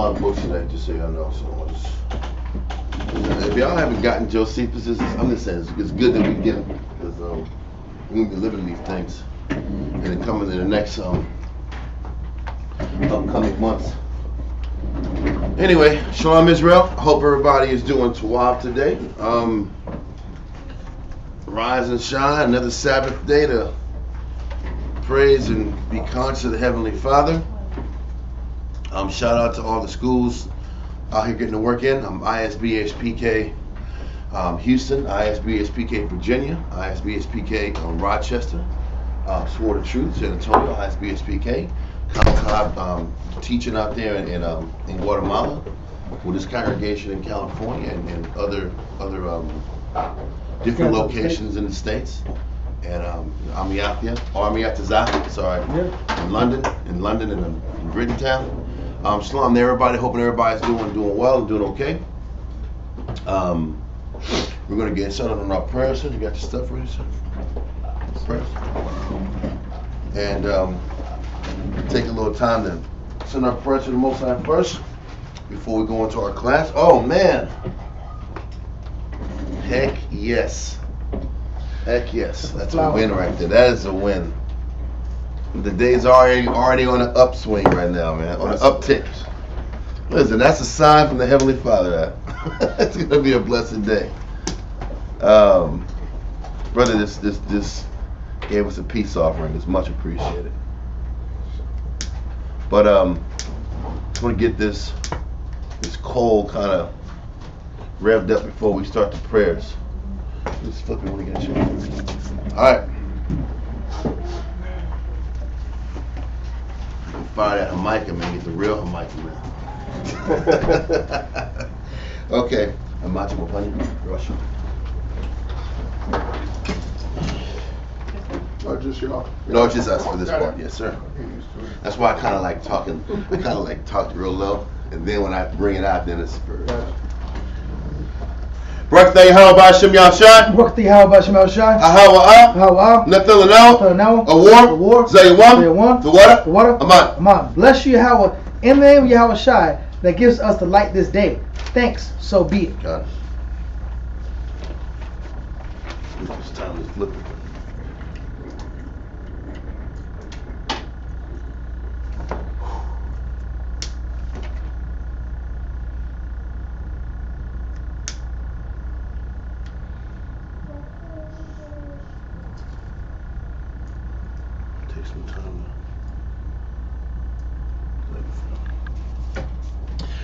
lot of books today, just so y'all know. So if y'all haven't gotten Josephus, I'm just saying it's good that we get them because we're gonna be living these things and then coming in the next upcoming months. Anyway, Shalom Israel. I hope everybody is doing Tawaf today. Rise and shine, another Sabbath day to praise and be conscious of the Heavenly Father. Shout out to all the schools out here getting the work in. ISBHPK Houston, ISBHPK Virginia, ISBHPK Rochester, Sword of Truth, San Antonio, ISBHPK. Teaching out there in Guatemala with this congregation in California and other different locations in the States, and Amiyatazah, sorry, in London and in Britain. Shalom to everybody. Hoping everybody's doing well and doing okay. We're going to get started on our prayers. You got your stuff ready, sir? Prayers. And take a little time to send our prayers to the Most High first before we go into our class. Oh man! Heck yes! Heck yes! That's a win right there. That is a win. The day's already on an upswing right now, man. On an uptick. Listen, that's a sign from the Heavenly Father that it's gonna be a blessed day. Brother, this gave us a peace offering. It's much appreciated. But I just want to get this coal kind of revved up before we start the prayers. Just flip it when we get a chance. All right. Fire that harmonica, man. Get the real harmonica, man. Okay. I'm matching my money. Rush. Just y'all. No, it's just us for this part. Yes, sir. That's why I kind of like talking. I kind of like talk real low, and then when I bring it out, then it's for. Baruch Thee Yahweh B'Shem Yahshai. Baruch Thee Yahweh B'Shem Yahshai. Ahawa. Nathalanel. Awar. Zayawam. The water. Aman. Bless you, Yahweh, in the name of Yahweh Shai, that gives us the light this day. Thanks, so be it. God. This time is flipping.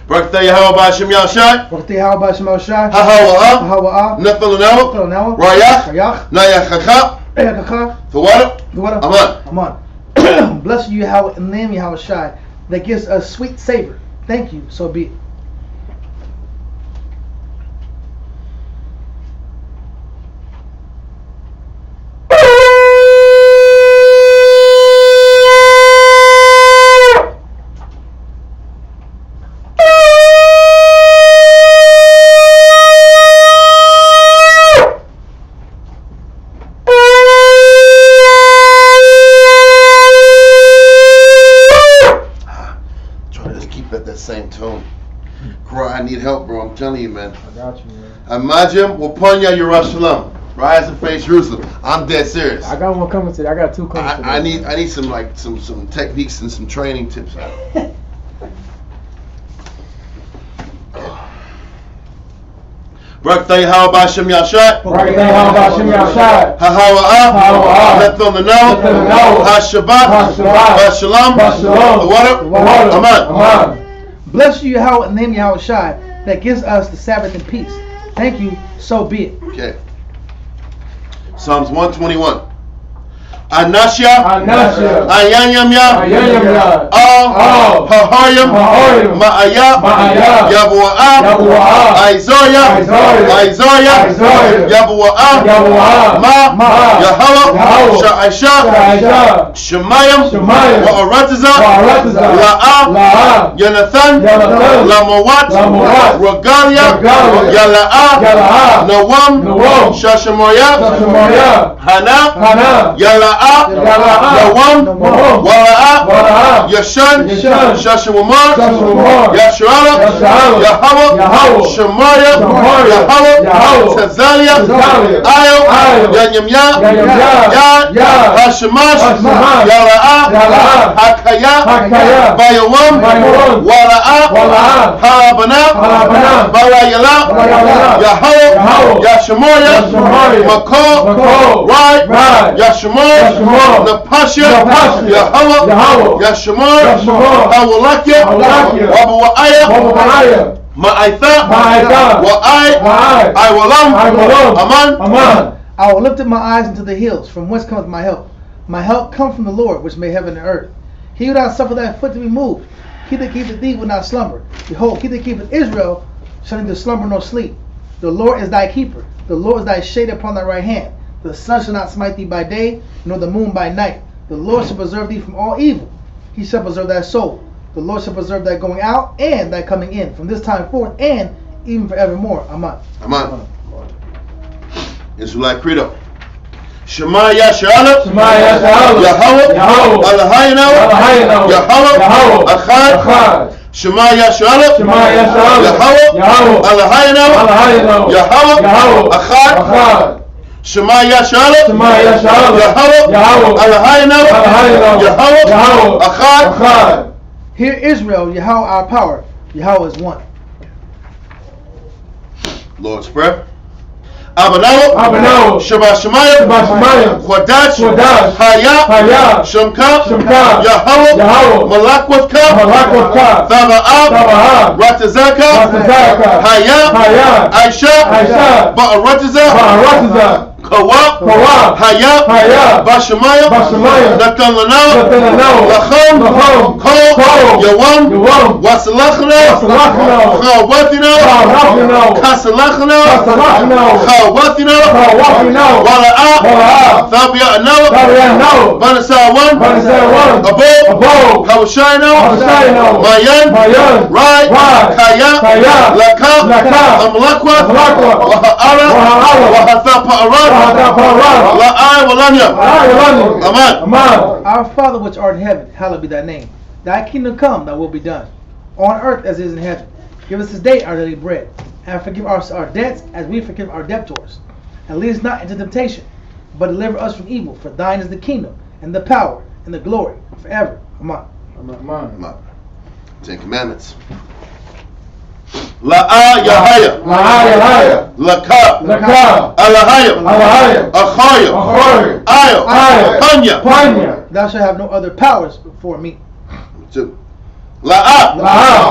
Baruch Thee Yahweh B'Shem Yahshai. Baruch Thee Yahweh B'Shem Yahshai. Ahawa. Nathalanel. Rayach. Nayachachah. The water. Aman. Bless you, Yahweh, in the name of Yahweh Shai, that gives us sweet savor. Thank you, so be it. Same tone. Bro, I need help, bro. I'm telling you, man. I got you, man. Imagine Wapanya Yerushalayim. Rise and face Jerusalem. I'm dead serious. I got one coming today. I got two coming today. I need some techniques and some training tips. Baruch Thee Yahweh B'Shem Yahshai. Baruch Thee Yahweh B'Shem Yahshai. Hahawa. Nathalanel. Hashabbat. Bashalom. The water. Aman. Bless you, Yahweh, in the name of Yahweh Shai, that gives us the Sabbath in peace. Thank you, so be it. Okay. Psalms 121. Anashya, Ayanyamya, Haharyam, Ma'aya, Yabu'a, Aizoya, Yabu'a, Ma, Yahweh, Sha'aisha, Shemayim, Wa'aratiza, La'a, Yonathan, Lamawat, Regalia, Yala'a, Nawam, Shashamoya, Hana, Yala'a, Yala'a, Yawam, Wala'a, Yashan, Shashawamar, Yasharala, Yahweh, Shemaya, Yahweh, Tazalia, Ayo, Yanyamya, Yad, Hashemash, Yala'a, Hakaya, Bayawam, Wala'a, Habana, Balayala, Yahweh, Yashamoya, Makol, Right, Yashamor, Napasha, Yahweh, Yashamor, Hawalakia, Wabuaya, Ma'aitha, I will Aman. I will lift up my eyes into the hills, from whence cometh my help. My help come from the Lord, which made heaven and earth. He will not suffer thy foot to be moved. He that keepeth thee will not slumber. Behold, he that keepeth Israel shall neither slumber nor sleep. The Lord is thy keeper. The Lord is thy shade upon thy right hand. The sun shall not smite thee by day, nor the moon by night. The Lord shall preserve thee from all evil. He shall preserve thy soul. The Lord shall preserve thy going out and thy coming in, from this time forth and even forevermore. Amen. Israelite Credo. Shema Yashala, Yahweh, Eloheinu, Yahweh, Echad. Shema Yashala, Yahweh, Eloheinu, Yahweh, Echad. Shema Yashala, Yahweh, Eloheinu, Yahweh, Echad. Hear Israel, Yahweh our power. Yahweh is one. Lord's Prayer. Abanaw, Shabbat Shemayim, Quadash, Haya, Shemka, Yahweh, Malakwatka, Thaba'ab, Ratazaka, Haya, Aisha, Ba'aratiza, Kawab, Haya, Bashamayim, Natan Lanao, Lacham, Kol, Yawam, Wasalachna, Chawatina, Kasalachna, Watina, Wala'a, Thabia, Banasawan, Abo, Hawashino, Mayan, Rai, Kaya, Laka, Amlakwa, Waha'ara, Wahathapa'ara, Amen. Our Father which art in heaven, hallowed be thy name. Thy kingdom come, thy will be done, on earth as it is in heaven. Give us this day our daily bread, and forgive our debts as we forgive our debtors. And lead us not into temptation, but deliver us from evil. For thine is the kingdom, and the power, and the glory, forever. Amen. 10 Commandments. La'a Yahaya, Laka, Alahaya, Achaya, Ayo, Panya. Thou shalt have no other powers before me. 2. La'a,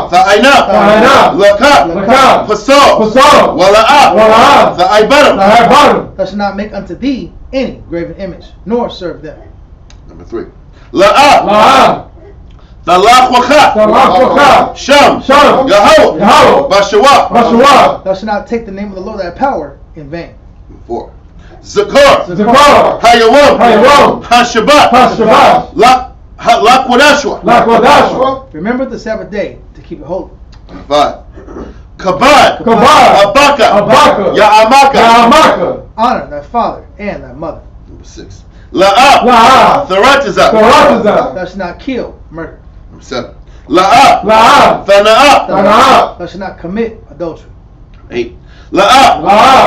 Tha'aina, Laka, Pasal, Wala'a, Tha'aibaram. Thou shalt not make unto thee any graven image, nor serve them. Number 3. La'a, Talach Sham, Yahweh, Bashawa. Thou shalt not take the name of the Lord thy power in vain. 4. Zakar, Hayawam, Hashabat, Lakwadashwa. Remember the Sabbath day to keep it holy. 5. Kabad, Abaka, Ya'amaka. Honor thy father and thy mother. Number 6. La'a, Tharatiza. Thou shalt not kill, murder. Number 7. La'a, Thana'a. Thou shalt not commit adultery. 8. La'a,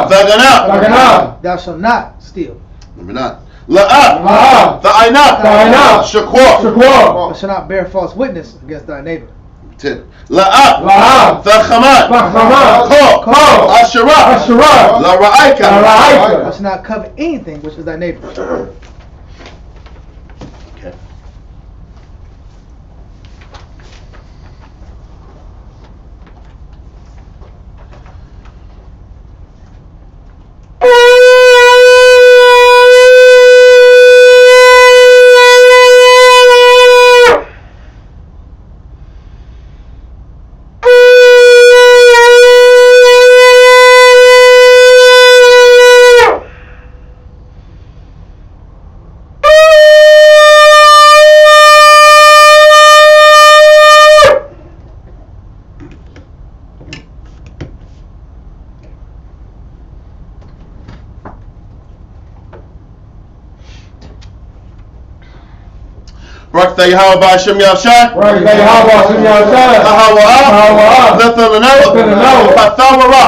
Thagana. Thou shalt not steal. Number 9. La'a, Tha'aina. Shakwa. Thou shalt not bear false witness against thy neighbor. 10. La'a, Thachamat. Ko, Asherah. Lara'aika. Thou shalt not covet anything which is thy neighbor. Okay. Barakatah Yahweh Ba'Shem Yahushai. Barakatah Yahweh Ba'Shem Yahushai. Ahawa'ah.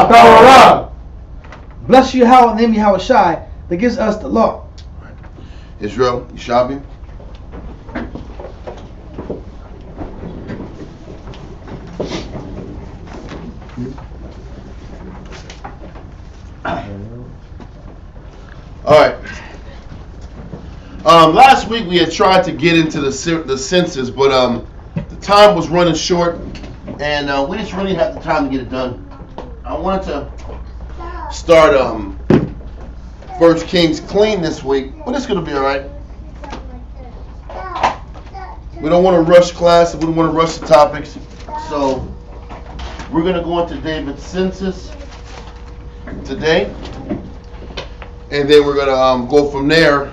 Lethananaw. Bless you, Yahweh, in the name of Yahweh Shai, that gives us the law. Israel, Yishabi. All right. Last week we had tried to get into the census, but the time was running short, and we just really had the time to get it done. I wanted to start 1 Kings clean this week, but it's going to be all right. We don't want to rush class, we don't want to rush the topics, so we're going to go into David's census today, and then we're going to go from there.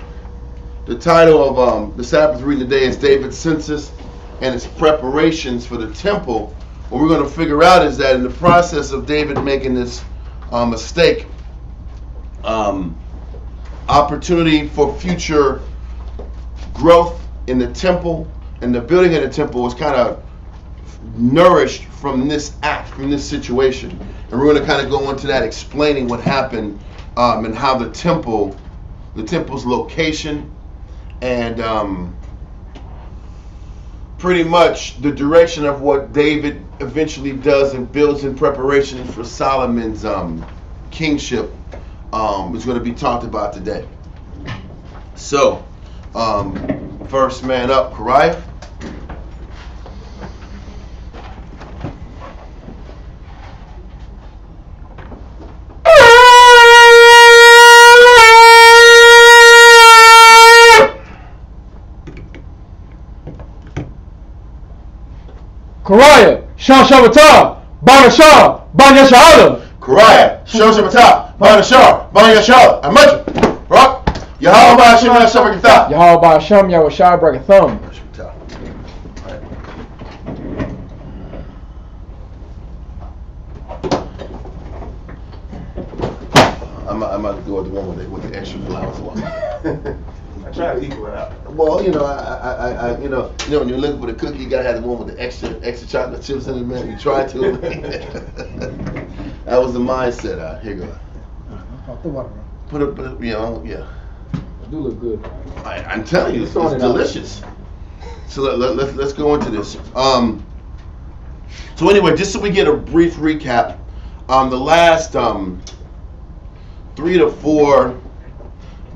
The title of the Sabbath reading today is David's census and its preparations for the temple. What we're going to figure out is that in the process of David making this mistake, opportunity for future growth in the temple and the building of the temple was kind of nourished from this act, from this situation. And we're going to kind of go into that, explaining what happened and how the temple's location and pretty much the direction of what David eventually does and builds in preparation for Solomon's kingship is going to be talked about today. So, first man up, Kariah. Kariah, Shah Shabbatah, Banashah, Banyasha'ala. Kariah, Shah Shabbatah, Banashah, Banyasha'ala. Amajah. Rock. Yahweh Ba'Shem Yahushai. Yahweh Ba'Shem Yahushai Brakatham. I'm about to go with the one with the extra flowers. I try to equal it out. Well, you know, I when you're looking for the cookie, you gotta have the one with the extra chocolate chips in it, man. You try to. That was the mindset. Here you go. Off the water. Put it, yeah. It do look good. I'm telling you, it's delicious. So let's go into this. So anyway, just so we get a brief recap, the last 3 to 4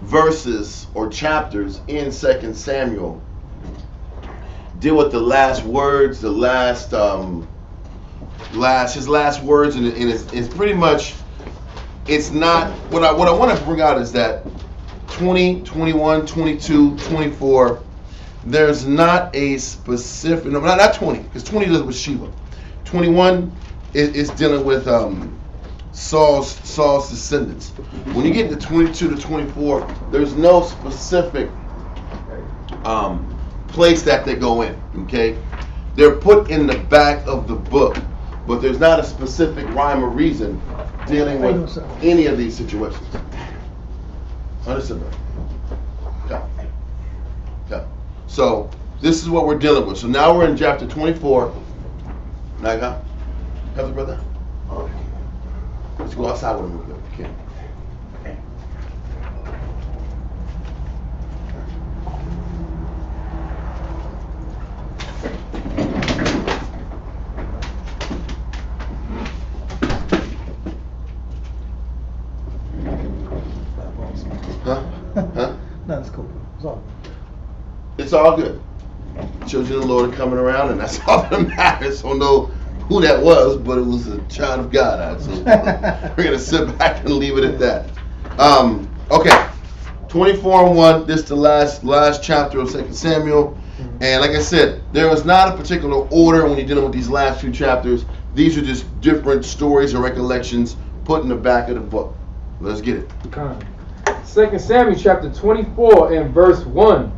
verses or chapters in 2 Samuel deal with the last words, his last words, and it's pretty much, it's not, what I want to bring out is that 20, 21, 22, 24, there's not a specific, no, not 20, because 20 deals with Sheba. 21 is dealing with Saul's descendants. When you get to 22 to 24, there's no specific place that they go in. Okay, they're put in the back of the book, but there's not a specific rhyme or reason dealing with any of these situations. Understood, right? Okay. So this is what we're dealing with. So now we're in chapter 24. Naga, have the brother. Let's go outside with him real quick. Okay. Huh? No, it's cool. It's all. It's all good. Children of the Lord are coming around, and that's all that matters. So know who that was, but it was a child of God. So we're gonna sit back and leave it at that. Okay, 24:1. This is the last chapter of 2 Samuel, and like I said, there is not a particular order when you're dealing with these last few chapters. These are just different stories or recollections put in the back of the book. Let's get it. 2 Samuel chapter 24 and verse 1.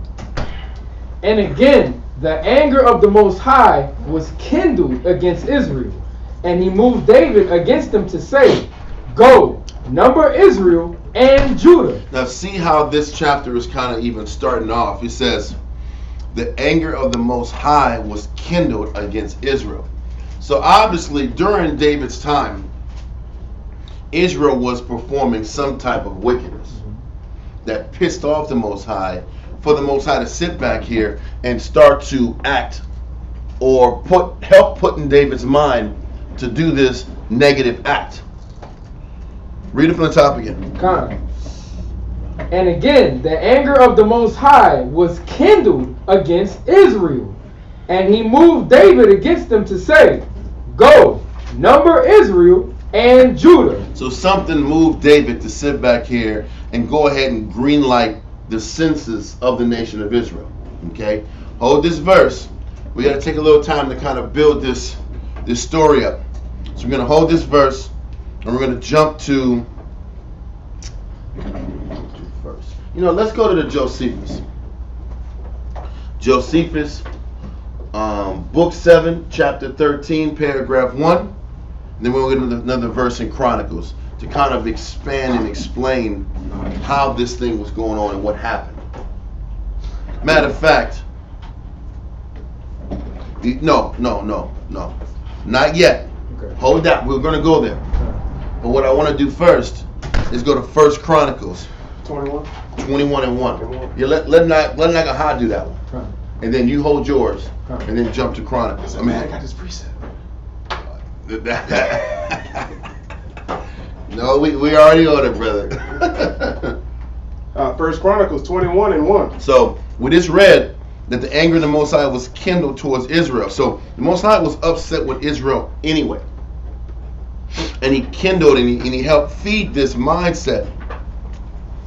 And again, the anger of the Most High was kindled against Israel, and he moved David against them to say, Go, number Israel and Judah. Now see how this chapter is kind of even starting off. It says, the anger of the Most High was kindled against Israel. So obviously during David's time, Israel was performing some type of wickedness that pissed off the Most High, for the Most High to sit back here and start to act or help put in David's mind to do this negative act. Read it from the top again. And again, the anger of the Most High was kindled against Israel, and he moved David against them to say, "Go, number Israel and Judah." So something moved David to sit back here and go ahead and greenlight the census of the nation of Israel. Okay? Hold this verse. We got to take a little time to kind of build this story up. So we're going to hold this verse and we're going to jump to first. Let's go to the Josephus. Josephus, book 7, chapter 13, paragraph 1. And then we'll get another verse in Chronicles to kind of expand and explain how this thing was going on and what happened. Matter of fact, no, not yet. Okay. Hold that. We're going to go there. But what I want to do first is go to 1 Chronicles 21 and 1. Yeah, let Nagaha do that one. And then you hold yours. And then jump to Chronicles. I got this precept. No, we already on it, brother. 1 Chronicles 21 and 1. So we just read that the anger of the Most High was kindled towards Israel. So the Most High was upset with Israel anyway. And he kindled and he helped feed this mindset.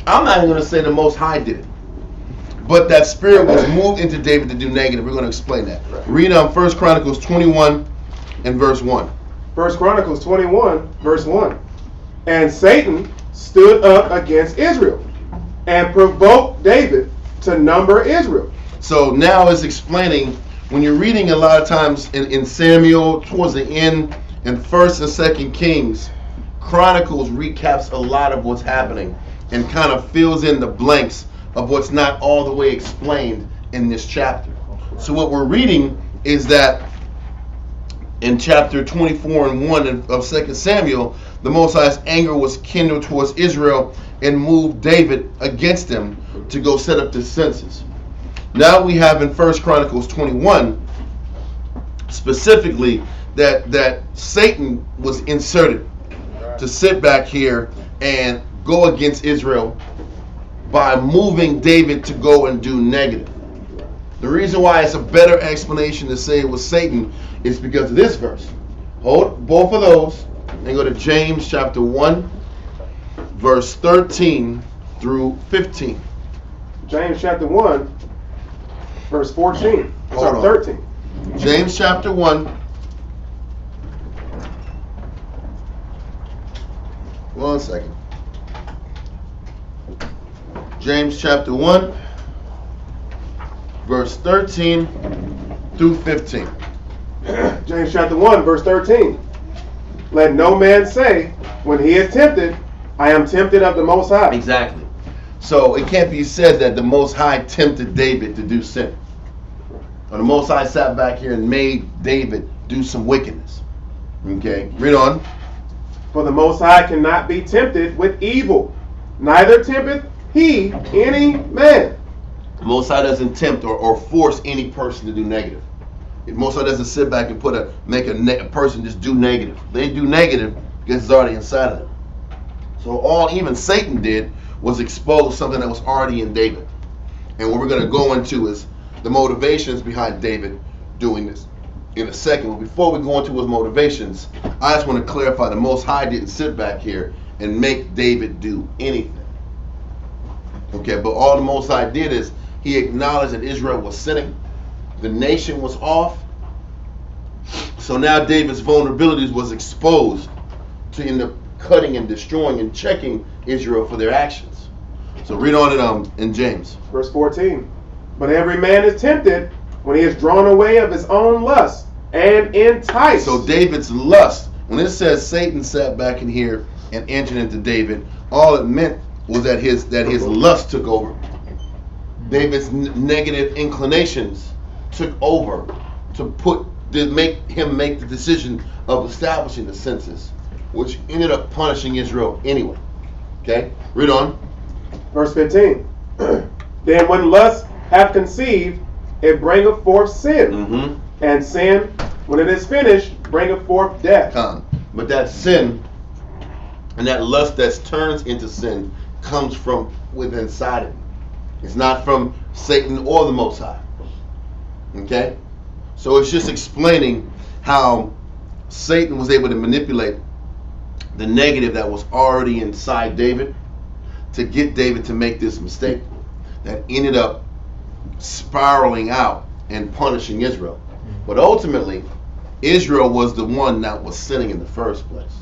I'm not even going to say the Most High did it. But that spirit was moved into David to do negative. We're going to explain that. Read 1 Chronicles 21 and verse 1. 1 Chronicles 21, verse 1. And Satan stood up against Israel and provoked David to number Israel. So now it's explaining, when you're reading a lot of times in Samuel, towards the end, in 1st and 2nd Kings, Chronicles recaps a lot of what's happening and kind of fills in the blanks of what's not all the way explained in this chapter. So what we're reading is that in chapter 24 and 1 of 2 Samuel, the Most High's anger was kindled towards Israel and moved David against them to go set up the census. Now we have in 1 Chronicles 21 specifically that Satan was inserted to sit back here and go against Israel by moving David to go and do negative. The reason why it's a better explanation to say it was Satan is because of this verse. Hold both of those and go to James chapter 1, verse 13 through 15. James chapter 1, verse 14. Hold on. 13. James chapter 1. One second. James chapter 1, verse 13 through 15. James chapter 1, verse 13. Let no man say, when he is tempted, I am tempted of the Most High. Exactly. So it can't be said that the Most High tempted David to do sin. Or the Most High sat back here and made David do some wickedness. Okay, read on. For the Most High cannot be tempted with evil, neither tempteth he any man. The Most High doesn't tempt or force any person to do negative. The Most High doesn't sit back and make a person just do negative. They do negative because it's already inside of them. So all even Satan did was expose something that was already in David. And what we're going to go into is the motivations behind David doing this in a second. But before we go into his motivations, I just want to clarify the Most High didn't sit back here and make David do anything. Okay, but all the Most High did is he acknowledged that Israel was sinning. The nation was off. So now David's vulnerabilities was exposed to end up cutting and destroying and checking Israel for their actions. So read on in James. Verse 14. But every man is tempted when he is drawn away of his own lust and enticed. So David's lust, when it says Satan sat back in here and entered into David, all it meant was that his lust took over. David's negative inclinations took over to make him make the decision of establishing the census, which ended up punishing Israel anyway. Okay, read on. Verse 15. Then when lust hath conceived, it bringeth forth sin. Mm-hmm. And sin, when it is finished, bringeth forth death. But that sin and that lust that turns into sin comes from within inside it. It's not from Satan or the Most High. Okay? So it's just explaining how Satan was able to manipulate the negative that was already inside David to get David to make this mistake that ended up spiraling out and punishing Israel. But ultimately, Israel was the one that was sinning in the first place.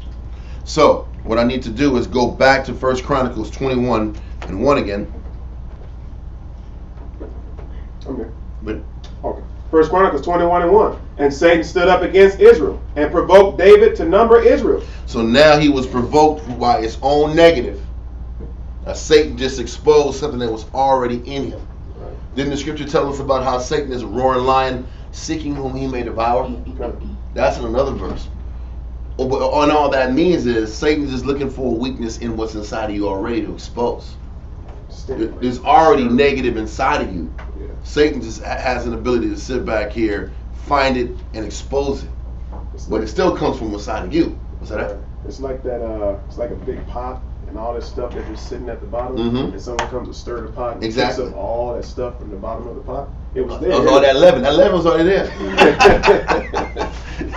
So what I need to do is go back to 1 Chronicles 21 and 1 again. Okay. But Okay. 1 Chronicles 21 and 1. And Satan stood up against Israel and provoked David to number Israel. so now he was provoked by his own negative. Satan just exposed something that was already in him. Right. Didn't the scripture tell us about how Satan is a roaring lion seeking whom he may devour? Okay. That's in another verse. And all that means is Satan's just looking for a weakness in what's inside of you already to expose. There's already negative inside of you. Yeah. Satan just has an ability to sit back here, find it, and expose it. But it still comes from inside of you. What's that? It's like that. It's like a big pot and all this stuff that's just sitting at the bottom. Mhm. And someone comes to stir the pot and Exactly. picks up all that stuff from the bottom of the pot. It was there. Oh, that leaven. That leaven was already there.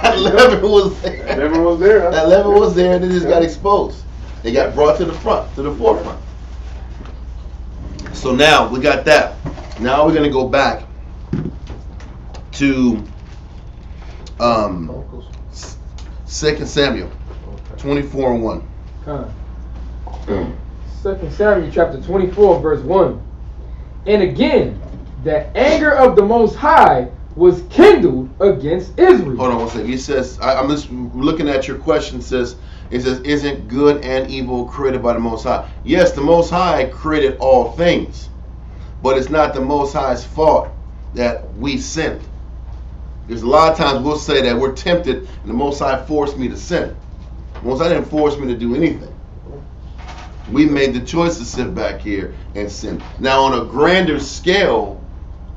That leaven was there. Everyone was there. Huh? That leaven was there, and it just got exposed. It got brought to the front, to the forefront. So now we got that. Now we're gonna go back to 2 Samuel 24 and 1. 2 Samuel chapter 24 verse 1. And again, the anger of the Most High was kindled against Israel. Hold on one second. He says, I'm just looking at your question. It says, isn't good and evil created by the Most High? Yes, the Most High created all things. But it's not the Most High's fault that we sinned. There's a lot of times we'll say that we're tempted and the Most High forced me to sin. The Most High didn't force me to do anything. We made the choice to sit back here and sin. Now on a grander scale,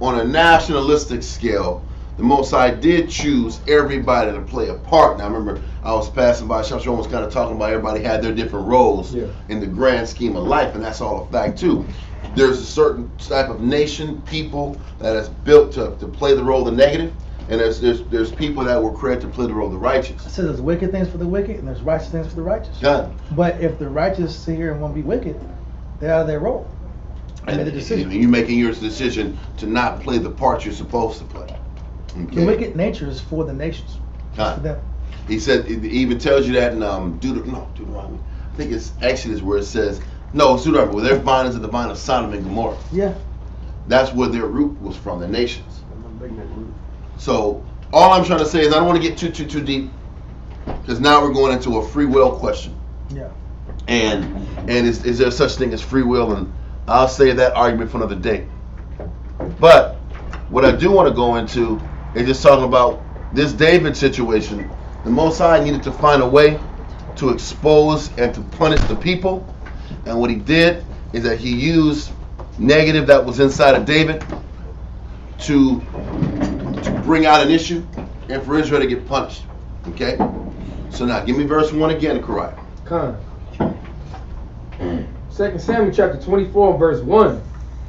on a nationalistic scale, the Most High did choose everybody to play a part. Now I remember I was passing by, Shasharon was kind of talking about everybody had their different roles in the grand scheme of life, and that's all a fact too. There's a certain type of nation, people that is built to play the role of the negative, and there's people that were created to play the role of the righteous. It says there's wicked things for the wicked and there's righteous things for the righteous. God. But if the righteous sit here and won't be wicked, they're out of their role. They made a decision. You're making your decision to not play the part you're supposed to play. Okay. The wicked nature is for the nations. God. For them. He said, it even tells you that in Deuteronomy. I think it's Exodus where it says, no, it's Deuteronomy, where their vine is in the vine of Sodom and Gomorrah. Yeah. That's where their root was from, the nations. So all I'm trying to say is I don't want to get too deep, because now we're going into a free will question. Yeah. And is there such thing as free will? And I'll save that argument for another day. But what I do want to go into is just talking about this David situation. The Most High needed to find a way to expose and to punish the people. And what he did is that he used negative that was inside of David to bring out an issue and for Israel to get punished. Okay? So now give me verse 1 again, Karai. 2 Samuel chapter 24 verse 1.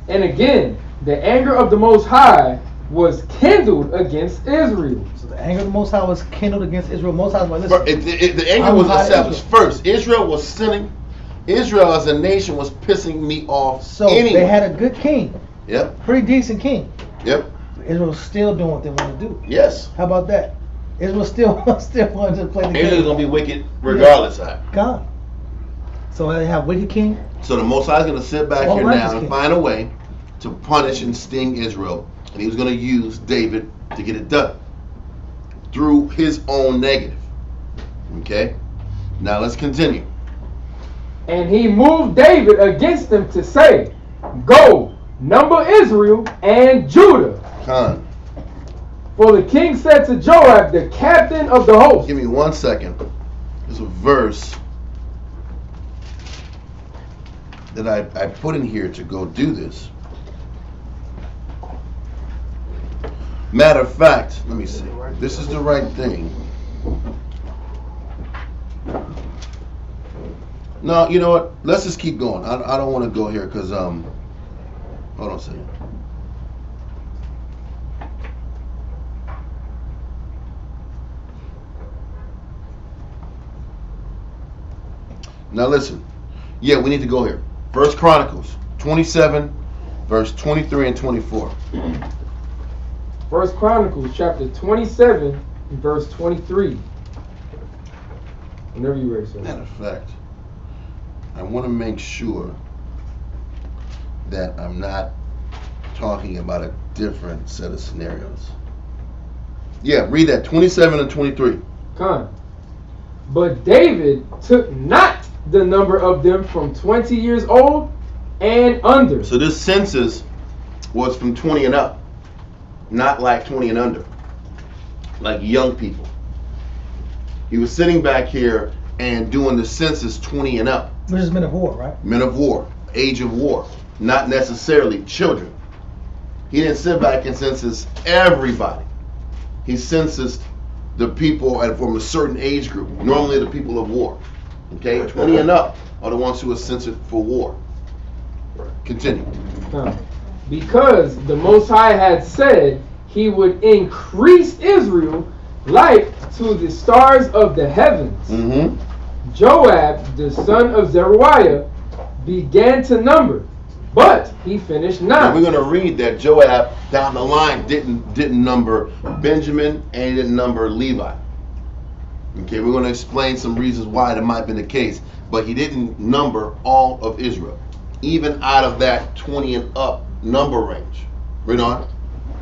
And again, the anger of the Most High was kindled against Israel. So the anger of the Most High was kindled against Israel. Most High was like, listen, The anger was established first. Israel was sinning. Israel as a nation was pissing me off. so anyway. they had a good king. Yep. Pretty decent king. Yep. Israel's still doing what they want to do. Yes. How about that? Israel still wanted to play the game. Israel's gonna be wicked regardless. God. So they have wicked king. So the Most High is gonna sit back All here righteous now and king. find a way to punish and sting Israel, and he was gonna use David to get it done through his own negative. Okay. Now let's continue. And he moved David against them to say, Go, number Israel and Judah. Khan. For the king said to Joab, the captain of the host. Give me 1 second. There's a verse that I put in here to go do this. Matter of fact, let me see. This is the right thing. No, you know what? Let's just keep going. I don't want to go here because hold on a second. Now listen. Yeah, we need to go here. First Chronicles 27, verse 23 and 24. First Chronicles chapter 27 and verse 23. Whenever you're ready, sir. Matter of fact, I want to make sure that I'm not talking about a different set of scenarios. Yeah, read that 27 and 23. Con. But David took not the number of them from 20 years old and under. So this census was from 20 and up, not like 20 and under, like young people. He was sitting back here and doing the census 20 and up. Which is men of war, right? Men of war, age of war, not necessarily children. He didn't sit back and census everybody. He censused the people from a certain age group, normally the people of war. Okay, 20 and up are the ones who are censored for war. Continue. Because the Most High had said he would increase Israel like to the stars of the heavens. Mm-hmm. Joab, the son of Zeruiah, began to number, but he finished not. Now we're going to read that Joab down the line didn't number Benjamin and he didn't number Levi. Okay, we're going to explain some reasons why that might have been the case, but he didn't number all of Israel, even out of that 20 and up number range. Read on.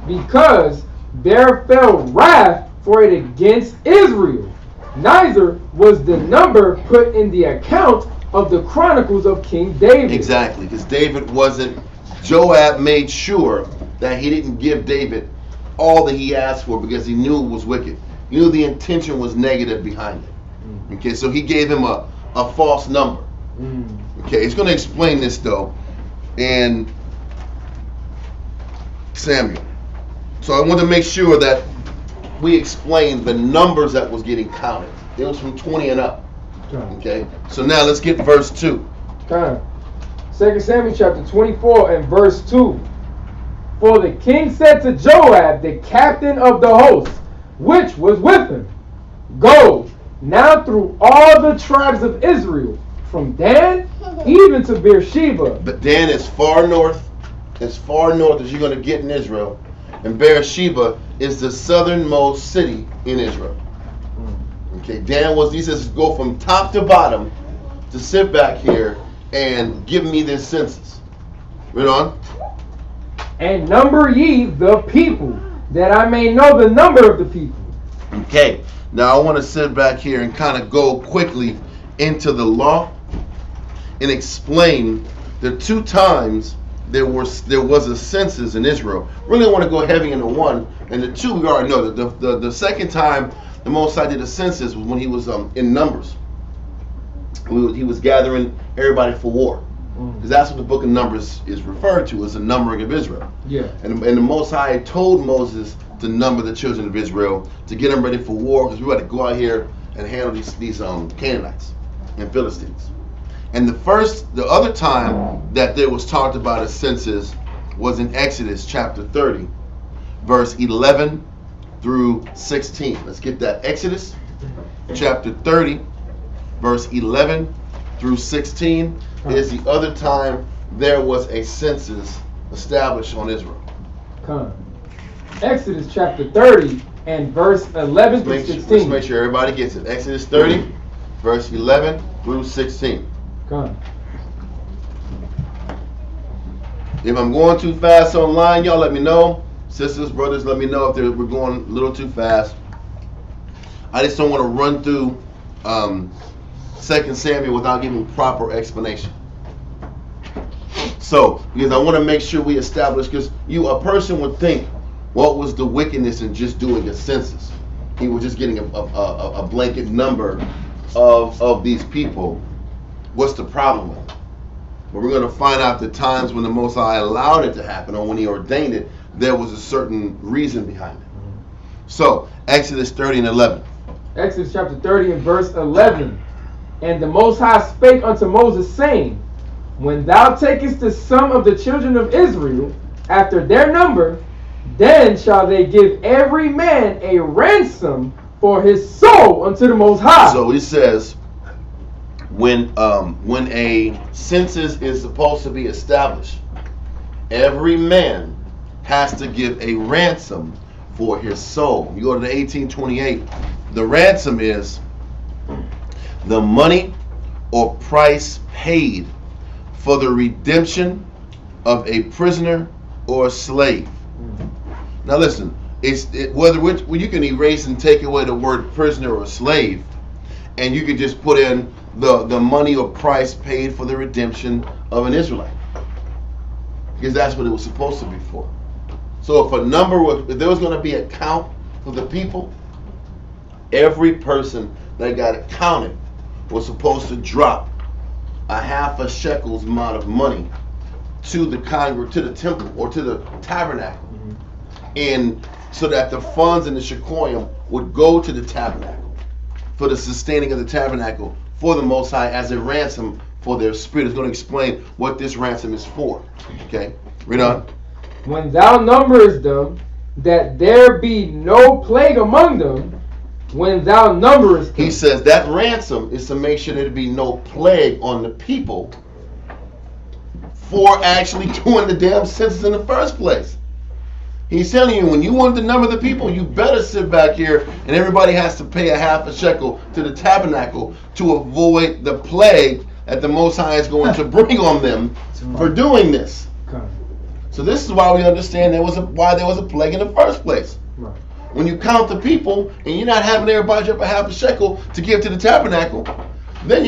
Because there fell wrath for it against Israel, neither was the number put in the account of the Chronicles of King David. Exactly, because Joab made sure that he didn't give David all that he asked for because he knew it was wicked. He knew the intention was negative behind it. Okay, so he gave him a false number. Okay, it's going to explain this though in Samuel. So I want to make sure that we explain the numbers that was getting counted. It was from 20 and up. Okay, so now let's get verse 2. 2 Samuel chapter 24 and verse 2. For the king said to Joab, the captain of the host, which was with him, go now through all the tribes of Israel, from Dan even to Beersheba. But Dan is far north as you're going to get in Israel. And Beersheba is the southernmost city in Israel. Okay, he says go from top to bottom to sit back here and give me this census. Read on. And number ye the people, that I may know the number of the people. Okay, now I want to sit back here and kind of go quickly into the law and explain the two times there was a census in Israel. Really want to go heavy into one, and the two we already know. The second time the Most High did a census was when he was in Numbers. He was gathering everybody for war, because that's what the book of Numbers is referred to as the numbering of Israel. Yeah. And the Most High told Moses to number the children of Israel to get them ready for war, because we had to go out here and handle these Canaanites and Philistines. And the other time that there was talked about a census was in Exodus chapter 30, verse 11 through 16. Let's get that. Exodus chapter 30, verse 11 through 16 is the other time there was a census established on Israel. Exodus chapter 30 and verse 11 through 16. Let's make sure everybody gets it. Exodus 30, verse 11 through 16. If I'm going too fast online, y'all let me know. Sisters, brothers, let me know if we're going a little too fast. I just don't want to run through 2 Samuel without giving proper explanation. So, because I want to make sure we establish, because a person would think, what was the wickedness in just doing a census? He was just getting a blanket number of these people. What's the problem with it? But we're going to find out the times when the Most High allowed it to happen, or when He ordained it, there was a certain reason behind it. So, Exodus 30 and 11. Exodus chapter 30 and verse 11. And the Most High spake unto Moses, saying, when thou takest the sum of the children of Israel after their number, then shall they give every man a ransom for his soul unto the Most High. So he says, when a census is supposed to be established, every man has to give a ransom for his soul. You go to the 1828, the ransom is the money or price paid for the redemption of a prisoner or a slave. Now listen, you can erase and take away the word prisoner or slave, and you can just put in the money or price paid for the redemption of an Israelite, because that's what it was supposed to be for. So if there was going to be a count for the people, every person that got counted was supposed to drop a half a shekel's amount of money to the temple or to the tabernacle, and so that the funds in the shekoyim would go to the tabernacle for the sustaining of the tabernacle for the Most High as a ransom for their spirit. It's going to explain what this ransom is for. Okay, read on. When thou numberest them, that there be no plague among them, when thou numberest them. He says that ransom is to make sure there be no plague on the people for actually doing the damn census in the first place. He's telling you, when you want to number the people, you better sit back here and everybody has to pay a half a shekel to the tabernacle to avoid the plague that the Most High is going to bring on them for doing this. So this is why we understand why there was a plague in the first place. Right. When you count the people and you're not having everybody drop a half a shekel to give to the tabernacle, then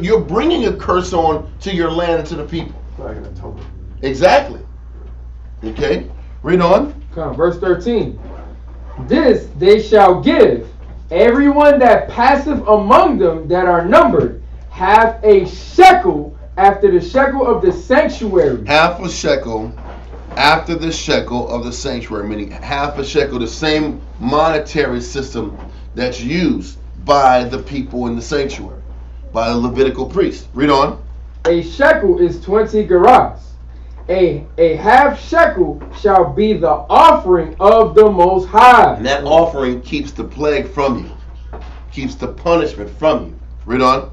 you're bringing a curse on to your land and to the people. Like an atonement. Exactly. Okay, read on. Verse 13. This they shall give everyone that passeth among them that are numbered, half a shekel after the shekel of the sanctuary. Half a shekel after the shekel of the sanctuary, meaning half a shekel, the same monetary system that's used by the people in the sanctuary, by the Levitical priest. Read on. A shekel is 20 gerahs. A half shekel shall be the offering of the Most High. And that offering keeps the plague from you, keeps the punishment from you. Read on.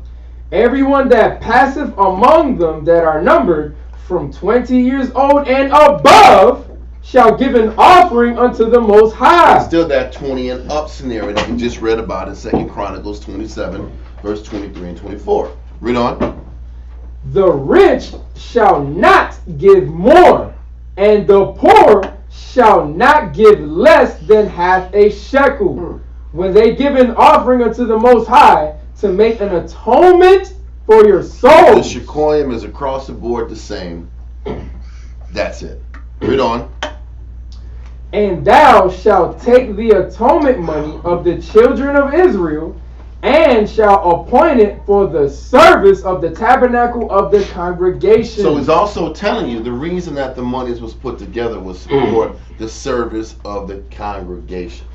Everyone that passeth among them that are numbered from 20 years old and above shall give an offering unto the Most High. It's still that 20 and up scenario that we just read about in 2 Chronicles 27, verse 23 and 24. Read on. The rich shall not give more, and the poor shall not give less than half a shekel. When they give an offering unto the Most High to make an atonement for your soul. The shekoyim is across the board the same. That's it. Read on. And thou shalt take the atonement money of the children of Israel, and shall appoint it for the service of the tabernacle of the congregation. So he's also telling you the reason that the monies was put together was for the service of the congregation.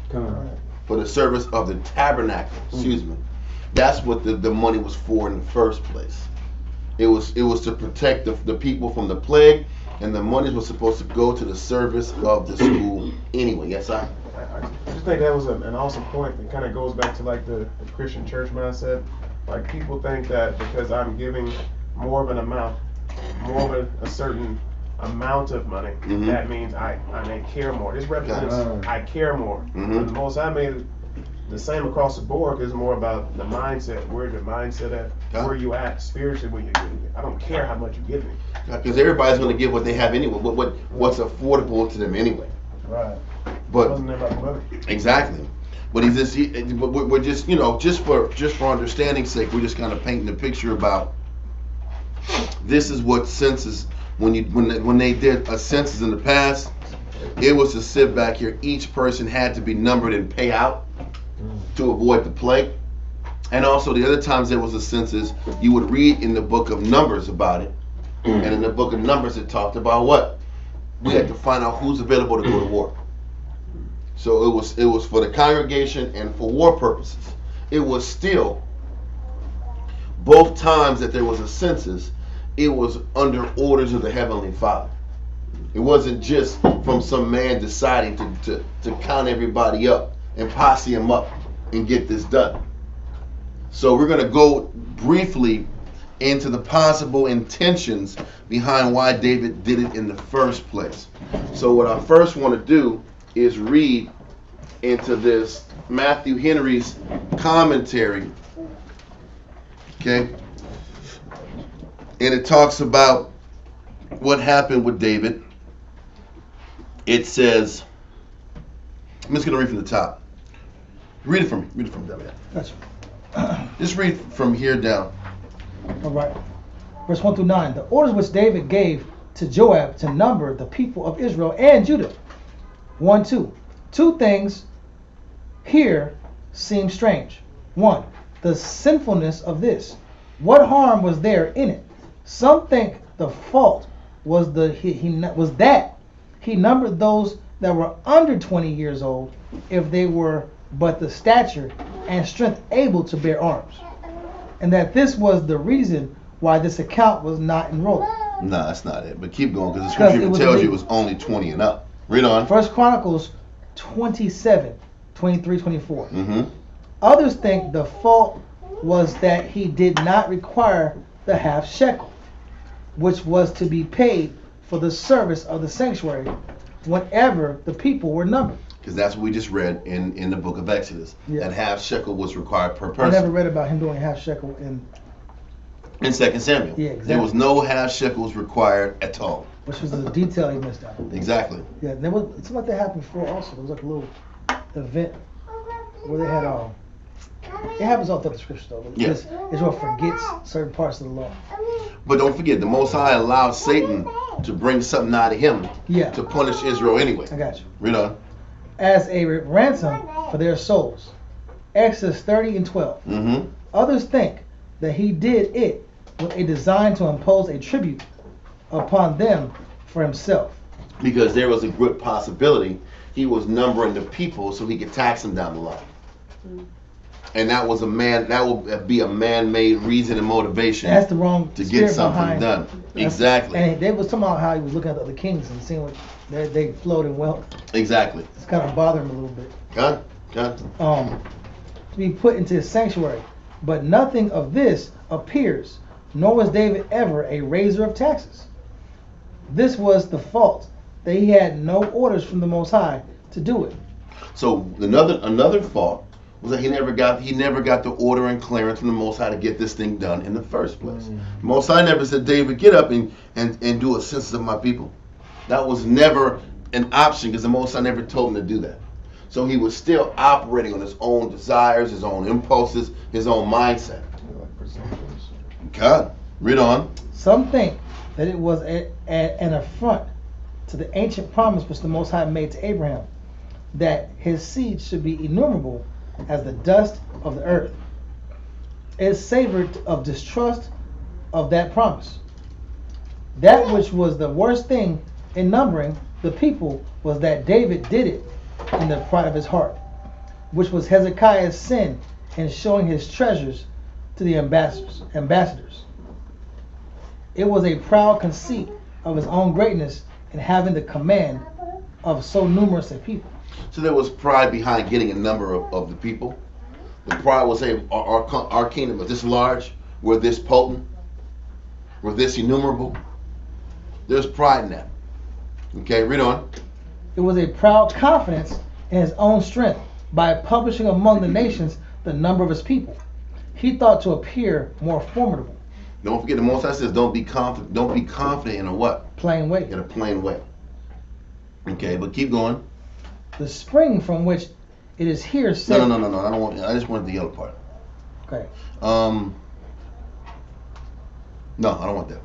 For the service of the tabernacle. Excuse me. That's what the money was for in the first place. It was to protect the people from the plague, and the money was supposed to go to the service of the school anyway. Yes, sir? I just think that was an awesome point. It kind of goes back to like the Christian church mindset. Like people think that because I'm giving more of an amount, more of a certain amount of money, that means I may care more. This represents I care more. The Most High made the same across the board. It's more about the mindset. Where's your mindset at? Where you at spiritually when you're giving it. I don't care how much you give me. Because everybody's going to give what they have anyway. What's affordable to them anyway. Right. But it wasn't about money. Exactly. But we're just just for understanding's sake, we're just kind of painting a picture about this is what census when they did a census in the past, it was to sit back here. Each person had to be numbered and pay out to avoid the plague. And also the other times there was a census, you would read in the book of Numbers about it. And in the book of Numbers it talked about what? We had to find out who's available to go to war. So it was for the congregation and for war purposes. It was still, both times that there was a census, it was under orders of the Heavenly Father. It wasn't just from some man deciding to count everybody up and posse them up and get this done. So we're going to go briefly into the possible intentions behind why David did it in the first place. So what I first want to do is read into this Matthew Henry's commentary. Okay? And it talks about what happened with David. It says, I'm just going to read from the top. Read it from down there. Gotcha. Just read from here down. All right. Verse 1 through 9. The orders which David gave to Joab to number the people of Israel and Judah. 1, 2. Two things here seem strange. 1. The sinfulness of this. What harm was there in it? Some think the fault was that he numbered those that were under 20 years old if they were but the stature and strength able to bear arms, and that this was the reason why this account was not enrolled. No, that's not it. But keep going, because the scripture even tells you it was only 20 and up. Read on. 1 Chronicles 27, 23, 24. Mm-hmm. Others think the fault was that he did not require the half shekel, which was to be paid for the service of the sanctuary whenever the people were numbered. Because that's what we just read in the book of Exodus. Yeah. That half shekel was required per person. I never read about him doing half shekel in 2 Samuel. Yeah, exactly. There was no half shekels required at all. which was a detail he missed out. Exactly. Yeah, there was, it's like that happened before also. There was like a little event where they had it happens all throughout the scripture though. But Yes. Israel forgets certain parts of the law. But don't forget, the Most High allowed Satan to bring something out of him to punish Israel anyway. I got you. Read on. As a ransom for their souls. Exodus 30 and 12. Mm-hmm. Others think that he did it with a design to impose a tribute upon them for himself. Because there was a good possibility he was numbering the people so he could tax them down the line. And that would be a man-made reason and motivation. That's the wrong to get something done. Exactly. And they was talking about how he was looking at the other kings and seeing what they flowed in wealth. Exactly. It's kind of bothering him a little bit. God. To be put into his sanctuary. But nothing of this appears, nor was David ever a raiser of taxes. This was the fault, that he had no orders from the Most High to do it. So another fault was that he never got the order and clearance from the Most High to get this thing done in the first place. The Most High never said, David, get up and do a census of my people. That was never an option because the Most High never told him to do that. So he was still operating on his own desires, his own impulses, his own mindset. God, read on. Some think that it was an affront to the ancient promise which the Most High made to Abraham, that his seed should be innumerable as the dust of the earth. It savored of distrust of that promise. That which was the worst thing in numbering the people was that David did it in the pride of his heart, which was Hezekiah's sin in showing his treasures to the ambassadors. It was a proud conceit of his own greatness in having the command of so numerous a people. So there was pride behind getting a number of the people. The pride was saying, our kingdom is this large, we're this potent, we're this innumerable. There's pride in that. Okay, read on. It was a proud confidence in his own strength by publishing among the nations the number of his people. He thought to appear more formidable. Don't forget, the Most High says, don't be confident in a what? Plain way. In a plain way. Okay, but keep going. The spring from which it is here said. No. I just wanted the yellow part. Okay. No, I don't want that.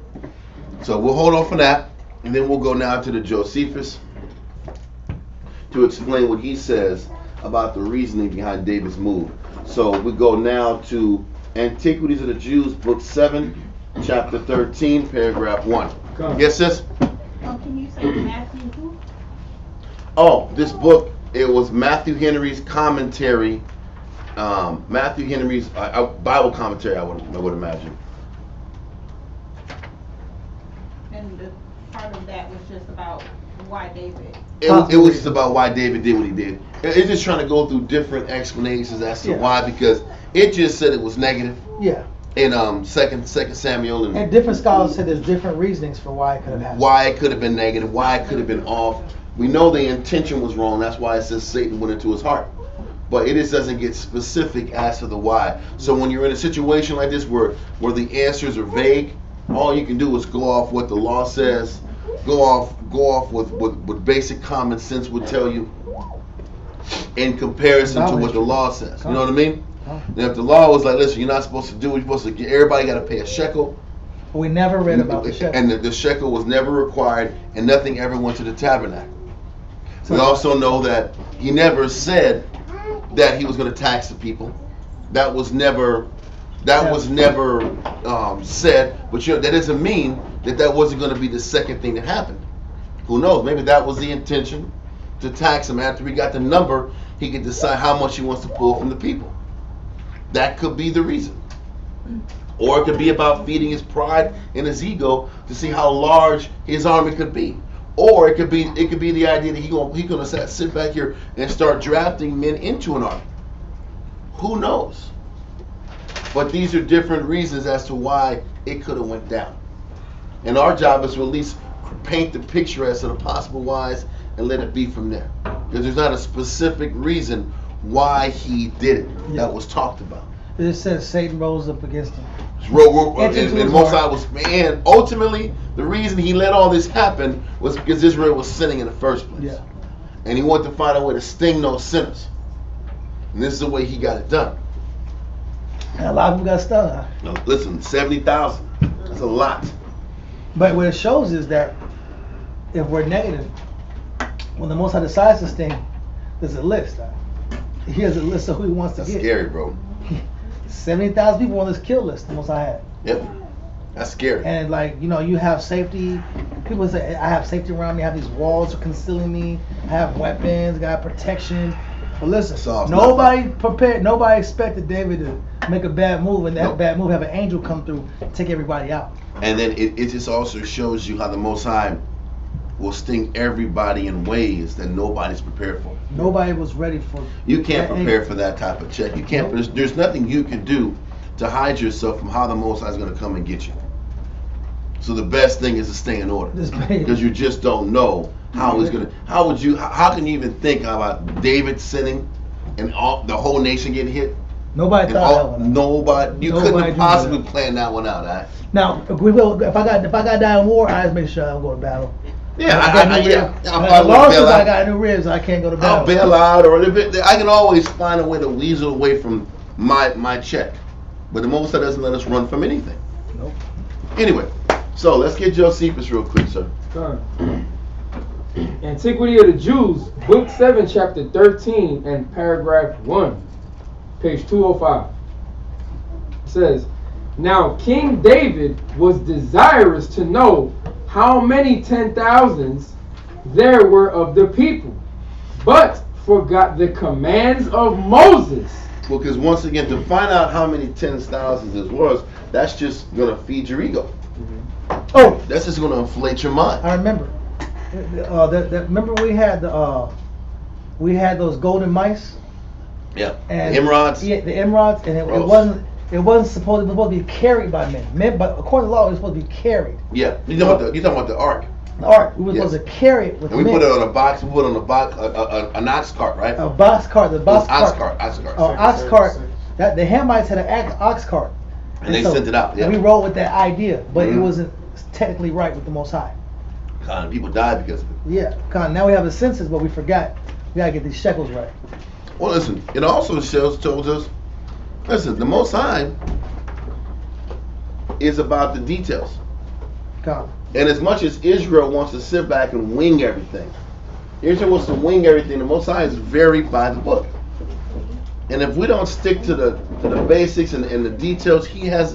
So we'll hold off on that, and then we'll go now to the Josephus to explain what he says about the reasoning behind David's move. So we go now to Antiquities of the Jews, book 7, chapter 13, paragraph 1. Yes, sis? Can you say Matthew who? Oh, this book, it was Matthew Henry's commentary. Matthew Henry's Bible commentary, I would imagine. And the part of that was just about why David. It was just about why David did what he did. It's just trying to go through different explanations as to why, because it just said it was negative. Yeah. In second Samuel and different scholars said there's different reasonings for why it could have happened. Why it could have been negative, why it could have been off. We know the intention was wrong. That's why it says Satan went into his heart. But it just doesn't get specific as to the why. So when you're in a situation like this where the answers are vague, all you can do is go off what the law says, go off with what basic common sense would tell you in comparison to what the law says. You know what I mean? Now, if the law was like, listen, you're not supposed to do it, you're supposed to get, everybody got to pay a shekel. We never read about the shekel. And the shekel was never required, and nothing ever went to the tabernacle. We also know that he never said that he was going to tax the people. That was never said. But that doesn't mean that wasn't going to be the second thing that happened. Who knows? Maybe that was the intention, to tax him. After he got the number, he could decide how much he wants to pull from the people. That could be the reason. Or it could be about feeding his pride and his ego to see how large his army could be. Or it could be the idea that he's gonna sit back here and start drafting men into an army. Who knows? But these are different reasons as to why it could have went down. And our job is to at least paint the picture as to the possible whys and let it be from there. Because there's not a specific reason why he did it that was talked about. It says Satan rose up against him. And Most High was, man, ultimately, the reason he let all this happen was because Israel was sinning in the first place. Yeah. And he wanted to find a way to sting those sinners. And this is the way he got it done. And a lot of people got stung. Now, listen, 70,000. That's a lot. But what it shows is that if we're negative, when the Most High decides to sting, there's a list. He has a list of who he wants to get. That's scary, bro. 70,000 people on this kill list, the Most High had. Yep. That's scary. And you have safety. People say, I have safety around me. I have these walls concealing me. I have weapons. I got protection. But listen, nobody prepared. Nobody expected David to make a bad move, and that bad move have an angel come through, take everybody out. And then it just also shows you how the Most High will sting everybody in ways that nobody's prepared for. Nobody was ready for. You can't prepare for that type of check. You can't. Nope. There's nothing you can do to hide yourself from how the Most High is going to come and get you. So the best thing is to stay in order, because you just don't know how he's going to. How can you even think about David sinning and the whole nation getting hit? Nobody thought that one. Nobody. You couldn't have possibly planned that one out. Right? Now we will. If I got to die in war, I just make sure I don't go to battle. Yeah, as long as I got new ribs, I can't go to battle. I'll bail out, or I can always find a way to weasel away from my check. But the Most High doesn't let us run from anything. Nope. Anyway, so let's get Josephus real quick, sir. Antiquity of the Jews, book 7, chapter 13, and paragraph 1, page 205. It says, now King David was desirous to know how many 10,000s there were of the people, but forgot the commands of Moses. Well, because once again, to find out how many 10,000s there was, that's just going to feed your ego. Mm-hmm. Oh, that's just going to inflate your mind. I remember. Remember we had those golden mice. Yeah. And the emerods. Yeah, the emerods, and it wasn't supposed to be carried by men. But according to law, it was supposed to be carried. Yeah. You're talking about the ark. The ark. We were supposed to carry it with and we men. put it on a box. We put it on a box, an ox cart, right? A box cart. The box cart. Ox cart. Ox cart. That the Hamites had an ox cart. And they sent it out. Yeah. And we rolled with that idea, but it wasn't technically right with the Most High. People died because of it. Yeah. Now we have a census, but we forgot. We gotta get these shekels right. Well, listen. It also tells us. Listen, the Most High is about the details. And as much as Israel wants to sit back and wing everything, Israel wants to wing everything. The Most High is very by the book. And if we don't stick to the basics and the details He has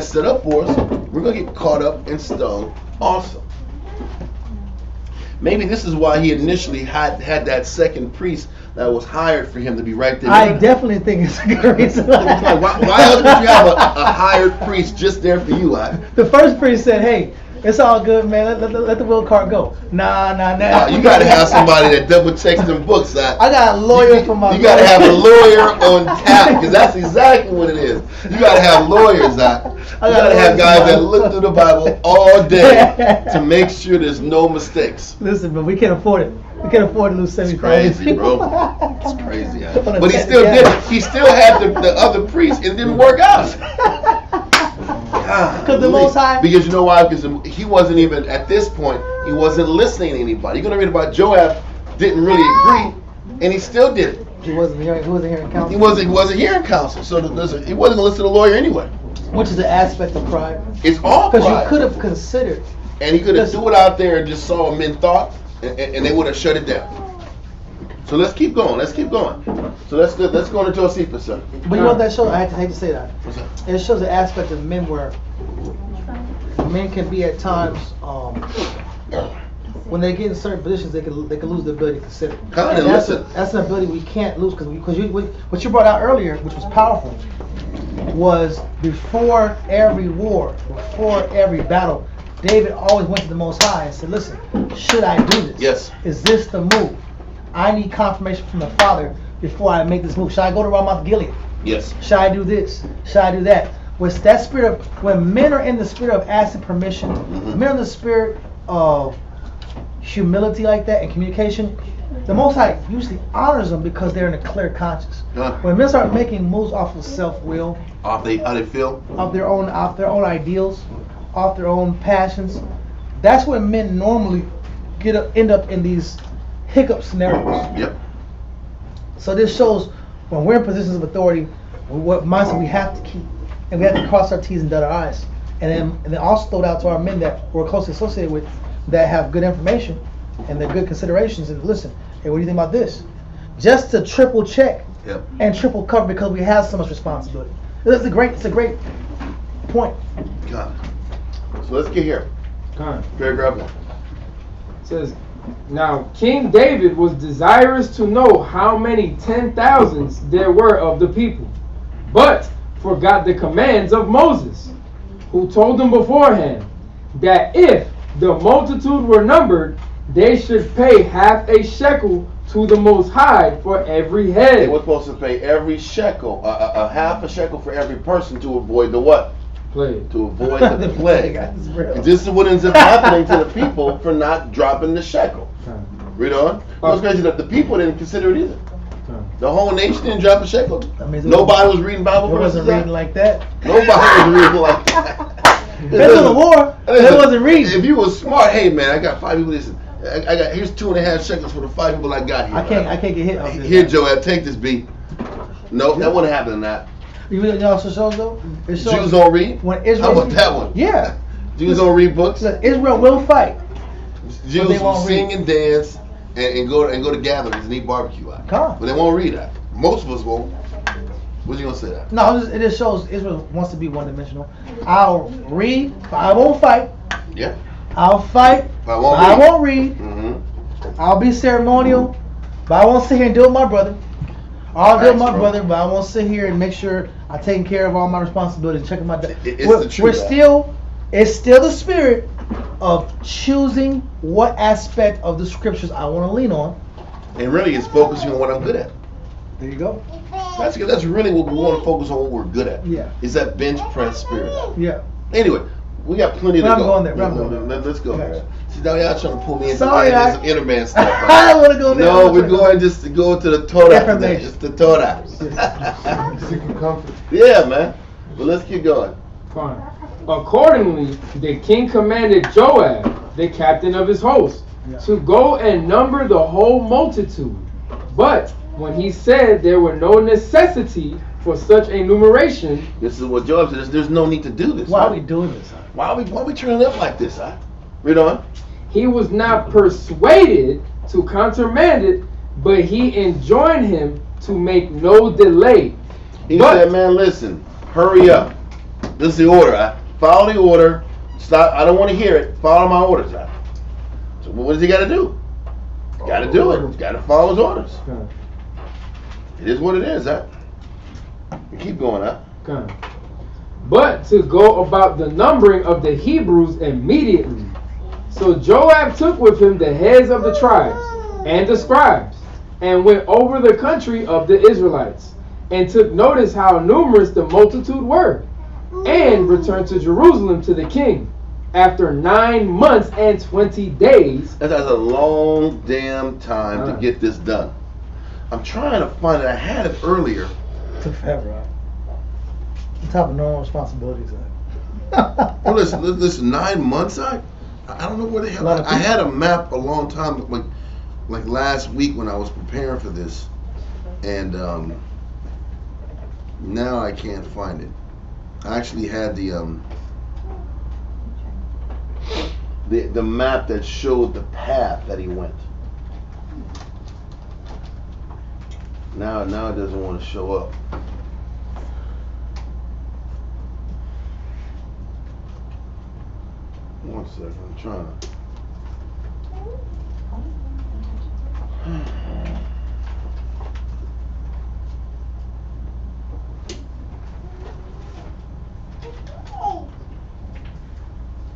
set up for us, we're gonna get caught up and stung also. Maybe this is why He initially had that second priest that was hired for Him to be right there. I definitely think it's a good reason. Why else would you have a hired priest just there for you? The first priest said, "Hey, it's all good, man. Let the wheel cart go." Nah. You got to have somebody that double checks them books. I got a lawyer for my. You got to have a lawyer on tap because that's exactly what it is. You got to have lawyers. You got to have guys that look through the Bible all day to make sure there's no mistakes. Listen, but we can't afford it. We can't afford to lose 70. It's crazy, bro. It's crazy. But he still did it. He still had the other priests. It didn't work out. Because the Most High. Because you know why? Because he wasn't even at this point. He wasn't listening to anybody. You're gonna read about Joab didn't really agree, and he still did it. He wasn't hearing counsel. He wasn't hearing counsel. So he wasn't gonna listen to the lawyer anyway. Which is an aspect of pride. It's all pride. Because you could have considered. And he could have threw it out there and just saw what men thought, and they would have shut it down. So let's keep going. So let's go into Josephus, sir. But you know what that shows? I hate to say that. What's that? It shows the aspect of men where men can be at times when they get in certain positions, they can lose the ability to consider. That's an ability we can't lose because what you brought out earlier, which was powerful, was before every war, before every battle, David always went to the Most High and said, "Listen, should I do this? Yes. Is this the move? I need confirmation from the Father before I make this move. Should I go to Ramoth Gilead? Yes. Should I do this? Should I do that?" With that spirit of, when men are in the spirit of asking permission, men are in the spirit of humility like that and communication, the Most High usually honors them because they're in a clear conscience. When men start making moves off of self-will, how they feel, off their own ideals, off their own passions, that's when men normally end up in these hiccup scenarios. Yep. So this shows when we're in positions of authority, what mindset we have to keep, and we have to cross our T's and dot our I's, and then also throw it out to our men that we're closely associated with, that have good information and they're good considerations. And listen, hey, what do you think about this? Just to triple check and triple cover because we have so much responsibility. It's a great point. God. So let's get here. Paragraph 1. It says, "Now King David was desirous to know how many 10,000s there were of the people, but forgot the commands of Moses, who told him beforehand that if the multitude were numbered, they should pay half a shekel to the Most High for every head." They were supposed to pay every shekel, a half a shekel for every person to avoid the what? Plague. To avoid the plague. And this is what ends up happening to the people for not dropping the shekel. Read on. It's crazy that the people didn't consider it either. The whole nation didn't drop a shekel. Nobody was reading Bible verses. Wasn't reading like that. Nobody was reading like that. That's on the war. They wasn't reading. If you was smart, hey man, I got 5 people. Listen, I got here's 2.5 shekels for the 5 people I got here. I can't get hit. Off this here, Joab, take this beat. No, that wouldn't happen in that. You know what it also shows though? It shows Jews don't read. When Israel, how about that one? Yeah. Jews don't read books. Look, Israel will fight. Jews will sing and dance and go to gatherings and eat barbecue out. But they won't read that. Most of us won't. What you gonna say that? No, it just shows Israel wants to be one-dimensional. I'll read, but I won't fight. Yeah. I'll fight, but I won't read. I'll be ceremonial, but I won't sit here and deal with my brother. I'll deal with my brother, but I won't sit here and make sure I'm taking care of all my responsibilities, checking my. It's still the spirit of choosing what aspect of the scriptures I want to lean on. And really, it's focusing on what I'm good at. There you go. That's really what we want to focus on. What we're good at. Yeah. Is that bench press spirit. Yeah. Anyway, we got plenty to go. I'm going there. Let's go. Okay. See, now y'all trying to pull me into some interman stuff. I don't want to go there. No, we're going just to go to the Torah today. It's the Torah. Seeking comfort. Yeah, man. But let's keep going. Fine. Accordingly, the king commanded Joab, the captain of his host, to go and number the whole multitude. But when he said there were no necessity for such a numeration, this is what Joab said. There's no need to do this. Why are we doing this? Why are we turning up like this? Read on. He was not persuaded to countermand it, but he enjoined him to make no delay. He said, man, listen, hurry up. This is the order. Follow the order. Stop. I don't want to hear it. Follow my orders. So what does he got to do? Got to do it. Got to follow his orders. Okay. It is what it is. You keep going up. Okay. But to go about the numbering of the Hebrews immediately. So Joab took with him the heads of the tribes and the scribes, and went over the country of the Israelites, and took notice how numerous the multitude were, and returned to Jerusalem to the king after 9 months and 20 days. That's a long damn time to get this done. I'm trying to find it. I had it earlier. Took forever. On top of normal responsibilities. Well, listen, 9 months. I don't know where the hell. I had a map a long time, like last week when I was preparing for this, and now I can't find it. I actually had the map that showed the path that he went. Now it doesn't want to show up. One second, I'm trying to.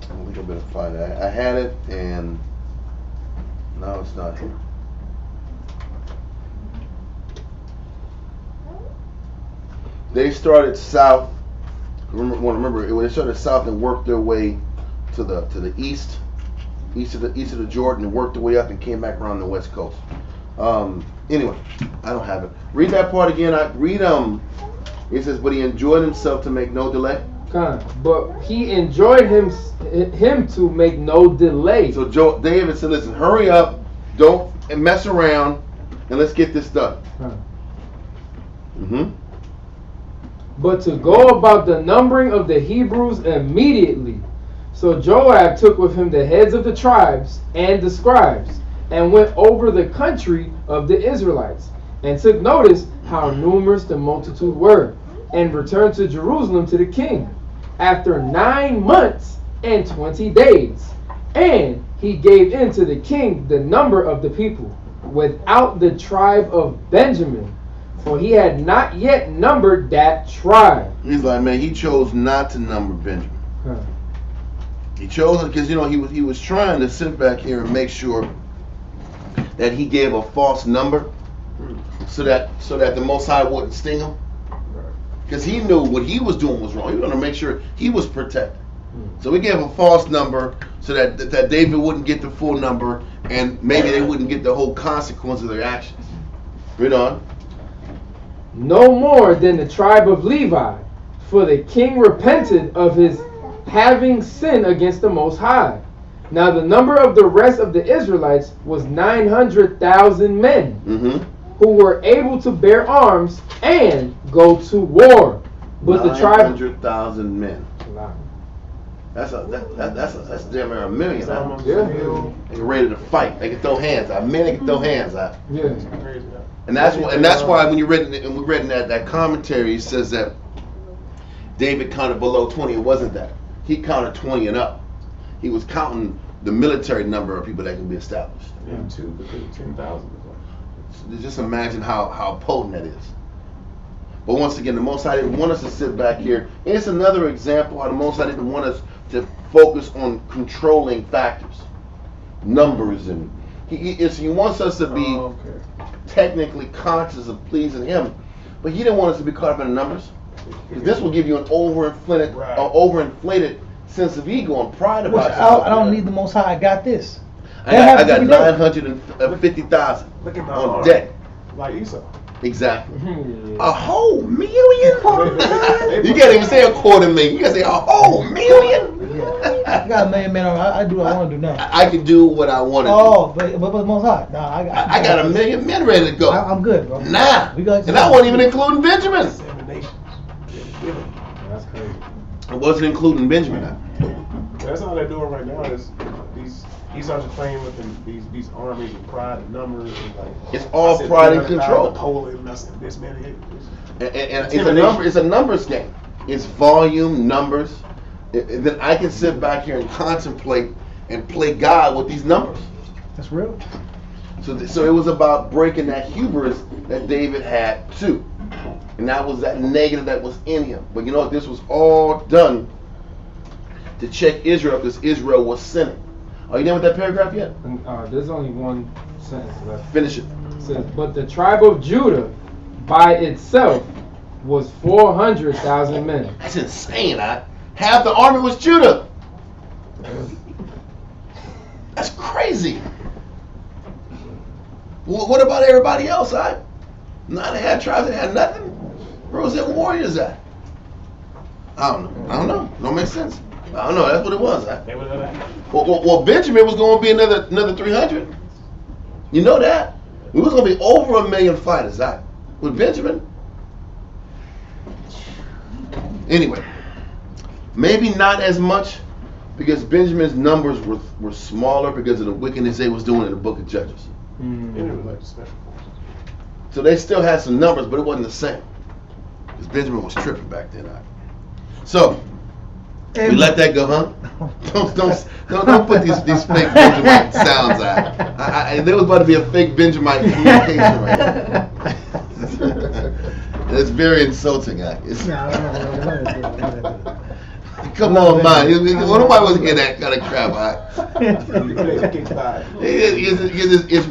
I think I better find it. I had it and now it's not here. They started south. Remember, they started south and worked their way to the east of the Jordan, and worked their way up and came back around the west coast. Anyway, I don't have it. Read that part again. It says, but he enjoyed himself to make no delay. But he enjoyed him to make no delay. So David said, listen, hurry up, don't mess around, and let's get this done. But to go about the numbering of the Hebrews immediately. So Joab took with him the heads of the tribes and the scribes, and went over the country of the Israelites, and took notice how numerous the multitude were, and returned to Jerusalem to the king after 9 months and 20 days. And he gave in to the king the number of the people, without the tribe of Benjamin, for he had not yet numbered that tribe. He's like, man, he chose not to number Benjamin. He chose it because he was trying to sit back here and make sure that he gave a false number, so that the Most High wouldn't sting him. Because he knew what he was doing was wrong. He was going to make sure he was protected. So he gave a false number so that David wouldn't get the full number, and maybe they wouldn't get the whole consequence of their actions. Read on. No more than the tribe of Levi, for the king repented of his having sinned against the Most High. Now the number of the rest of the Israelites was 900,000 men, who were able to bear arms and go to war. But the tribe 900,000 men. That's damn near a million. They get ready to fight. They can throw hands out. Men, they can throw hands out. And that's why when we read in that commentary, it says that David counted below 20. It wasn't that. He counted 20 and up. He was counting the military number of people that can be established. 10,000. Just imagine how potent that is. But once again, the Most High didn't want us to sit back here. And it's another example how the Most High didn't want us to focus on controlling factors, numbers, and he wants us to be technically conscious of pleasing Him. But He didn't want us to be caught up in the numbers. Because this will give you an overinflated sense of ego and pride about yourself. I don't need the Most High. I got this. I got 950,000 on deck. Like Esau. Exactly. A whole million? You can't even say a $250,000. You gotta say a whole million? I got a million, man. I do what I want to do now. I can do what I want to do. Oh, but the Most High. Nah, I got a million men ready to go. I'm good, bro. Nah. And I wasn't even including Benjamin. That's crazy. I wasn't including Benjamin. That's all they're doing right now. Is these are playing with these armies and pride and numbers and like. It's all pride and control. Poland, that's this man. And it's a numbers game. It's volume, numbers. Then I can sit back here and contemplate and play God with these numbers. That's real. So it was about breaking that hubris that David had too. And that was that negative that was in him. But you know, this was all done to check Israel because Israel was sinning. Are you done with that paragraph yet? There's only one sentence left. Finish it. It says, but the tribe of Judah by itself was 400,000 men. That's insane. Half the army was Judah. That's crazy. Well, what about everybody else? None had tribes that had nothing. Where was their warriors at? I don't know. Don't make sense. I don't know. That's what it was. Well, Benjamin was going to be another 300. You know that. We was going to be over 1 million fighters. With Benjamin. Anyway, maybe not as much because Benjamin's numbers were smaller because of the wickedness they was doing in the book of Judges. So they still had some numbers, but it wasn't the same. Because Benjamin was tripping back then. So we let that go, huh? Don't put these fake Benjamite sounds out. There was about to be a fake Benjamite communication right now. That's very insulting, Come on, man. Nobody wants to hear that kind of crap. It's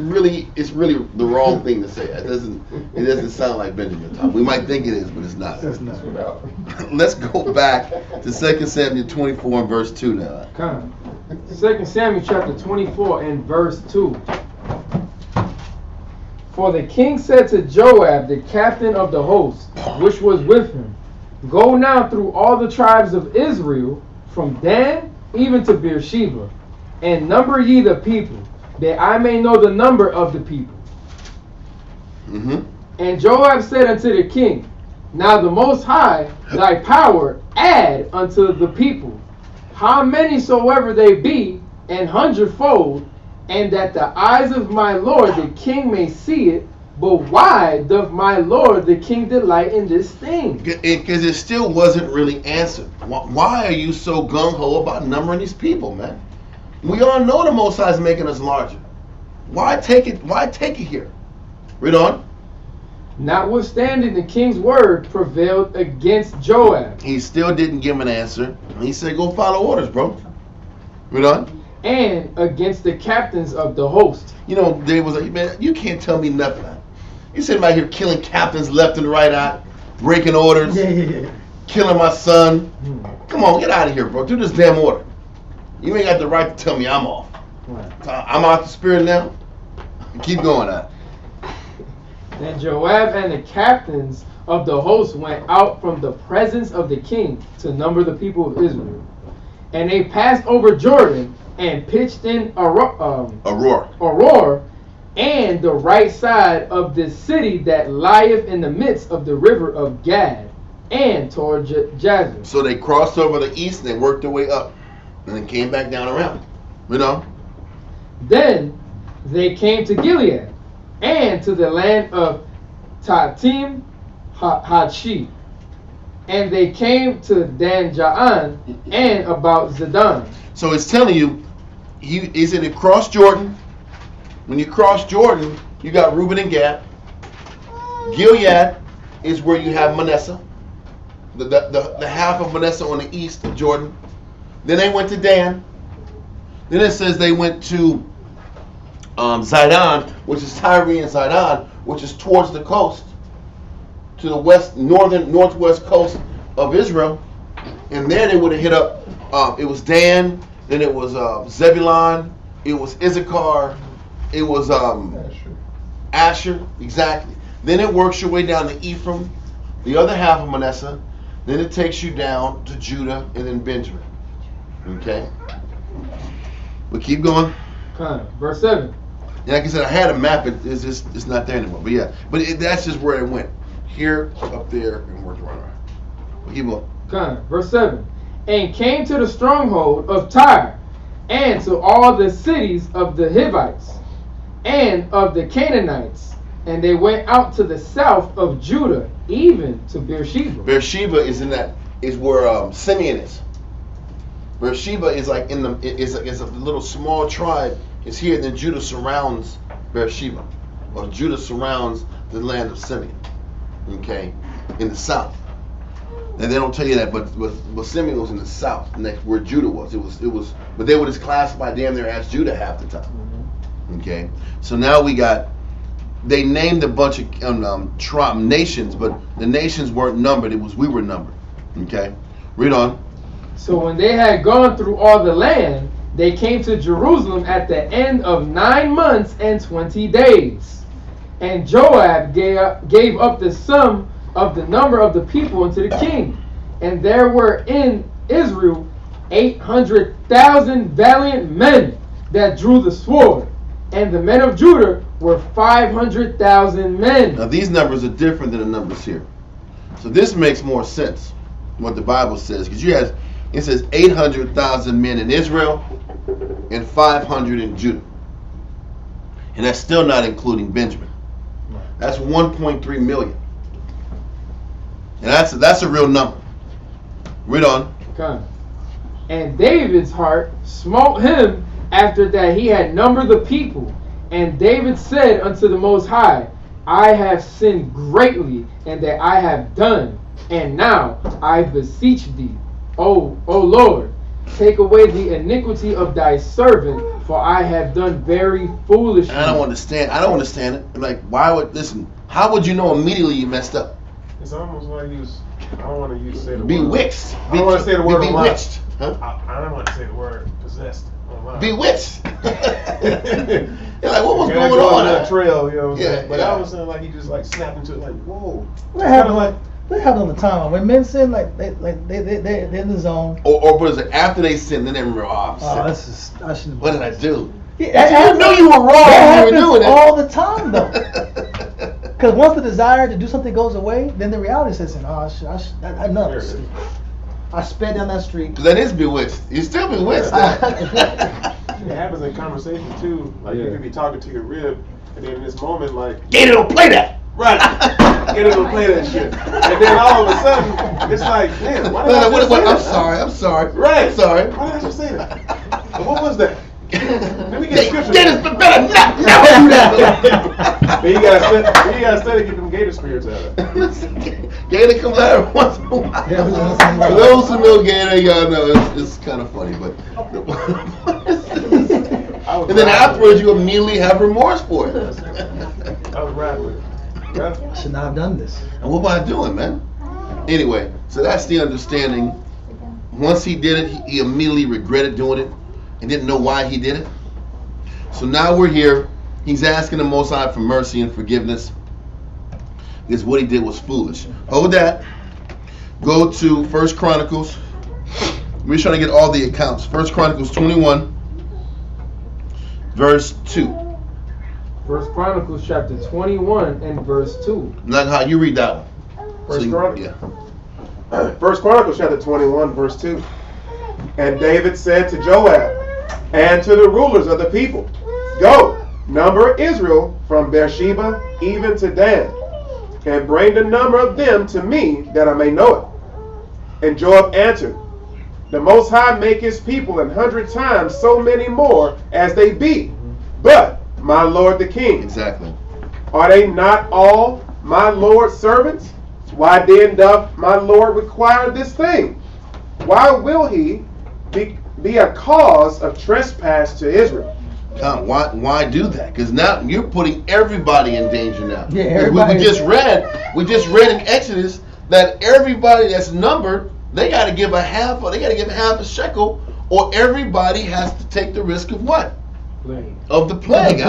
really the wrong thing to say. It doesn't sound like Benjamin talk. We might think it is, but it's not. Let's go back to 2 Samuel 24 and verse 2 now. Come. 2 Samuel chapter 24 and verse 2. For the king said to Joab, the captain of the host, which was with him, go now through all the tribes of Israel, from Dan even to Beersheba, and number ye the people, that I may know the number of the people. Mm-hmm. And Joab said unto the king, now the Most High, thy power, add unto the people, how many soever they be, an hundredfold, and that the eyes of my lord the king may see it. But why doth my lord the king delight in this thing? Because it still wasn't really answered. Why are you so gung-ho about numbering these people, man? We all know the Most High is making us larger. Why take it here? Read on. Notwithstanding, the king's word prevailed against Joab. He still didn't give him an answer. He said, go follow orders, bro. Read on. And against the captains of the host. You know, Dave was like, man, you can't tell me nothing. You sitting right here killing captains left and right, breaking orders, killing my son. Come on, get out of here, bro. Do this damn order. You ain't got the right to tell me I'm off. I'm out the spirit now. Keep going out. Then Joab and the captains of the host went out from the presence of the king to number the people of Israel. And they passed over Jordan and pitched in Aurora, and the right side of the city that lieth in the midst of the river of Gad, and toward Jazzer. So they crossed over the east and they worked their way up, and then came back down around. You know. Then they came to Gilead, and to the land of Tatim Hachi, and they came to Dan Ja'an and about Zidon. So it's telling you, he said it crossed Jordan. When you cross Jordan, you got Reuben and Gad. Gilead is where you have Manasseh, the half of Manasseh on the east of Jordan. Then they went to Dan. Then it says they went to Zidon, which is Tyre and Zidon, which is towards the coast, to the west, northwest coast of Israel. And then they would have hit up, it was Dan, then it was Zebulon, it was Issachar, it was Asher, exactly. Then it works your way down to Ephraim, the other half of Manasseh. Then it takes you down to Judah and then Benjamin. Okay? But keep going. Verse 7. Yeah, like I said, I had a map. It's not there anymore. But yeah, that's just where it went. Here, up there, and worked around. But keep going. Verse 7. and came to the stronghold of Tyre, and to all the cities of the Hivites, and of the Canaanites, and they went out to the south of Judah, even to Beersheba. Beersheba is where Simeon is. Beersheba is like is a little small tribe. It's here, then Judah surrounds Beersheba, or Judah surrounds the land of Simeon. Okay, in the south. And they don't tell you that, but Simeon was in the south, and that's where Judah was. It was, but they were just classified damn near as Judah half the time. Okay, so now they named a bunch of nations, but the nations weren't numbered. We were numbered. Okay, read on. So when they had gone through all the land, they came to Jerusalem at the end of 9 months and 20 days. And Joab gave up the sum of the number of the people unto the king. And there were in Israel 800,000 valiant men that drew the sword. And the men of Judah were 500,000 men. Now these numbers are different than the numbers here. So this makes more sense, what the Bible says. Because it says 800,000 men in Israel and 500 in Judah. And that's still not including Benjamin. That's 1.3 million. And that's a real number. Read on. Okay. And David's heart smote him after that he had numbered the people. And David said unto the Most High, I have sinned greatly, and that I have done. And now I beseech thee, O Lord, take away the iniquity of thy servant, for I have done very foolishly. I don't understand it. Like, how would you know immediately you messed up? It's almost like he was. I don't want to say the word. Bewitched. I don't want to say the word. Bewitched. Huh? I don't want to say the word possessed. Bewitched. You're like, what was going going on? That trail, you know what I'm saying? But yeah. I was saying like he just like snapped into it, like whoa. What happened on the time when men sin? They're in the zone. Or was it after they sin? Then they remember, I shouldn't. What did I do? Yeah, you knew you were wrong when you were doing it all the time though. Because once the desire to do something goes away, then the reality sets in. I know. I sped down that street. That is bewitched. You're still bewitched. It happens in conversation too. Like you could be talking to your rib, and then in this moment, like Gator, don't play that. Right. Gator don't play that shit. And then all of a sudden, it's like, man, why did I just say that? I'm sorry. Right. I'm sorry. Why did I just say that? And what was that? Let me get a scripture. Gators better not do that. But you gotta study to get them gator spirits out of it. Gator comes out every once in a while. For those who know Gator, y'all know it's kind of funny, but. And then afterwards, you immediately have remorse for it. I was right with it. I should not have done this. And what was I doing, man? Anyway, so that's the understanding. Once he did it, he immediately regretted doing it and didn't know why he did it. So now we're here. He's asking the Most High for mercy and forgiveness because what he did was foolish. Hold that. Go to 1 Chronicles. We're trying to get all the accounts. 1 Chronicles 21, verse 2. 1 Chronicles chapter 21 and verse 2. Like how you read that one. 1 Chronicles chapter 21 verse 2. And David said to Joab and to the rulers of the people, go, number Israel from Beersheba even to Dan, and bring the number of them to me that I may know it. And Joab answered, the Most High make his people 100 times so many more as they be. But my lord the king, exactly. Are they not all my lord's servants? Why then doth my lord require this thing? Why will he be a cause of trespass to Israel? Why do that? Because now you're putting everybody in danger now. Yeah, everybody. We just read in Exodus that everybody that's numbered, they got to give half a shekel, or everybody has to take the risk of what? Plague. Of the plague.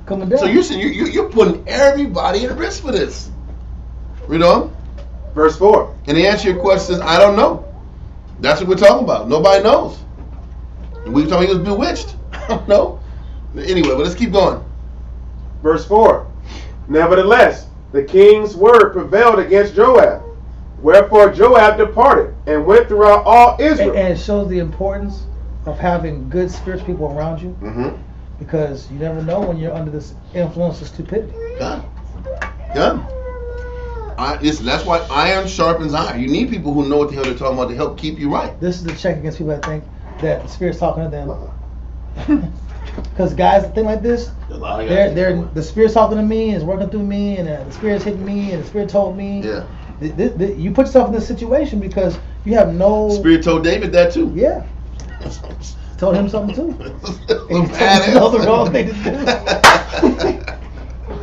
Coming down. So you're saying you're putting everybody at risk for this. Read on. Verse 4. And the answer to your question is, I don't know. That's what we're talking about. Nobody knows. And we were talking he was bewitched. I don't know. Anyway, but let's keep going. Verse 4. Nevertheless, the king's word prevailed against Joab. Wherefore Joab departed and went throughout all Israel. And it shows the importance of having good spiritual people around you, Mm-hmm. because you never know when you're under this influence of stupidity. Done. Listen, that's why iron sharpens iron. You need people who know what the hell they're talking about to help keep you right. This is the check against people that think that the Spirit's talking to them. Because guys that think like this, A lot of guys they're think that the Spirit's talking to me, and it's working through me, and the Spirit's hitting me, and the Spirit told me. way. You put yourself in this situation because you have no. Spirit told David that too. Yeah. Told him something too. Some He told him the wrong thing to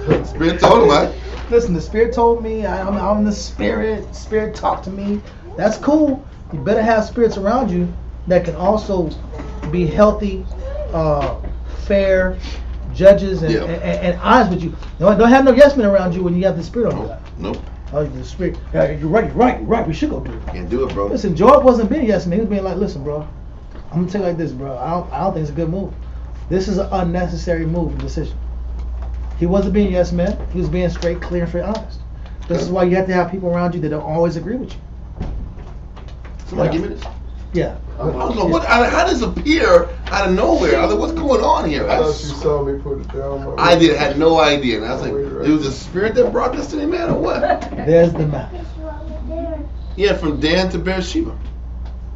do. Spirit told him, right? Listen, the Spirit told me, I'm the Spirit. Spirit talked to me. That's cool. You better have spirits around you that can also be healthy, fair judges and honest with you. Don't have no yes men around you when you have the Spirit on you. Nope. Oh, the Spirit. Yeah, you're right. We should go do it. Can't do it, bro. Listen, Job wasn't being a yes man. He was being like, listen, bro, I'm gonna tell you like this, bro. I don't think it's a good move. This is an unnecessary move and decision. He wasn't being a yes man. He was being straight, clear, and straight honest. This is why you have to have people around you that don't always agree with you. Somebody give me this. Yeah. I don't know how does it appear out of nowhere? I was like, what's going on here? I thought you saw me put it down. I had no idea. And I was like, it was the Spirit that brought this to me, man, or what? There's the map. Yeah, from Dan to Beersheba.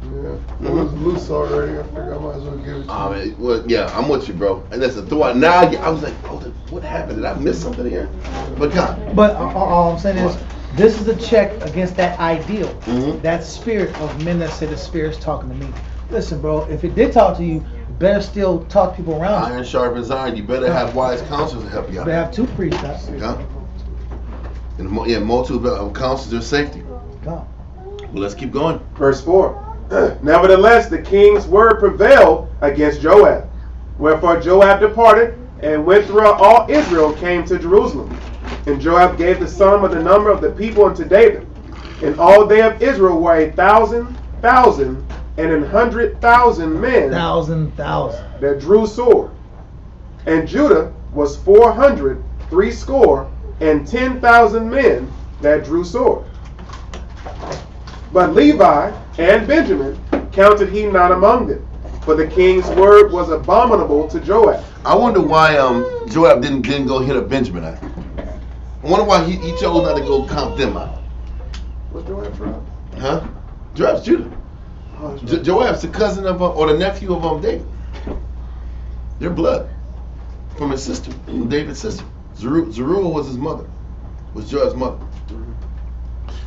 Yeah, it was loose already. I figured I might as well give it to you. Well, yeah, I'm with you, bro. And that's a thought. Now I was like, oh, what happened? Did I miss something here? But God. But all I'm saying is, this is a check against that ideal, Mhm. that spirit of men that say the Spirit's talking to me. Listen, bro, if it did talk to you, you better still talk to people around you. Iron sharpens iron. You better have wise counselors to help you You out. better have two priests. Yeah. And multiple counselors are safety. God. Well, let's keep going. Verse 4. Nevertheless, the king's word prevailed against Joab. Wherefore Joab departed and went throughout all Israel, came to Jerusalem. And Joab gave the sum of the number of the people unto David. And all they of Israel were 1,000, and 100,000 men Thousand. that drew sword. And Judah was 400, 60, and 10,000 men that drew sword. But Levi and Benjamin counted he not among them, for the king's word was abominable to Joab. I wonder why Joab didn't go hit up Benjamin. I wonder why he chose not to go count them out. What's Joab from? Huh? Joab's Judah. Oh, that's right. Joab's the cousin of or the nephew of David. Their blood from his sister, from David's sister. Zeruiah was his mother. Was Joab's mother.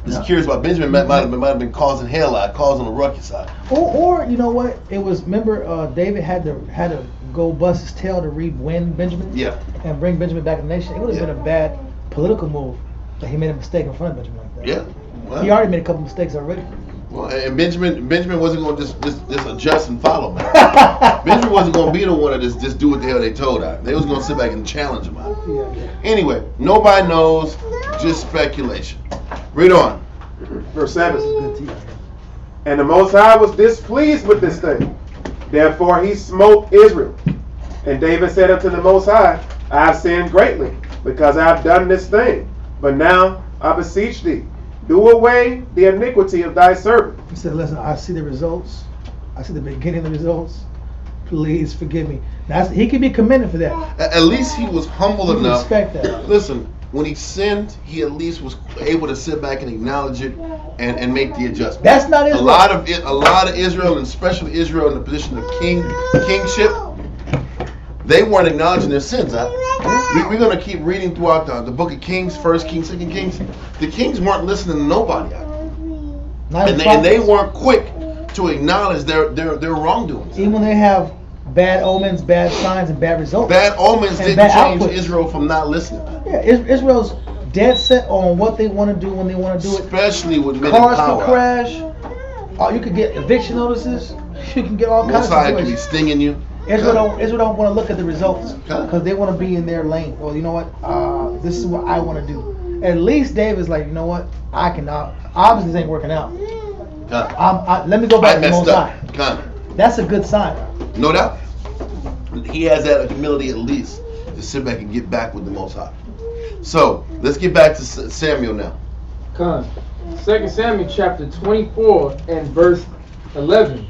Just curious about Benjamin. Might have been causing hell out, causing a ruckus out. Or you know what? It was, remember, David had to go bust his tail to re-win Benjamin. Yeah. And bring Benjamin back in the nation. It would have been a bad political move that he made a mistake in front of Benjamin like that. Yeah. Well, He already made a couple mistakes already. Well, and Benjamin wasn't going to just adjust and follow, man. Benjamin wasn't going to be the one to just do what the hell they told him. They was going to sit back and challenge him out. Yeah. Anyway, nobody knows, just speculation. Read on. Verse 7. Good to you. And the Most High was displeased with this thing. Therefore he smote Israel. And David said unto the Most High, I have sinned greatly, because I have done this thing. But now I beseech thee, do away the iniquity of thy servant. He said, listen, I see the results. I see the beginning of the results. Please forgive me. Now, he can be commended for that. At least he was humble You can enough. respect that. Listen, when he sinned, he at least was able to sit back and acknowledge it and make the adjustment. That's not Israel. A lot of Israel, and especially Israel in the position of kingship, they weren't acknowledging their sins. We're going to keep reading throughout the book of Kings, 1 Kings, 2 Kings. The kings weren't listening to nobody. And they weren't quick to acknowledge their wrongdoings. Even when they have bad omens, bad signs, and bad results. Bad omens And didn't bad change outputs. Israel from not listening. Yeah, Israel's dead set on what they want to do when they want to do it. Especially with men in Cars power. can crash. You can get eviction notices. You can get all kinds of Most High can be situations. stinging you. Israel don't want to look at the results Okay. because they want to be in their lane. Well, you know what? This is what I want to do. At least David's like, you know what? I cannot. Obviously, this ain't working out. Let me go back I to the messed Most up. High. Kind That's a good sign. No doubt. He has that humility at least to sit back and get back with the Most High. So let's get back to Samuel now. Con. 2 Samuel chapter 24 and verse 11.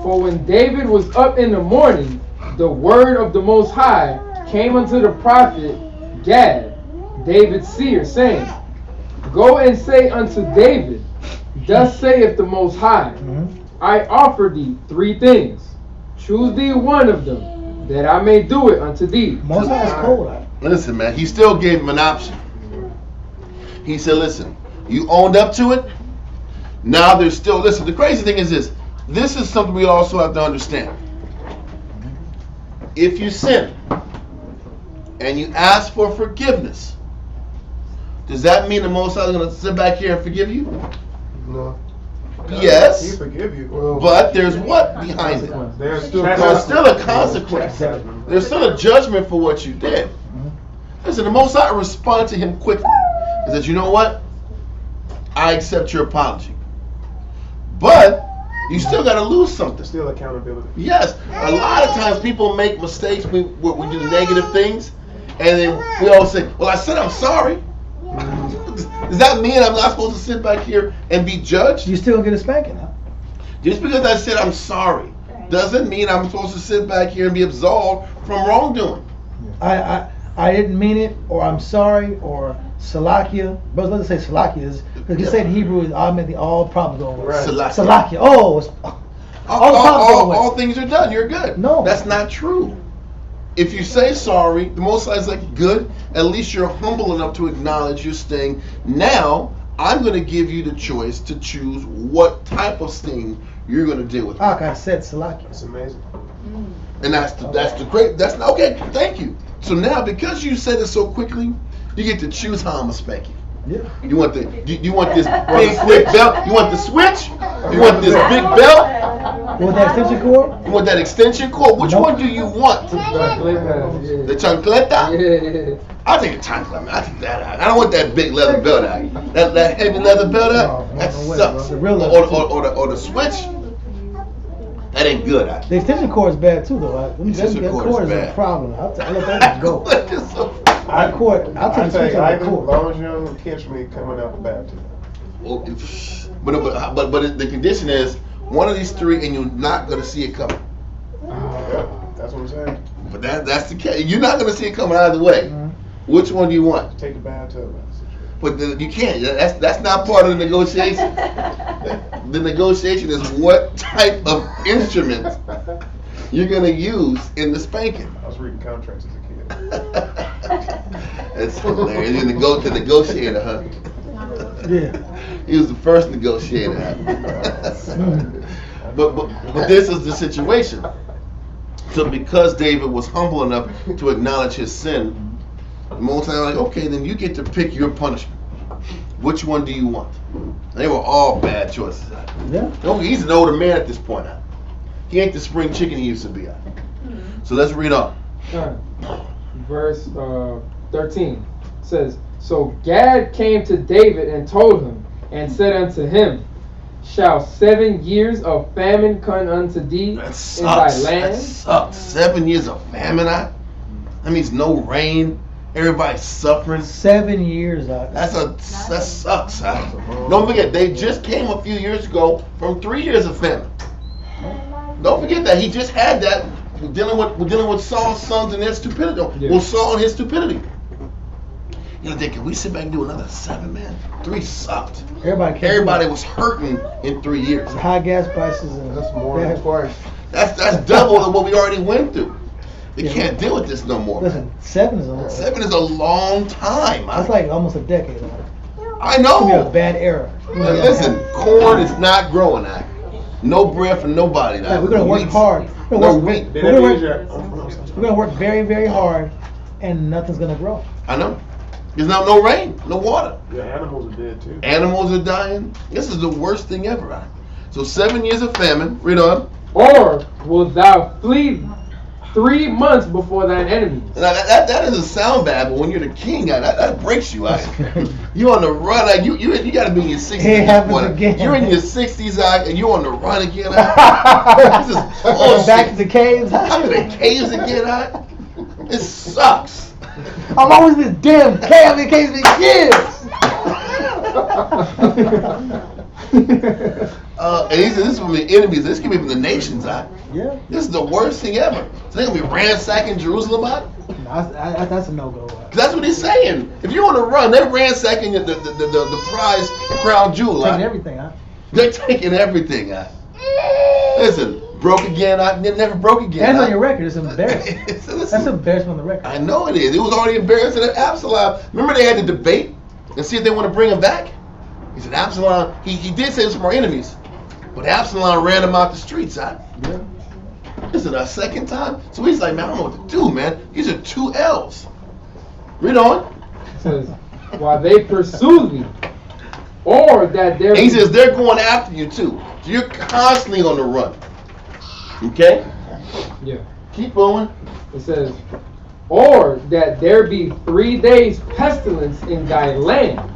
For when David was up in the morning, the word of the Most High came unto the prophet Gad, David's seer, saying, Go and say unto David, Thus saith the Most High, I offer thee 3 things. Choose thee one of them, that I may do it unto thee. Most High is cold. Listen, man, he still gave him an option. He said, listen, you owned up to it. Now there's still, listen, the crazy thing is this. This is something we also have to understand. If you sin and you ask for forgiveness, does that mean the Most High is going to sit back here and forgive you? No. Yes. He forgive you. But there's what behind it? There's There's still a consequence. There's still a judgment for what you did. Listen, the Most High responded to him quickly. He said, you know what? I accept your apology. But you still got to lose something. Still accountability. Yes. A lot of times people make mistakes. We do negative things. And then we all say, well, I said I'm sorry. Does that mean I'm not supposed to sit back here and be judged? You still gonna get a spanking, huh? Just because I said I'm sorry doesn't mean I'm supposed to sit back here and be absolved from wrongdoing. I didn't mean it, or I'm sorry, or Salakia. But let's say Salakia is because you say in Hebrew is automatically all problems go away. Right. Salakia. Oh, it's, all things are done. You're good. No. That's not true. If you say sorry, the Most High is like, good, at least you're humble enough to acknowledge your sting. Now, I'm going to give you the choice to choose what type of sting you're going to deal with. like I said, Salakia. That's amazing. And that's the great, that's, okay, thank you. So now, because you said it so quickly, you get to choose how I'm going to spank you. Yeah. You want this big quick belt? You want the switch? You want this big belt? You want that extension cord? You want that extension cord? Which one do you want? The chancleta? Yeah. I'll take a chancleta, man. I'll take that out. I don't want that big leather belt out. That heavy leather belt out? That sucks. Or the switch? That ain't good. The extension cord is bad too, though. That Extension cord cord is is bad. a problem. I'll let that go. I'll take the switch out of the As cord. long as you don't catch me coming out the bathroom. But the condition is one of these 3 and you're not going to see it coming. Yeah, that's what I'm saying. But that's the case. You're not going to see it coming either way. Which one do you want? Take the bathtub out. But you can't. That's not part of the negotiation. The negotiation is what type of instrument you're going to use in the spanking. I was reading contracts as a kid. That's hilarious. You're the negotiator, huh? Yeah. He was the first negotiator. But this is the situation. So because David was humble enough to acknowledge his sin, the Most High was like, okay, then you get to pick your punishment. Which one do you want? They were all bad choices. Yeah. He's an older man at this point. He ain't the spring chicken he used to be. So let's read on. Verse 13 says, So Gad came to David and told him, and said unto him, Shall 7 years of famine come unto thee in thy land? That sucks. 7 years of famine. That means no rain. Everybody's suffering. 7 years out. That sucks. Don't forget, they just came a few years ago from 3 years of famine. Don't forget that he just had that. We're dealing with Saul's sons and their stupidity. Yeah. Well, Saul and his stupidity. You know, can we sit back and do another 7, man? 3 sucked. Everybody was hurting in 3 years. High gas prices and That's more than twice. That's double than what we already went through. They can't deal with this no more. Listen, 7 is a 7 is a long time. That's like almost a decade. I It's gonna be a know. bad era. Listen, corn is not growing. No bread for nobody. Yeah, we're gonna work hard. We're No gonna work, wheat. we're gonna work very, very hard, and nothing's gonna grow. I know. There's no rain, no water. Yeah, animals are dead too. Animals are dying. This is the worst thing ever. So 7 years of famine. Read on. Or wilt thou flee 3 months before thine enemies? Now, that doesn't sound bad, but when you're the king, that breaks you. You on the run. You got to be in your 60s. It happens again. You're in your 60s, and you're on the run again. This is Back bullshit. to the caves. I'm in the caves again. It sucks. I'm always in this damn cave in the caves for years. And he said, this is from the enemies. This can be from the nations. Yeah. This is the worst thing ever. So they're going to be ransacking Jerusalem. That's a no-go. That's what he's saying. If you want to run, they're ransacking the prize crown jewel. Taking everything, They're taking everything. Listen, broke again. Never broke again. That's on your record. It's embarrassing. That's embarrassing on the record. I know it is. It was already embarrassing at Absalom. Remember they had to debate and see if they want to bring him back? He said, Absalom, he did say it was from our enemies, but Absalom ran him out the streets. Yeah. This is our second time. So he's like, man, I don't know what to do, man. These are 2 L's. Read on. It says, while they pursue thee, or that there. And he says they're going after you too. So you're constantly on the run. Okay? Yeah. Keep going. It says, or that there be 3 days pestilence in thy land.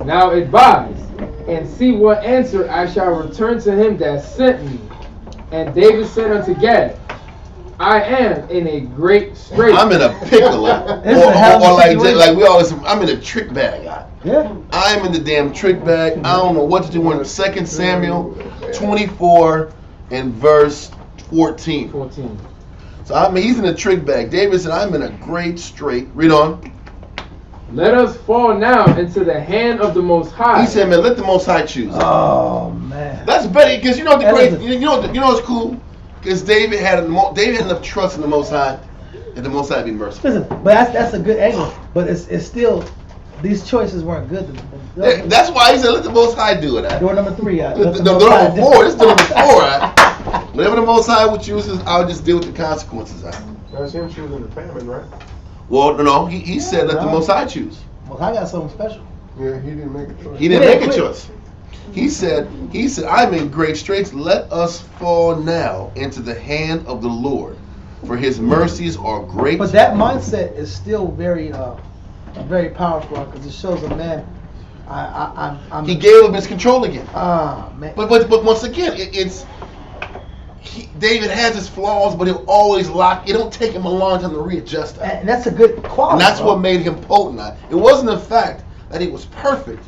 Now advise, and see what answer I shall return to him that sent me. And David said unto Gad, I am in a great strait. I'm in a pickle. or like we always, I'm in a trick bag. Yeah. I'm in the damn trick bag. I don't know what to do. In 2 Samuel 24 and verse 14. So he's in a trick bag. David said, I'm in a great strait. Read on. Let us fall now into the hand of the Most High. He said, man, let the Most High choose. Oh man. That's better because you know what's cool? Because David had enough trust in the Most High, and the Most High be merciful. Listen, but that's a good angle. But it's still, these choices weren't good. That's why he said, let the Most High do it. Door number 3. Number 4. This is number 4. Whatever the Most High would choose, I'll just deal with the consequences. That's him choosing the famine, right? Well, no, he said let the Most High choose. Well, I got something special. Yeah, he didn't make a choice. He didn't make a choice. He said, I'm in great straits. Let us fall now into the hand of the Lord, for his mercies are great. But that mindset is still very, very powerful because it shows a man. He gave him his control again. Man. But once again, David has his flaws, but he'll always lock. It don't take him a long time to readjust. And that's a good quality. And that's what made him potent. It wasn't the fact that he was perfect.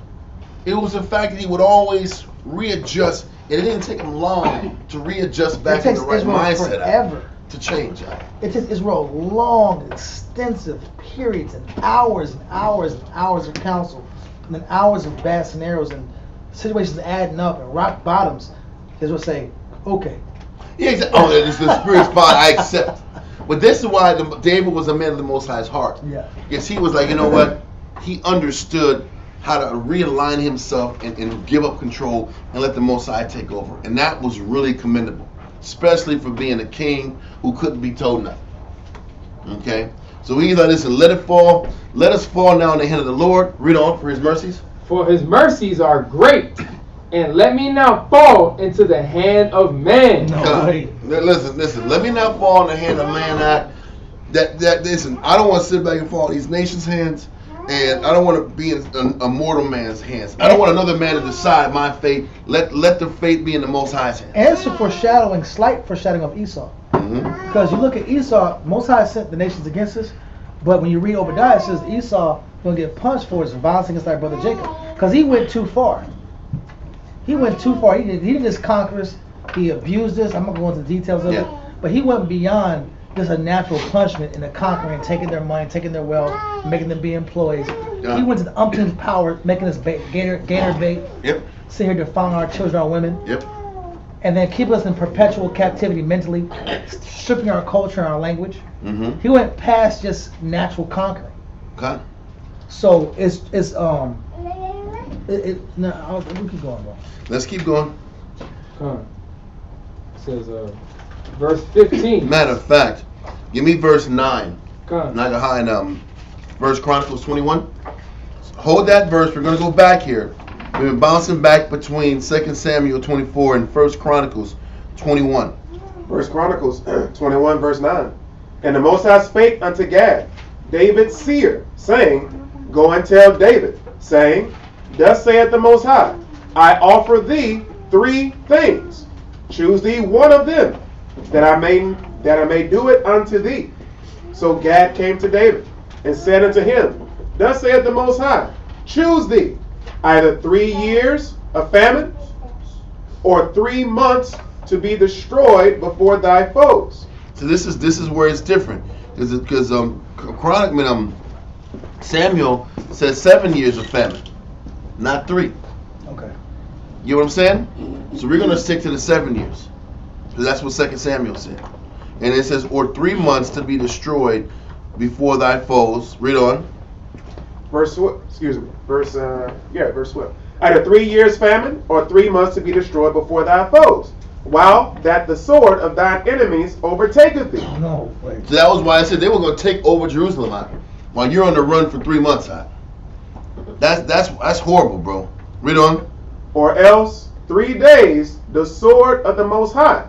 It was the fact that he would always readjust. And it didn't take him long to readjust back to the right mindset. Forever to change. It takes Israel long, extensive periods and hours and hours and hours of counsel, and then hours of bad scenarios and situations adding up and rock bottoms. Israel say, okay. Yeah, exactly. Oh, it's the Spirit's fine. I accept. But this is why David was a man of the Most High's heart. Yeah. Because he was like, you know what? He understood how to realign himself and give up control and let the Most High take over. And that was really commendable, especially for being a king who couldn't be told nothing. Okay? So he's like, listen, let it fall. Let us fall now in the hand of the Lord. Read on, for his mercies. For his mercies are great. And let me now fall into the hand of man. Listen. Let me now fall in the hand of man. Listen, I don't want to sit back and fall in these nations' hands, and I don't want to be in a mortal man's hands. I don't want another man to decide my fate. Let the fate be in the Most High's hands. And it's a slight foreshadowing of Esau. Mm-hmm. Because you look at Esau, Most High sent the nations against us, but when you read Obadiah, it says Esau going to get punished for his violence against our brother Jacob. Because he went too far. He went too far. He didn't just conquer us. He abused us. I'm not going into the details of it. But he went beyond just a natural punishment in the conquering, taking their money, taking their wealth, making them be employees. Yeah. He went to the umpteenth power, making us gainer bait. Yep. Sitting here defiling our children, our women. Yep. And then keep us in perpetual captivity mentally, stripping our culture and our language. Mm-hmm. He went past just natural conquering. Okay. So we keep going, bro. Let's keep going. It says, verse 15. Matter of fact, give me verse 9. Not high in First Chronicles 21. Hold that verse. We're going to go back here. We've been bouncing back between 2 Samuel 24 and 1 Chronicles 21. 1 Chronicles 21, verse 9. And the Most High spake unto Gad, David's seer, saying, Go and tell David, saying, Thus saith the Most High, I offer thee 3 things. Choose thee one of them, that I may do it unto thee. So Gad came to David, and said unto him, Thus saith the Most High, Choose thee either 3 years of famine or 3 months to be destroyed before thy foes. So this is where it's different, because Samuel says 7 years of famine, not 3. Okay. You know what I'm saying? So we're gonna stick to the 7 years, because that's what 2 Samuel said. And it says, or 3 months to be destroyed before thy foes. Read on. Verse 12. Either 3 years famine or 3 months to be destroyed before thy foes, while that the sword of thine enemies overtaketh thee. No, wait. So that was why I said they were going to take over Jerusalem out, while you're on the run for 3 months out. That's horrible, bro. Read on. Or else 3 days the sword of the Most High,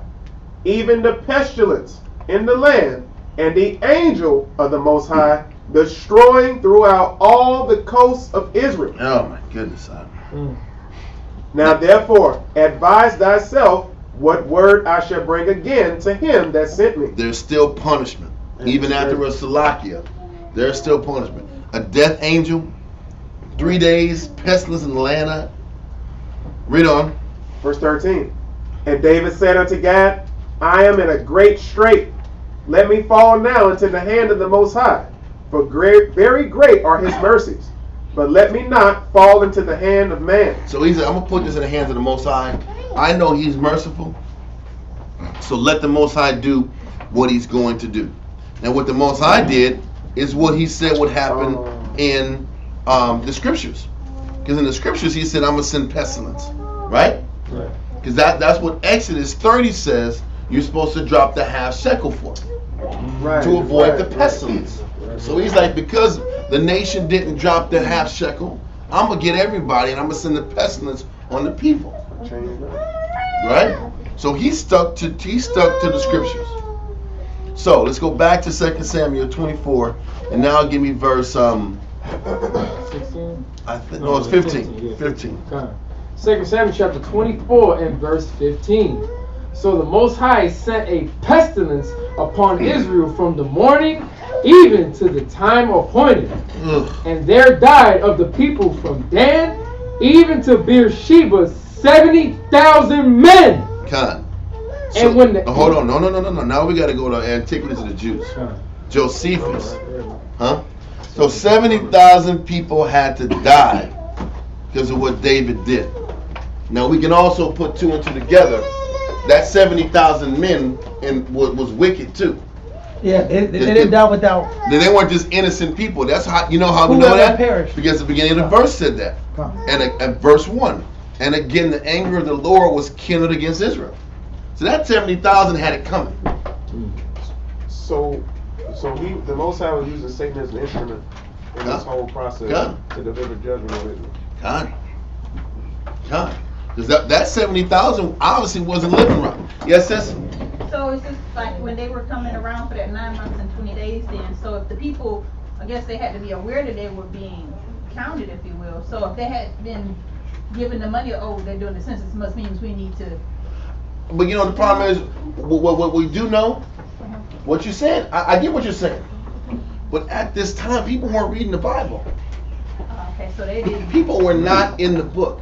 even the pestilence in the land, and the angel of the Most High, destroying throughout all the coasts of Israel. Oh my goodness. Now therefore advise thyself what word I shall bring again to him that sent me. There's still punishment. Even after a Salakia, there's still punishment. A death angel, 3 days, pestilence in the land. Read on. Verse 13. And David said unto Gad, I am in a great strait. Let me fall now into the hand of the Most High. For very great are his mercies. But let me not fall into the hand of man. So he said, I'm going to put this in the hands of the Most High. I know he's merciful. So let the Most High do what he's going to do. And what the Most High did is what he said would happen in the scriptures. Because in the scriptures he said, I'm going to send pestilence. Right? Because that's what Exodus 30 says you're supposed to drop the half shekel for. To avoid the pestilence. So he's like, because the nation didn't drop the half shekel, I'm going to get everybody and I'm going to send the pestilence on the people. Right? So he stuck to the scriptures. So let's go back to 2 Samuel 24, and now give me verse 16. No, it's 15. 15. Okay. 2 Samuel chapter 24 and verse 15. So the Most High sent a pestilence upon Israel from the morning even to the time appointed. And there died of the people from Dan even to Beersheba 70,000 men. Con. So, And when the hold on, no. Now we got to go to Antiquities of the Jews. Josephus. Huh? So 70,000 people had to die because of what David did. Now we can also put 2 and 2 together. That 70,000 men was wicked too. Yeah, they didn't die without. They weren't just innocent people. That's how you know how we Whoever know that perished. because the beginning of the verse said that. And verse 1. And again, the anger of the Lord was kindled against Israel. So that 70,000 had it coming. So the Most High was using Satan as an instrument in this whole process to deliver judgment on Israel. God. Because that 70,000 obviously wasn't living right. Yes, sis? So it's just like when they were coming around for that 9 months and 20 days then. So if the people, I guess they had to be aware that they were being counted, if you will. So if they had been given the money, they're doing the census, must means we need to. But you know, the problem is, what we do know, what you're saying, I get what you're saying. But at this time, people weren't reading the Bible. Okay, so they didn't. People were not in the book.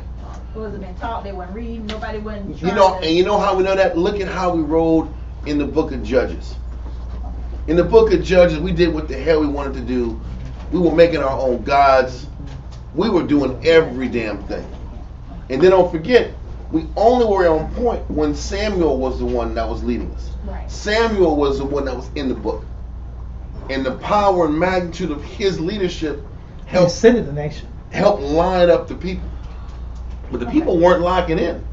It wasn't been taught, they weren't reading, nobody wasn't And you know how we know that? Look at how we rolled in the book of Judges. In the book of Judges, we did what the hell we wanted to do. We were making our own gods. We were doing every damn thing. And then don't forget, we only were on point when Samuel was the one that was leading us. Right. Samuel was the one that was in the book. And the power and magnitude of his leadership helped the nation. Helped line up the people. But the people weren't locking in.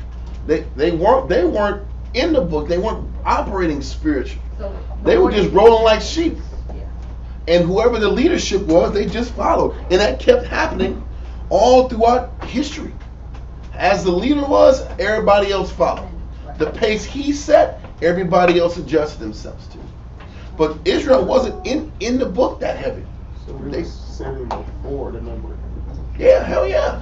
They weren't in the book. They weren't operating spiritually. So, they were just rolling like sheep. Yeah. And whoever the leadership was, they just followed. And that kept happening all throughout history. As the leader was, everybody else followed. The pace he set, everybody else adjusted themselves to. But Israel wasn't in the book that heavy. So we were sending before the number. Yeah, hell yeah.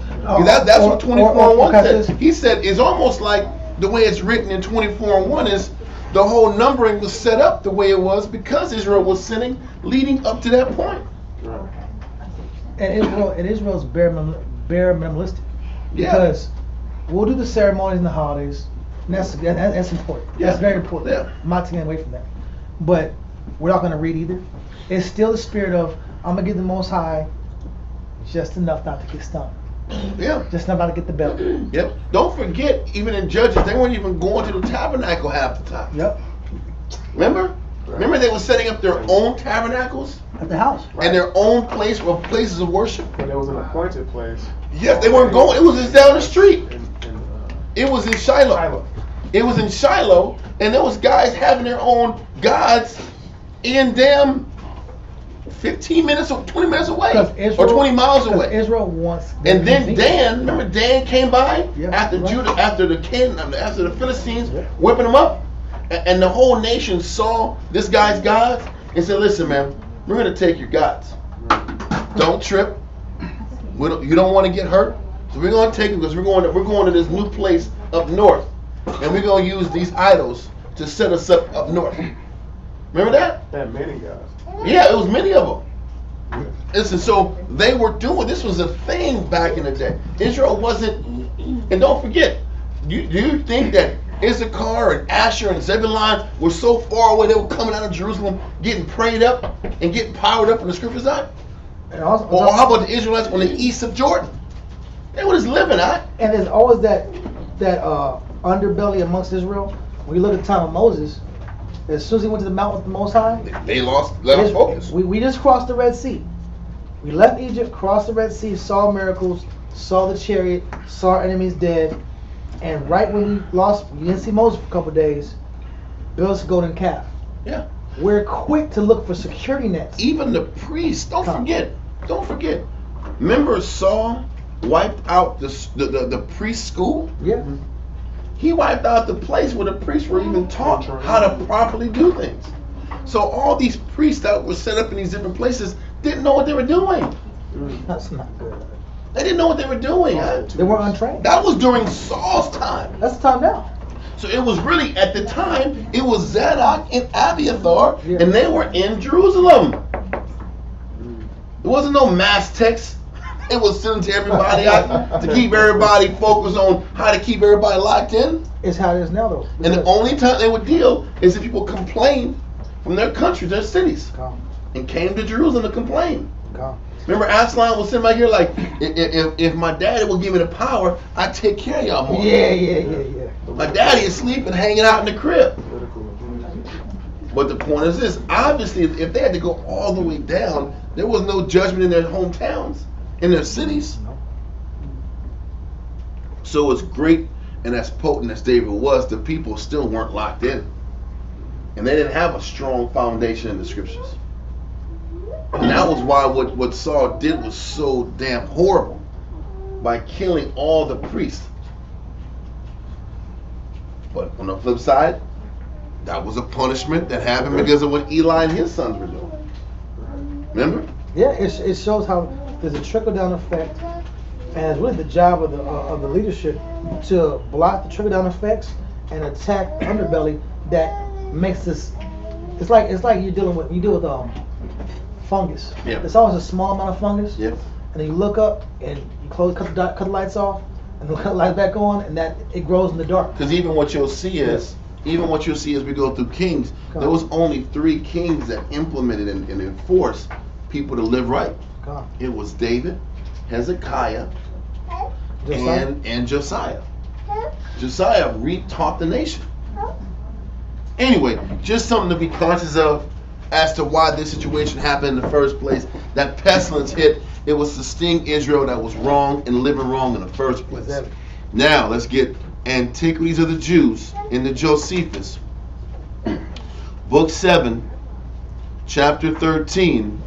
That's what 24:1 said. He said it's almost like the way it's written in 24:1 is the whole numbering was set up the way it was because Israel was sinning leading up to that point. Right. And Israel's bare minimalistic. Because we'll do the ceremonies and the holidays. And that's important. Yeah. That's very important. Yeah. I'm not taking away from that. But we're not going to read either. It's still the spirit of, I'm going to give the Most High just enough not to get stung. Yeah. Just enough not to get the belt. Yep. Don't forget, even in Judges, they weren't even going to the tabernacle half the time. Yep. Remember? Remember they were setting up their own tabernacles At the house. and their own places of worship. But it was an appointed place. Yes, they weren't going. It was just down the street. In It was in Shiloh. Shiloh. It was in Shiloh, and there was guys having their own gods in damn 15 minutes or 20 minutes away, or 20 miles away. Israel wants. And then Dan, remember Dan came by Yeah, after right. Judah, after the Philistines whipping them up, and the whole nation saw this guy's gods and said, "Listen, man, we're gonna take your gods. Don't trip. You don't want to get hurt, so we're gonna take them because we're going to this new place up north, and we're gonna use these idols to set us up north." Remember that? They had many guys. Yeah, it was many of them. Listen, so they were doing, this was a thing back in the day. Israel wasn't, and don't forget, do you think that Issachar and Asher and Zebulun were so far away they were coming out of Jerusalem getting prayed up and getting powered up in the scriptures out? And also, Or how about the Israelites on the east of Jordan? They were just living out. And there's always that underbelly amongst Israel. When you look at the time of Moses, as soon as he went to the mountain with the Most High, They let us focus. we just crossed the Red Sea. We left Egypt, crossed the Red Sea, saw miracles, saw the chariot, saw our enemies dead, and right when we didn't see Moses for a couple of days, built us a golden calf. Yeah. We're quick to look for security nets. Even the priests, don't forget. Remember Saul wiped out the priest school? Yeah. He wiped out the place where the priests were even taught how to properly do things. So all these priests that were set up in these different places didn't know what they were doing. That's not good. They didn't know what they were doing. They weren't untrained. That was during Saul's time. That's the time now. So it was really, at the time, it was Zadok and Abiathar, and they were in Jerusalem. There wasn't no mass text. It was sent to everybody out to keep everybody focused on how to keep everybody locked in. It's how it is now, though. And the only time they would deal is if people complained from their countries, their cities, and came to Jerusalem to complain. Remember, Absalom was sitting right here like, if my daddy will give me the power, I'd take care of y'all more. Yeah. My daddy is sleeping, hanging out in the crib. But the point is this, obviously, if they had to go all the way down, there was no judgment in their hometowns, in their cities. So as great and as potent as David was, the people still weren't locked in. And they didn't have a strong foundation in the scriptures. And that was why what Saul did was so damn horrible, by killing all the priests. But on the flip side, that was a punishment that happened because of what Eli and his sons were doing. Remember? Yeah, it shows how there's a trickle down effect, and it's really the job of the leadership to block the trickle down effects and attack the underbelly that makes this. It's like you deal with fungus. Yeah. There's always a small amount of fungus. Yeah. And then you look up and you cut the lights off, and then cut the lights back on, and that it grows in the dark. Because even what you'll see as we go through Kings, there was only 3 kings that implemented and enforced people to live right. It was David, Hezekiah, and Josiah. Josiah retaught the nation. Anyway, just something to be conscious of as to why this situation happened in the first place. That pestilence hit, it was to sting Israel that was wrong and living wrong in the first place. Exactly. Now, let's get Antiquities of the Jews in the Josephus. Book 7, chapter 13,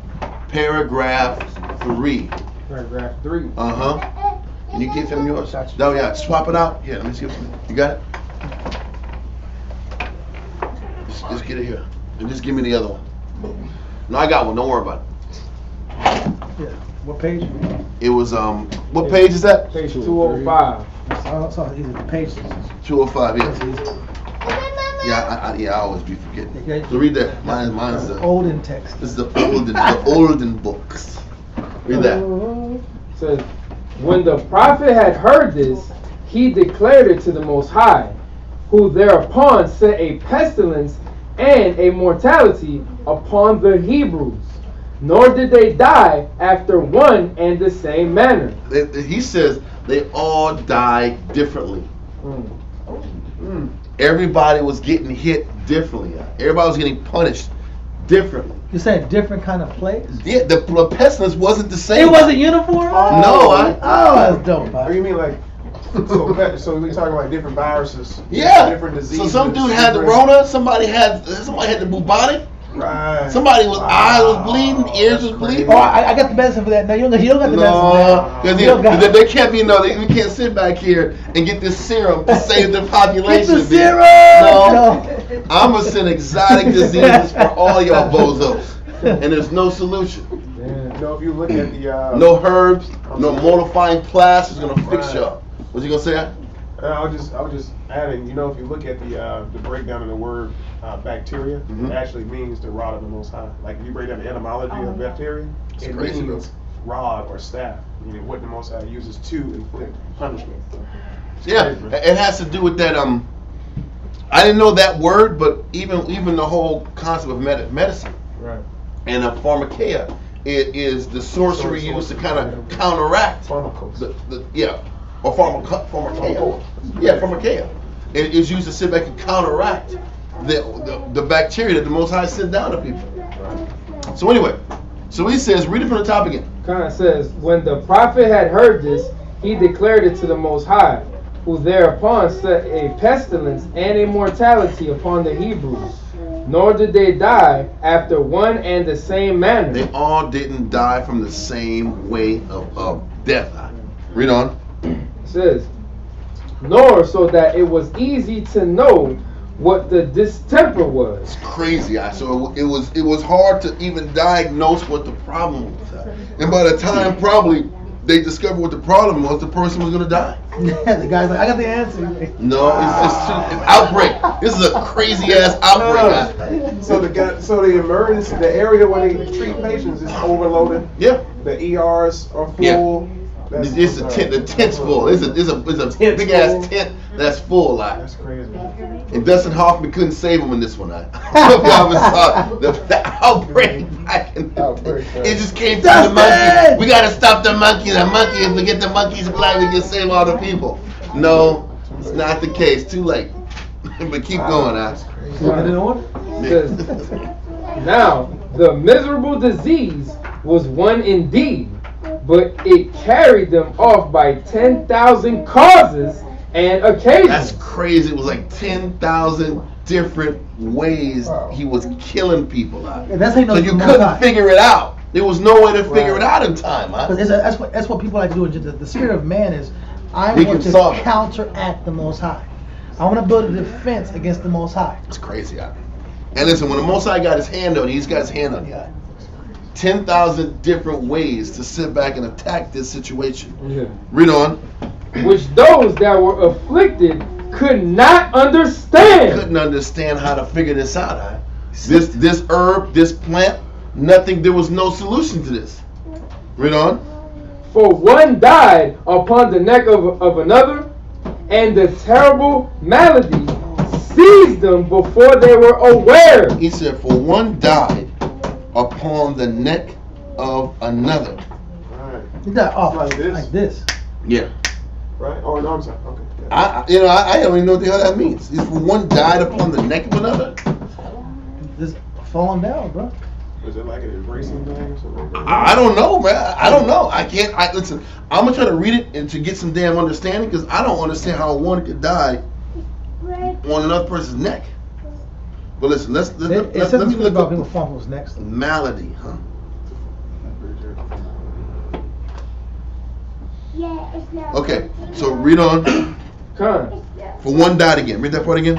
paragraph 3. Paragraph 3. Uh-huh. Can you give him yours? No, yeah, swap it out. Yeah, let me see. You got it? Just get it here. And just give me the other one. No, I got one. Don't worry about it. Yeah. What page? It was, what page is that? Page 205. So easy. The pages. 205, That's yeah. easy. Yeah, I always be forgetting. Yeah. So read that. Mine's the Olden text. This is the olden books. Read that. It says, When the prophet had heard this, he declared it to the Most High, who thereupon sent a pestilence and a mortality upon the Hebrews. Nor did they die after one and the same manner. He says they all died differently. Everybody was getting hit differently. Everybody was getting punished differently. You saying different kind of plagues? Yeah, the pestilence wasn't the same. It wasn't uniform? No, that's dope. Or you mean like, so we talking about different viruses? Yeah. Different diseases. So some dude had the Rona, somebody had the bubonic. Right. Somebody was eyes was bleeding, ears was bleeding. Oh, I got the medicine for that. No, you don't got the medicine for that. Because they can't be we can't sit back here and get this serum to save the population. Get the serum! No. I'm gonna send exotic diseases for all y'all bozos. And there's no solution. You know, if you look at the no herbs, no modifying plast is gonna fix y'all. What you gonna say? I was just adding, you know, if you look at the breakdown of the word bacteria, it actually means the rod of the Most High. Like if you break down the etymology of bacteria, it means rod or staff, meaning what the Most High uses to inflict punishment. Yeah, it has to do with that. I didn't know that word, but even the whole concept of medicine, right? And pharmakeia is the sorcery used to kind of counteract pharmakeia. Yeah, pharmakeia. It is used to sit back and counteract the bacteria that the Most High sent down to people. Right. So anyway, so he says, read it from the top again. Kind says, when the prophet had heard this, he declared it to the Most High, who thereupon set a pestilence and a mortality upon the Hebrews. Nor did they die after one and the same manner. They all didn't die from the same way of death. Read on. It says, nor so that it was easy to know what the distemper was. It's crazy. So it was hard to even diagnose what the problem was. And by the time probably they discovered what the problem was, the person was going to die. Yeah, the guy's like, I got the answer. No, it's outbreak. This is a crazy ass outbreak. So the emergency, the area where they treat patients is overloaded. Yeah. The ERs are full. Yeah. It's a tent. The tent's full. It's a big ass tent that's full. That's crazy. And Dustin Hoffman couldn't save him in this one. The outbreak. It just came from the monkey. We gotta stop the monkey. The monkey. If we get the monkeys alive, we can save all the people. No, it's not the case. Too late. But keep going. Now the miserable disease was one indeed, but it carried them off by 10,000 causes and occasions. That's crazy. It was like 10,000 different ways he was killing people out. So you couldn't figure it out. There was no way to figure it out in time. That's what people like to do. The spirit of man is, I want to counteract the Most High. I want to build a defense against the Most High. It's crazy. And listen, when the Most High got his hand on you, he's got his hand on you. 10,000 different ways to sit back and attack this situation. Yeah. Read on. Which those that were afflicted could not understand. Couldn't understand how to figure this out. This herb, this plant, nothing. There was no solution to this. Read on. For one died upon the neck of another, and the terrible malady seized them before they were aware. He said, for one died upon the neck of another. Right. He died off like this. Yeah. Right? Oh, no, I'm sorry. Okay. Yeah. I don't even know what the hell that means. If one died upon the neck of another? Just falling down, bro. Is it like an embracing thing or something? I don't know, man. I don't know. Listen, I'm going to try to read it and to get some damn understanding, because I don't understand how one could die on another person's neck. But listen, let me look about up people falling who's next. Malady, huh? Okay, so read on. For one died again. Read that part again.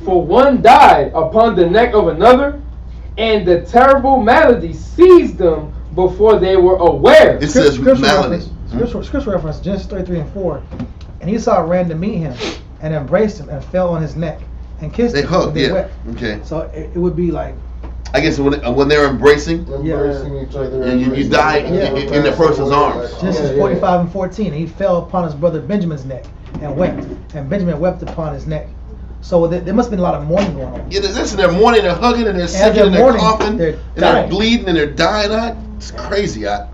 For one died upon the neck of another, and the terrible malady seized them before they were aware. It says malady. Scripture reference, Genesis 33:4. And Esau ran to meet him and embraced him and fell on his neck and kissed him. They hugged, yeah. Wept. Okay. So it would be like I guess when they're embracing, Embracing each other. and you die in the person's arms. Genesis 45 and 14. He fell upon his brother Benjamin's neck and wept, and Benjamin wept upon his neck. So there must have been a lot of mourning going on. Yeah, listen, they're mourning, they're hugging, and they're sick, and they're coughing, and they're bleeding, and they're dying. It's crazy. Then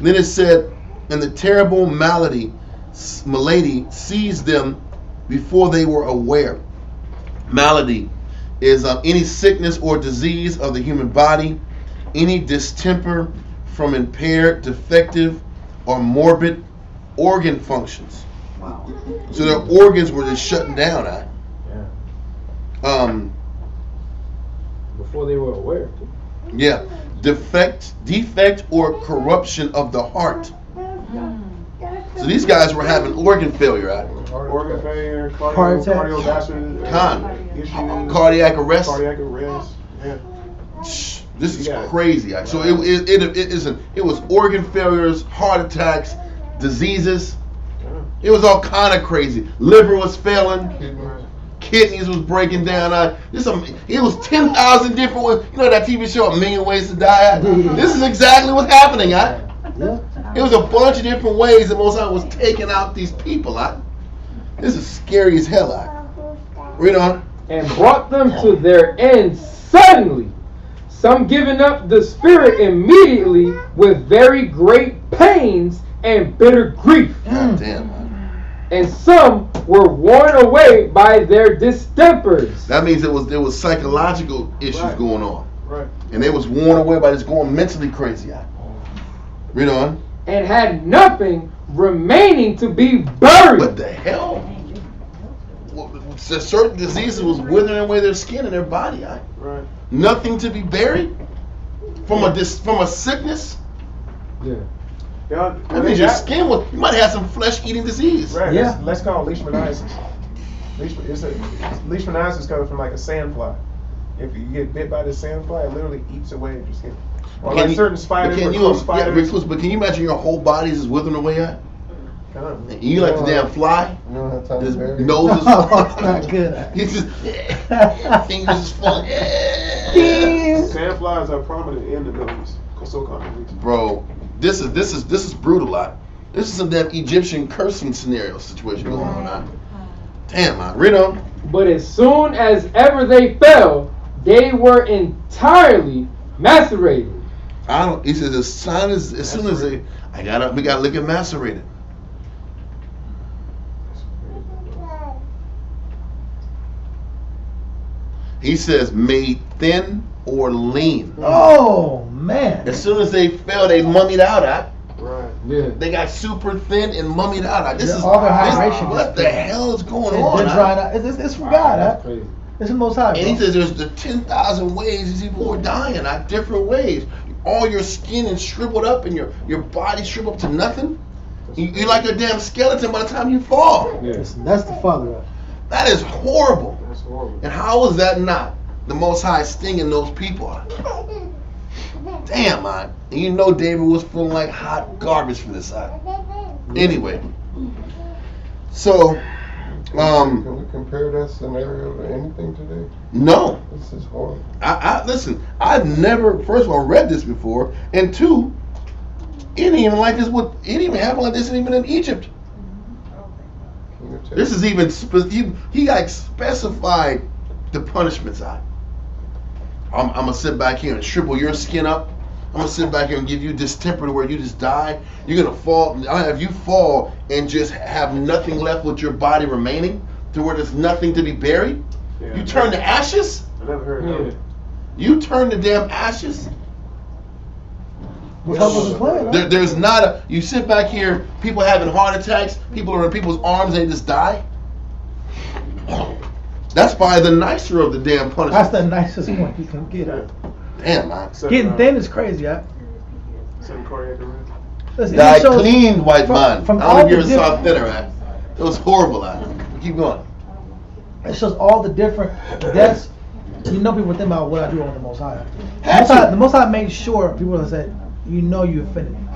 it said, and the terrible malady seized them before they were aware. Malady is any sickness or disease of the human body, any distemper from impaired, defective, or morbid organ functions. Wow. So their organs were just shutting down. Before they were aware. Yeah, defect or corruption of the heart. So these guys were having organ failure. Organ failure, Heart attack. cardiovascular issues, Cardiac arrest. Yeah. This is crazy. So it was organ failures, heart attacks, diseases. It was all kind of crazy. Liver was failing. Kidneys was breaking down. It was 10,000 different ways. You know that TV show, A Million Ways to Die? This is exactly what's happening. It was a bunch of different ways the Most High was taking out these people. This is scary as hell. Read on. And brought them to their end suddenly, some giving up the spirit immediately with very great pains and bitter grief. God damn. And some were worn away by their distempers. That means there was psychological issues going on. Right. And they was worn away by just going mentally crazy. Read on. And had nothing remaining to be buried. What the hell? Certain diseases was withering away their skin and their body. Right. Nothing to be buried from a sickness. Yeah. That means your skin was. You might have some flesh-eating disease. Right. Yeah. Let's call it leishmaniasis. Leishmaniasis comes from like a sandfly. If you get bit by this sandfly, it literally eats away at your skin. Or like certain spiders. But can you imagine your whole body is withering away at? And you like the damn fly? You don't have time His to bury it. nose is It's not good. He's just fingers is full. Sandflies are prominent in the Middle East. So commonly. Bro, this is brutal. This is some damn Egyptian cursing scenario situation going on. Damn, man. Read on. But as soon as ever they fell, they were entirely macerated. He says as soon as they, we gotta look at macerated. He says made thin or lean. Oh man! As soon as they fell, they mummied out. Right. Yeah. They got super thin and mummied out. This is all their hydration. What the hell is going on? They're drying out. It's from God. Crazy. It's the Most High. And he says there's the 10,000 ways these people were dying. Different ways. All your skin is shriveled up and your body shriveled up to nothing. You're like a damn skeleton by the time you fall. Yeah. That's the Father. That is horrible. That's horrible. And how is that not the Most High stinging those people? Damn, man. And you know David was feeling like hot garbage from this side. Anyway. So, Can we compare that scenario to anything today? no. This is horrible. Listen, I've never, first of all, read this before, and two, it ain't even like this. It didn't even happen like this even in Egypt. Can you tell? This is even he like specified the punishments. I'm gonna sit back here and shrivel your skin up. I'm gonna sit back here and give you distemper to where you just die. You're gonna fall. I'll have you fall and just have nothing left with your body remaining, to where there's nothing to be buried. Yeah. You turn to ashes. I never heard of it. You turn to damn ashes. What help was the plan? There's not a. You sit back here, people having heart attacks, people are in people's arms, and they just die. That's probably the nicer of the damn punishment. That's the nicest point you can get. Damn, man. Getting thin is crazy. Some cardiac arrest. Listen, Thy it shows clean white man. from I all don't give the it soft thinner, man. It was horrible, man. Keep going. It shows all the different deaths. You know, people think about what I do on the Most High. Had to. The Most High made sure people that said, you know, you offended me.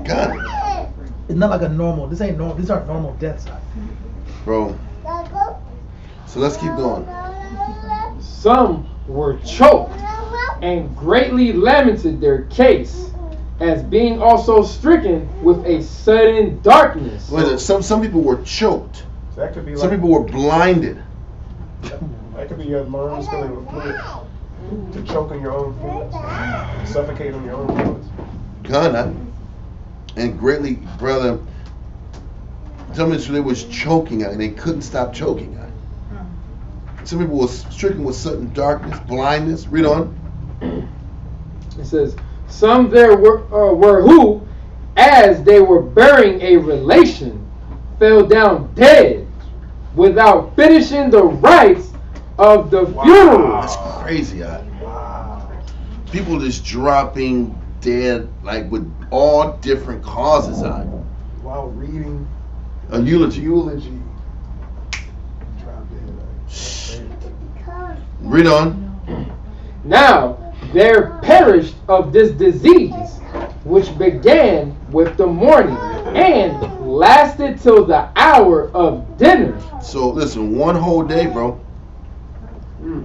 God, It's not like a normal. This ain't normal. These aren't normal deaths. bro. So let's keep going. Some were choked and greatly lamented their case, as being also stricken with a sudden darkness. Wait, some people were choked. So that could be Some like, people were blinded. that could be your lungs feeling fluid to choke on your own fluids, suffocate on your own fluids. God, and greatly, brother. Some of them was choking and they couldn't stop choking. Some people were stricken with sudden darkness, blindness. Read on. It says, some there were who, as they were burying a relation, fell down dead without finishing the rites of the funeral. That's crazy. Wow. People just dropping dead, like with all different causes. While reading A eulogy. eulogy. Drop dead. Read on. Now there perished of this disease, which began with the morning and lasted till the hour of dinner. So listen, one whole day, bro.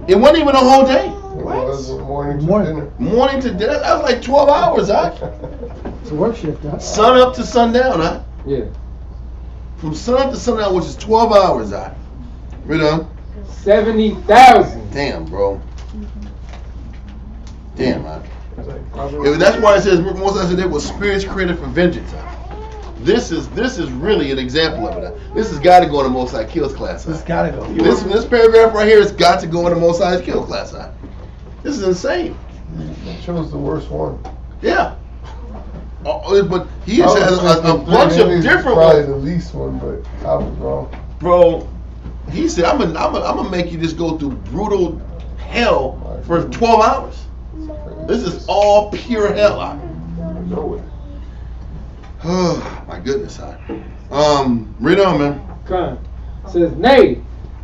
It wasn't even a whole day. It was morning to Morning. dinner. Morning to dinner, that was like 12 hours, It's a work shift, huh? Sun up to sundown, Yeah. From sun up to sundown, which is 12 hours, Read on. 70,000. Damn, bro. Damn, It's like Proverbs- That's why it says, most I said, there was spirits created for vengeance. This is really an example of it. This has got to go in the Most High Kills class. It's gotta go. This paragraph right here has got to go in the Most High Kills class. This is insane. It chose the worst one. Yeah. But he has I was a thinking bunch of Henry's different probably ones. the least one, but I was wrong. Bro, he said, I'm gonna make you just go through brutal hell for 12 hours. This is all pure hell. know it. Oh my goodness. Read on, man. Come. Says, nay,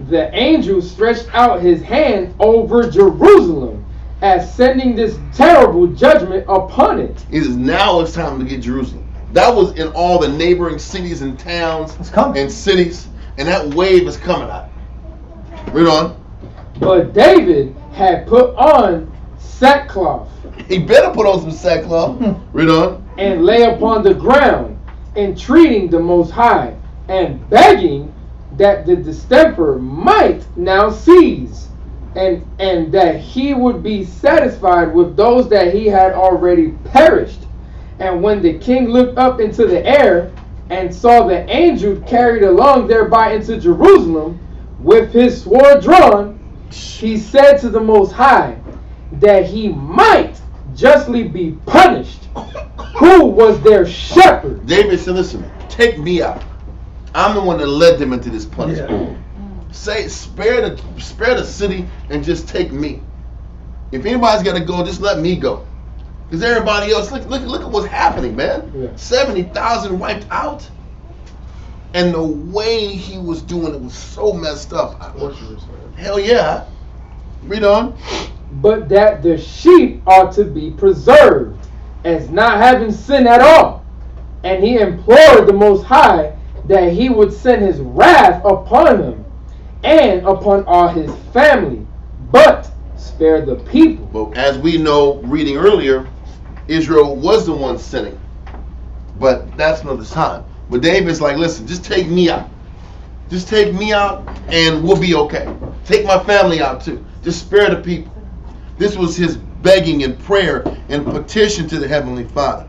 the angel stretched out his hand over Jerusalem, as sending this terrible judgment upon it. He says, now it's time to get Jerusalem. That was in all the neighboring cities and towns It's coming. and cities, and that wave is coming out. Read on. But David had put on sackcloth He better put on some sackcloth. Read on. and lay upon the ground, entreating the Most High, and begging that the distemper might now cease, and that he would be satisfied with those that he had already perished. And when the king looked up into the air and saw the angel carried along thereby into Jerusalem with his sword drawn, he said to the Most High that he might justly be punished, who was their shepherd. David said, listen, take me out. I'm the one that led them into this punishment. Say, spare the city and just take me. If anybody's got to go, just let me go. Because everybody else, look at what's happening, man. Yeah. 70,000 wiped out. And the way he was doing it was so messed up. Torturous, man. Hell yeah. Read on. But that the sheep are to be preserved, as not having sinned at all. And he implored the Most High that he would send his wrath upon him and upon all his family, but spare the people. But as we know, reading earlier, Israel was the one sinning. But that's another time. But David's like, listen, just take me out. Just take me out and we'll be okay. Take my family out too. Just spare the people. This was his begging and prayer and petition to the Heavenly Father.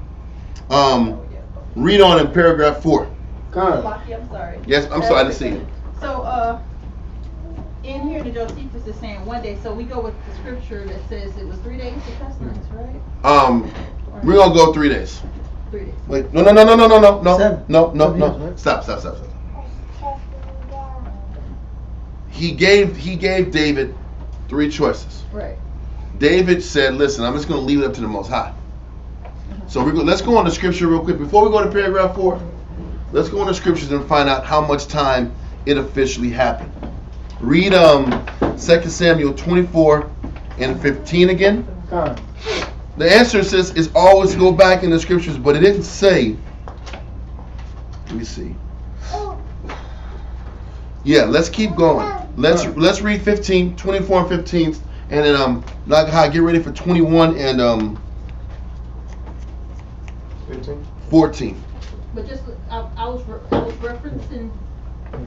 Read on in paragraph 4. Come. I'm sorry. Yes, I'm sorry, I didn't see it. So, in here, the Josephus is saying one day. So we go with the scripture that says it was 3 days of pestilence, right? We're gonna go 3 days. 3 days. Wait, no. 7. No. 7 years, right? Stop. He gave David 3 choices. Right. David said, listen, I'm just going to leave it up to the Most High. So let's go on to scripture real quick. Before we go to paragraph 4, let's go on to scriptures and find out how much time it officially happened. Read 2 Samuel 24 and 15 again. Come. The answer says is always go back in the scriptures, but it didn't say. Let me see. Yeah, let's keep going. Let's read 24 and 15, And then like how I get ready for 21 and 14. But just I was referencing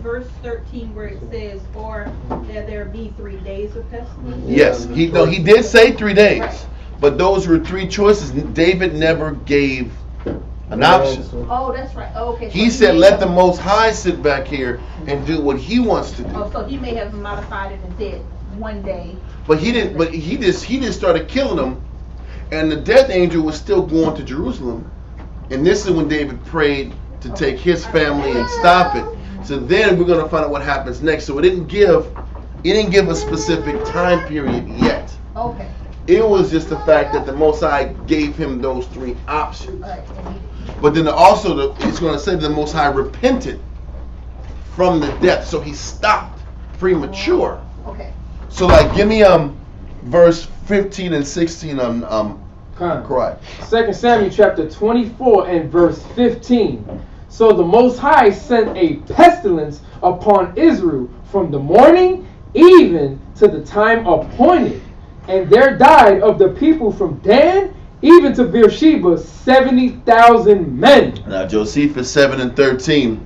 verse 13 where it says, or that there be 3 days of pestilence. Yes, he did say 3 days, Right. but those were 3 choices. David never gave an option. Oh, that's right. Oh, okay. So He said, may "Let have- the Most High sit back here and do what He wants to do." Oh, so he may have modified it and said 1 day. But he didn't. But he just started killing them, and the death angel was still going to Jerusalem. And this is when David prayed to take his family and stop it. So then we're going to find out what happens next. So it didn't give a specific time period yet. Okay. It was just the fact that the Most High gave him those 3 options. All right. But then also it's going to say the Most High repented from the death, so he stopped premature. Okay. So like, give me verse 15 and 16 on Christ. 2 Samuel chapter 24 and verse 15. So the Most High sent a pestilence upon Israel from the morning even to the time appointed, and there died of the people from Dan even to Beersheba 70,000 men. Now Josephus 7 and 13.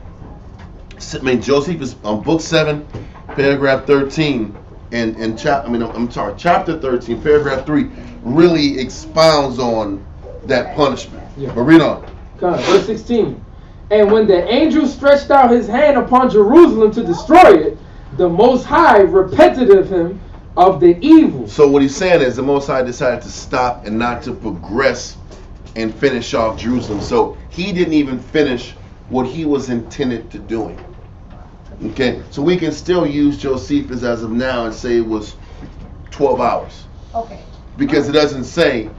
Josephus on book 7, paragraph 13, and chapter 13, paragraph 3 really expounds on that punishment. Yeah. But read on. Verse 16. And when the angel stretched out his hand upon Jerusalem to destroy it, the Most High repented of him of the evil. So what he's saying is the Most High decided to stop and not to progress and finish off Jerusalem. So he didn't even finish what he was intended to doing. Okay, so we can still use Josephus as of now and say it was 12 hours. Okay. Because it doesn't say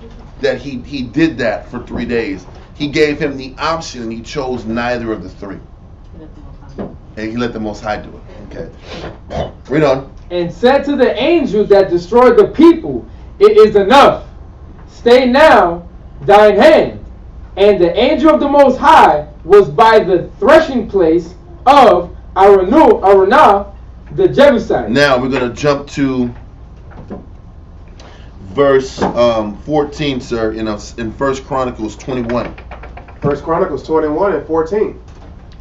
that he did that for 3 days. He gave him the option and he chose neither of the 3. And he let the Most High do it. Okay. Read on. And said to the angel that destroyed the people, it is enough. Stay now thine hand. And the angel of the Most High was by the threshing place of Aranah, the Jebusite. Now we're going to jump to verse 14, sir, in 1 Chronicles 21. 1 Chronicles 21 and 14.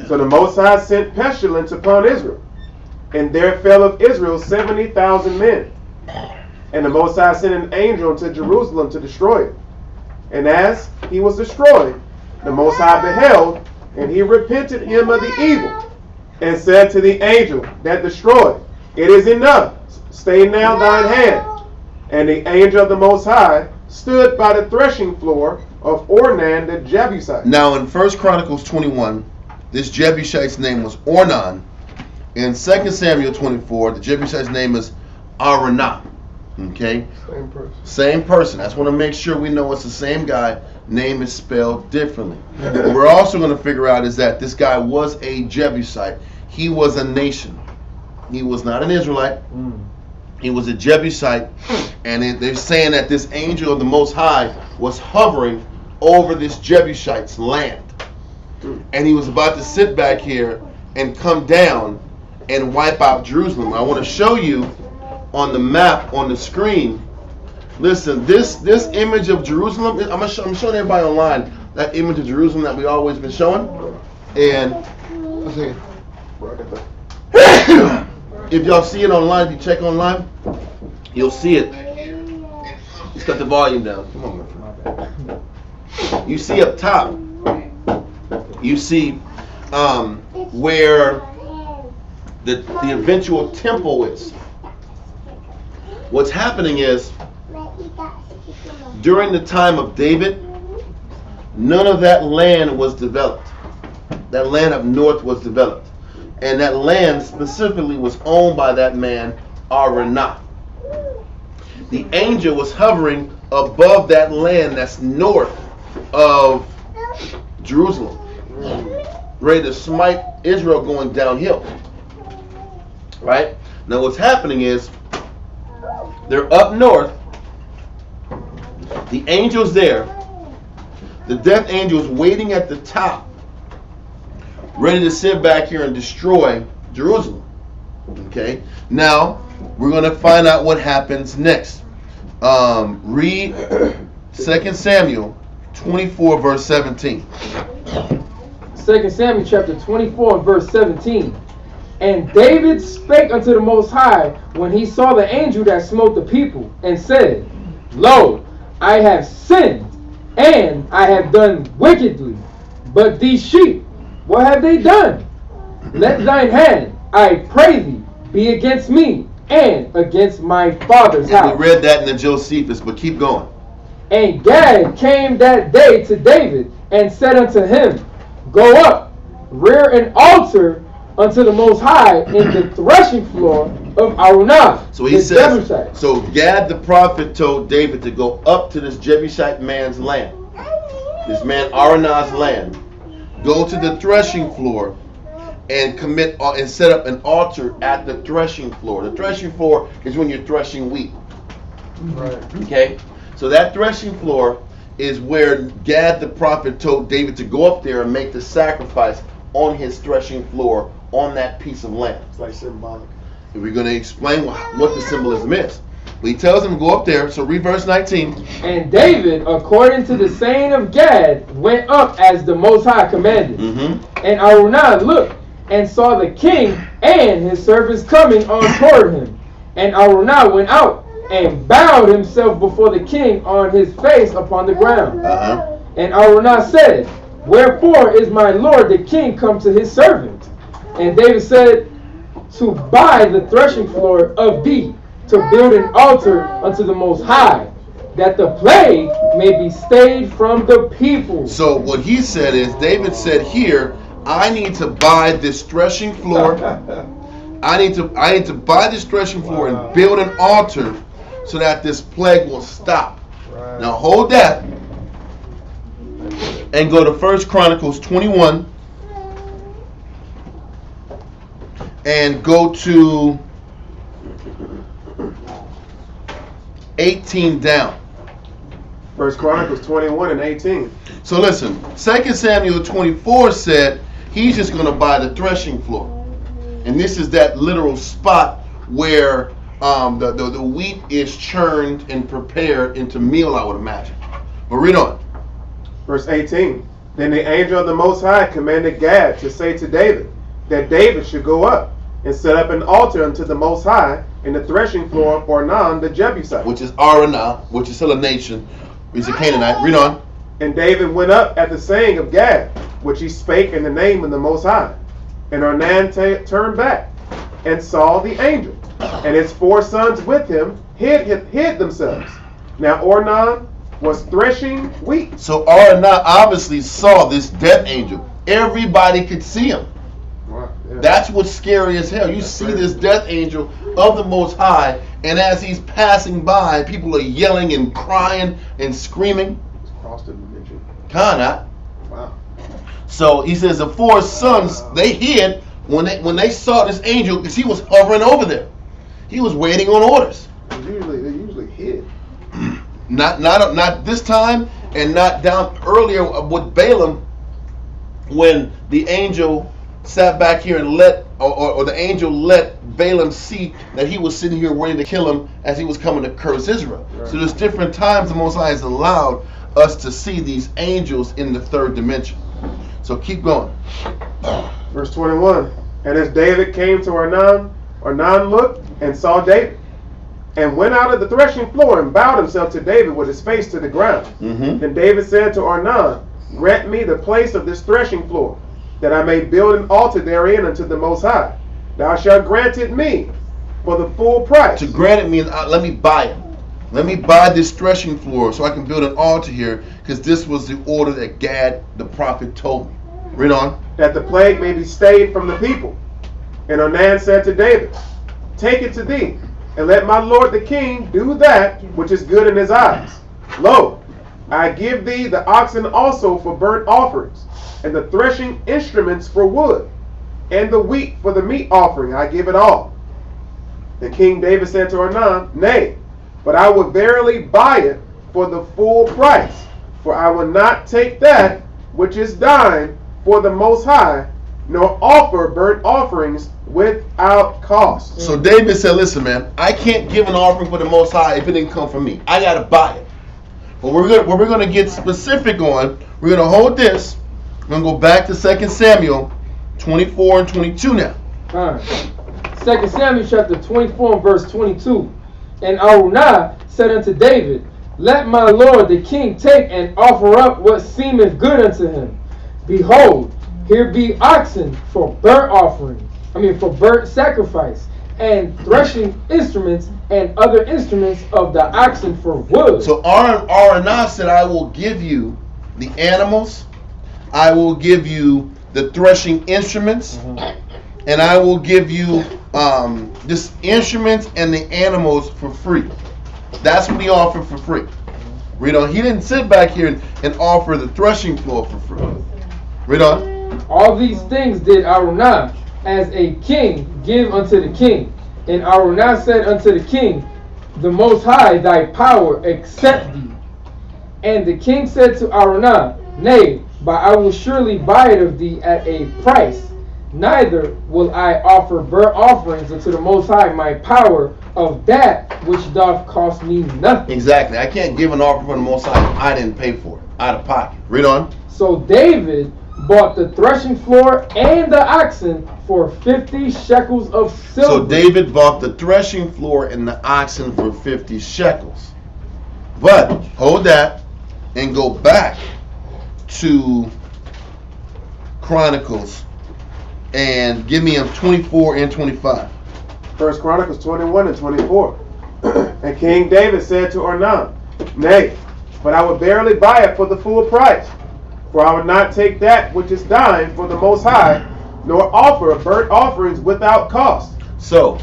So the Most High sent pestilence upon Israel, and there fell of Israel 70,000 men. And the Most High sent an angel to Jerusalem to destroy it. And as he was destroyed, the Most High beheld, and he repented him of the evil, and said to the angel that destroyed, it is enough, stay now thine hand. And the angel of the Most High stood by the threshing floor of Ornan the Jebusite. Now in 1 Chronicles 21, this Jebusite's name was Ornan. In 2 Samuel 24, the Jebusite's name is Aranah. Okay? Same person. Same person. I just want to make sure we know it's the same guy. Name is spelled differently. What we're also going to figure out is that this guy was a Jebusite. He was a nation. He was not an Israelite. He was a Jebusite. And they're saying that this angel of the Most High was hovering over this Jebusite's land. And he was about to sit back here and come down and wipe out Jerusalem. I want to show you on the map on the screen. Listen, this image of Jerusalem, I'm showing everybody online that image of Jerusalem that we always been showing. And if y'all see it online, if you check online, you'll see it. Let's cut the volume down. Come on, man. You see up top, you see where the eventual temple is. What's happening is, during the time of David, none of that land was developed. That land up north was developed. And that land specifically was owned by that man, Aranah. The angel was hovering above that land that's north of Jerusalem, ready to smite Israel going downhill. Right? Now what's happening is, they're up north. The angel's there. The death angel's waiting at the top, ready to sit back here and destroy Jerusalem. Okay? Now, we're going to find out what happens next. Read 2 Samuel 24 verse 17. 2 Samuel chapter 24 and verse 17. And David spake unto the Most High when he saw the angel that smote the people, and said, Lo, I have sinned, and I have done wickedly. But these sheep, what have they done? Let thine hand, I pray thee, be against me, and against my father's house. We read that in the Josephus, but keep going. And Gad came that day to David, and said unto him, Go up, rear an altar unto the Most High in the threshing floor of Araunah. So he says, so Gad the prophet told David to go up to this Jebusite man's land, this man Araunah's land, go to the threshing floor and commit and set up an altar at the threshing floor. The threshing floor is when you're threshing wheat. Right. Okay? So that threshing floor is where Gad the prophet told David to go up there and make the sacrifice on his threshing floor on that piece of land. It's like symbolic. And we're going to explain what the symbolism is. But he tells him to go up there. So read verse 19. And David, according to the saying of Gad, went up as the Most High commanded. And Araunah looked and saw the king and his servants coming on toward him. And Araunah went out and bowed himself before the king on his face upon the ground. And Araunah said, Wherefore is my lord the king come to his servant? And David said, To buy the threshing floor of thee, to build an altar unto the Most High, that the plague may be stayed from the people. So what he said is, David said here, I need to buy this threshing floor. I need to buy this threshing floor and build an altar so that this plague will stop. Right. Now hold that and go to 1 Chronicles 21 and go to 18 down. 1 Chronicles 21 and 18. So listen, 2 Samuel 24 said he's just going to buy the threshing floor. And this is that literal spot where the wheat is churned and prepared into meal, I would imagine. But read on. Verse 18. Then the angel of the Most High commanded Gad to say to David that David should go up and set up an altar unto the Most High in the threshing floor of Ornan the Jebusite. Which is Araunah, which is still a nation. He's a Canaanite. Read on. And David went up at the saying of Gad, which he spake in the name of the Most High. And Ornan turned back and saw the angel, and his 4 sons with him hid themselves. Now Ornan was threshing wheat. So Araunah obviously saw this death angel. Everybody could see him. Wow, yeah. That's what's scary as hell. You see this death angel of the Most High, and as he's passing by, people are yelling and crying and screaming. It's cross the dimension. Kinda. Wow. So he says the 4 sons, they hid when they saw this angel because he was hovering over there. He was waiting on orders. They usually hid. Not this time, and not down earlier with Balaam when the angel sat back here and or the angel let Balaam see that he was sitting here waiting to kill him as he was coming to curse Israel. Right. So there's different times the Most High has allowed us to see these angels in the 3rd dimension. So keep going. Verse 21. And as David came to Ornan looked and saw David, and went out of the threshing floor and bowed himself to David with his face to the ground. Then David said to Ornan, Grant me the place of this threshing floor, that I may build an altar therein unto the Most High. Thou shalt grant it me for the full price. To grant it means let me buy it. Let me buy this threshing floor so I can build an altar here, because this was the order that Gad the prophet told me. Read on. That the plague may be stayed from the people. And Ornan said to David, Take it to thee, and let my lord the king do that which is good in his eyes. Lo, I give thee the oxen also for burnt offerings, and the threshing instruments for wood, and the wheat for the meat offering. I give it all. The king David said to Ornan, Nay, but I will verily buy it for the full price, for I will not take that which is thine for the Most High, nor offer burnt offerings without cost. So David said, listen, man, I can't give an offering for the Most High if it didn't come from me. I got to buy it. But what we're going to get specific on, we're going to hold this. We're going to go back to 2 Samuel 24 and 22 now. All right. 2 Samuel chapter 24 and verse 22. And Araunah said unto David, let my lord the king take and offer up what seemeth good unto him. Behold, here be oxen for for burnt sacrifice, and threshing instruments and other instruments of the oxen for wood. So Araunah said, I will give you the animals, I will give you the threshing instruments, and I will give you this instruments and the animals for free. That's what he offered for free. Read on. He didn't sit back here and offer the threshing floor for free. Read on. All these things did Araunah as a king give unto the king. And Araunah said unto the king, the Most High thy power accept thee. And the king said to Araunah, nay, but I will surely buy it of thee at a price. Neither will I offer burnt offerings unto the Most High my power of that which doth cost me nothing. Exactly. I can't give an offering for the Most High if I didn't pay for it out of pocket. Read on. So David bought the threshing floor and the oxen for 50 shekels of silver. So David bought the threshing floor and the oxen for 50 shekels. But hold that and go back to Chronicles and give me 24 and 25. 1 Chronicles 21 and 24. And King David said to Araunah, nay, but I would barely buy it for the full price. For I would not take that which is thine for the Most High, nor offer burnt offerings without cost. So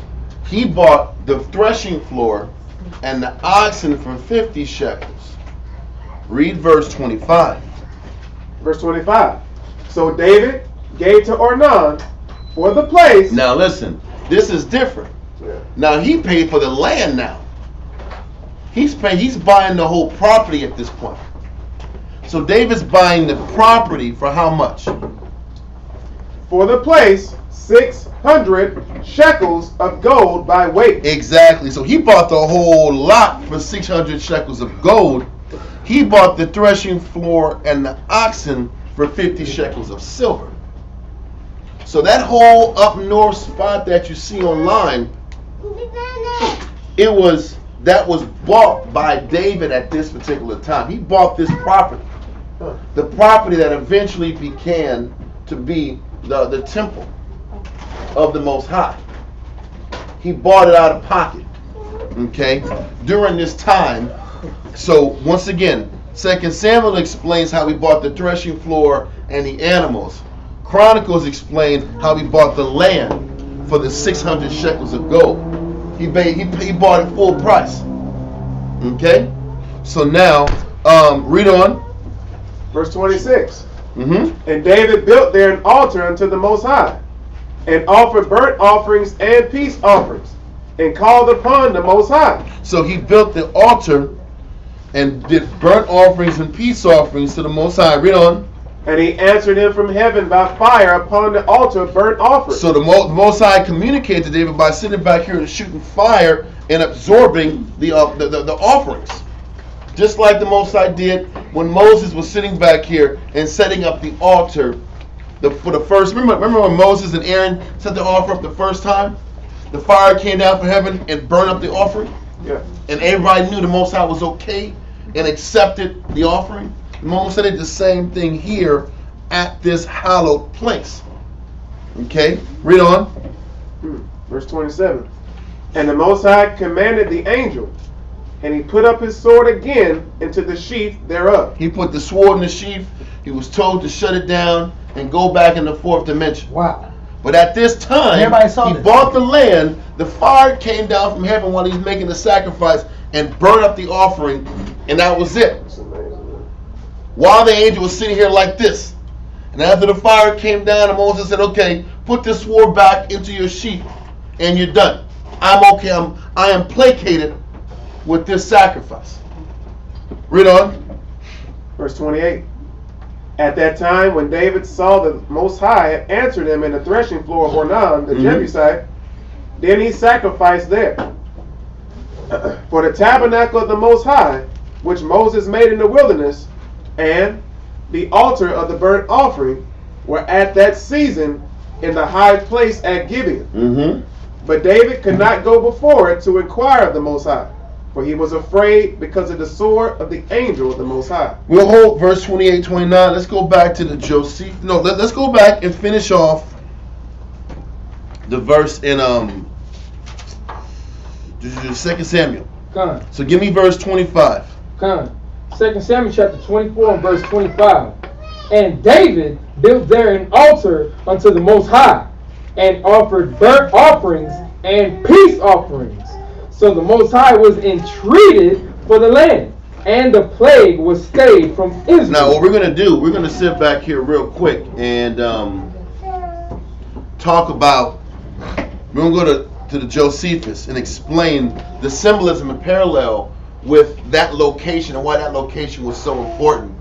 he bought the threshing floor and the oxen for 50 shekels. Read verse 25. Verse 25. So David gave to Araunah for the place. Now listen, this is different. Now he paid for the land now. He's buying the whole property at this point. So David's buying the property for how much? For the place, 600 shekels of gold by weight. Exactly. So he bought the whole lot for 600 shekels of gold. He bought the threshing floor and the oxen for 50 shekels of silver. So that whole up north spot that you see online, that was bought by David at this particular time. He bought this property. The property that eventually began to be the temple of the Most High. He bought it out of pocket. Okay? During this time. So once again, 2 Samuel explains how he bought the threshing floor and the animals. Chronicles explain how he bought the land for the 600 shekels of gold. He bought it full price. Okay? So now, read on. Verse 26. Mm-hmm. And David built there an altar unto the Most High, and offered burnt offerings and peace offerings, and called upon the Most High. So he built the altar and did burnt offerings and peace offerings to the Most High. Read on. And he answered him from heaven by fire upon the altar of burnt offerings. So the Most High communicated to David by sitting back here and shooting fire and absorbing the offerings. Just like the Most High did when Moses was sitting back here and setting up the altar for the first. Remember when Moses and Aaron set the offer up the first time? The fire came down from heaven and burned up the offering? Yeah. And everybody knew the Most High was okay and accepted the offering? Moses did the same thing here at this hallowed place. Okay, read on. Verse 27. And the Most High commanded the angel, and he put up his sword again into the sheath thereof. He put the sword in the sheath. He was told to shut it down and go back in the fourth dimension. Wow. But at this time, he bought the land. The fire came down from heaven while he was making the sacrifice and burned up the offering, and that was it. That's amazing. While the angel was sitting here like this. And after the fire came down, and Moses said, okay, put this sword back into your sheath, and you're done. I'm okay. I am placated with this sacrifice. Read on. Verse 28. At that time, when David saw the Most High had answered him in the threshing floor of Ornan, the Jebusite, then he sacrificed there. For the tabernacle of the Most High, which Moses made in the wilderness, and the altar of the burnt offering were at that season in the high place at Gibeon. But David could not go before it to inquire of the Most High, for he was afraid because of the sword of the angel of the Most High. We'll hold verse 28, 29. Let's go back to the Joseph. No, let's go back and finish off the verse in 2 Samuel. Come. So give me verse 25. Come. 2 Samuel chapter 24 and verse 25. And David built there an altar unto the Most High, and offered burnt offerings and peace offerings. So the Most High was entreated for the land, and the plague was stayed from Israel. Now what we're going to do, we're going to sit back here real quick and talk about, we're going to go to the Josephus and explain the symbolism and parallel with that location and why that location was so important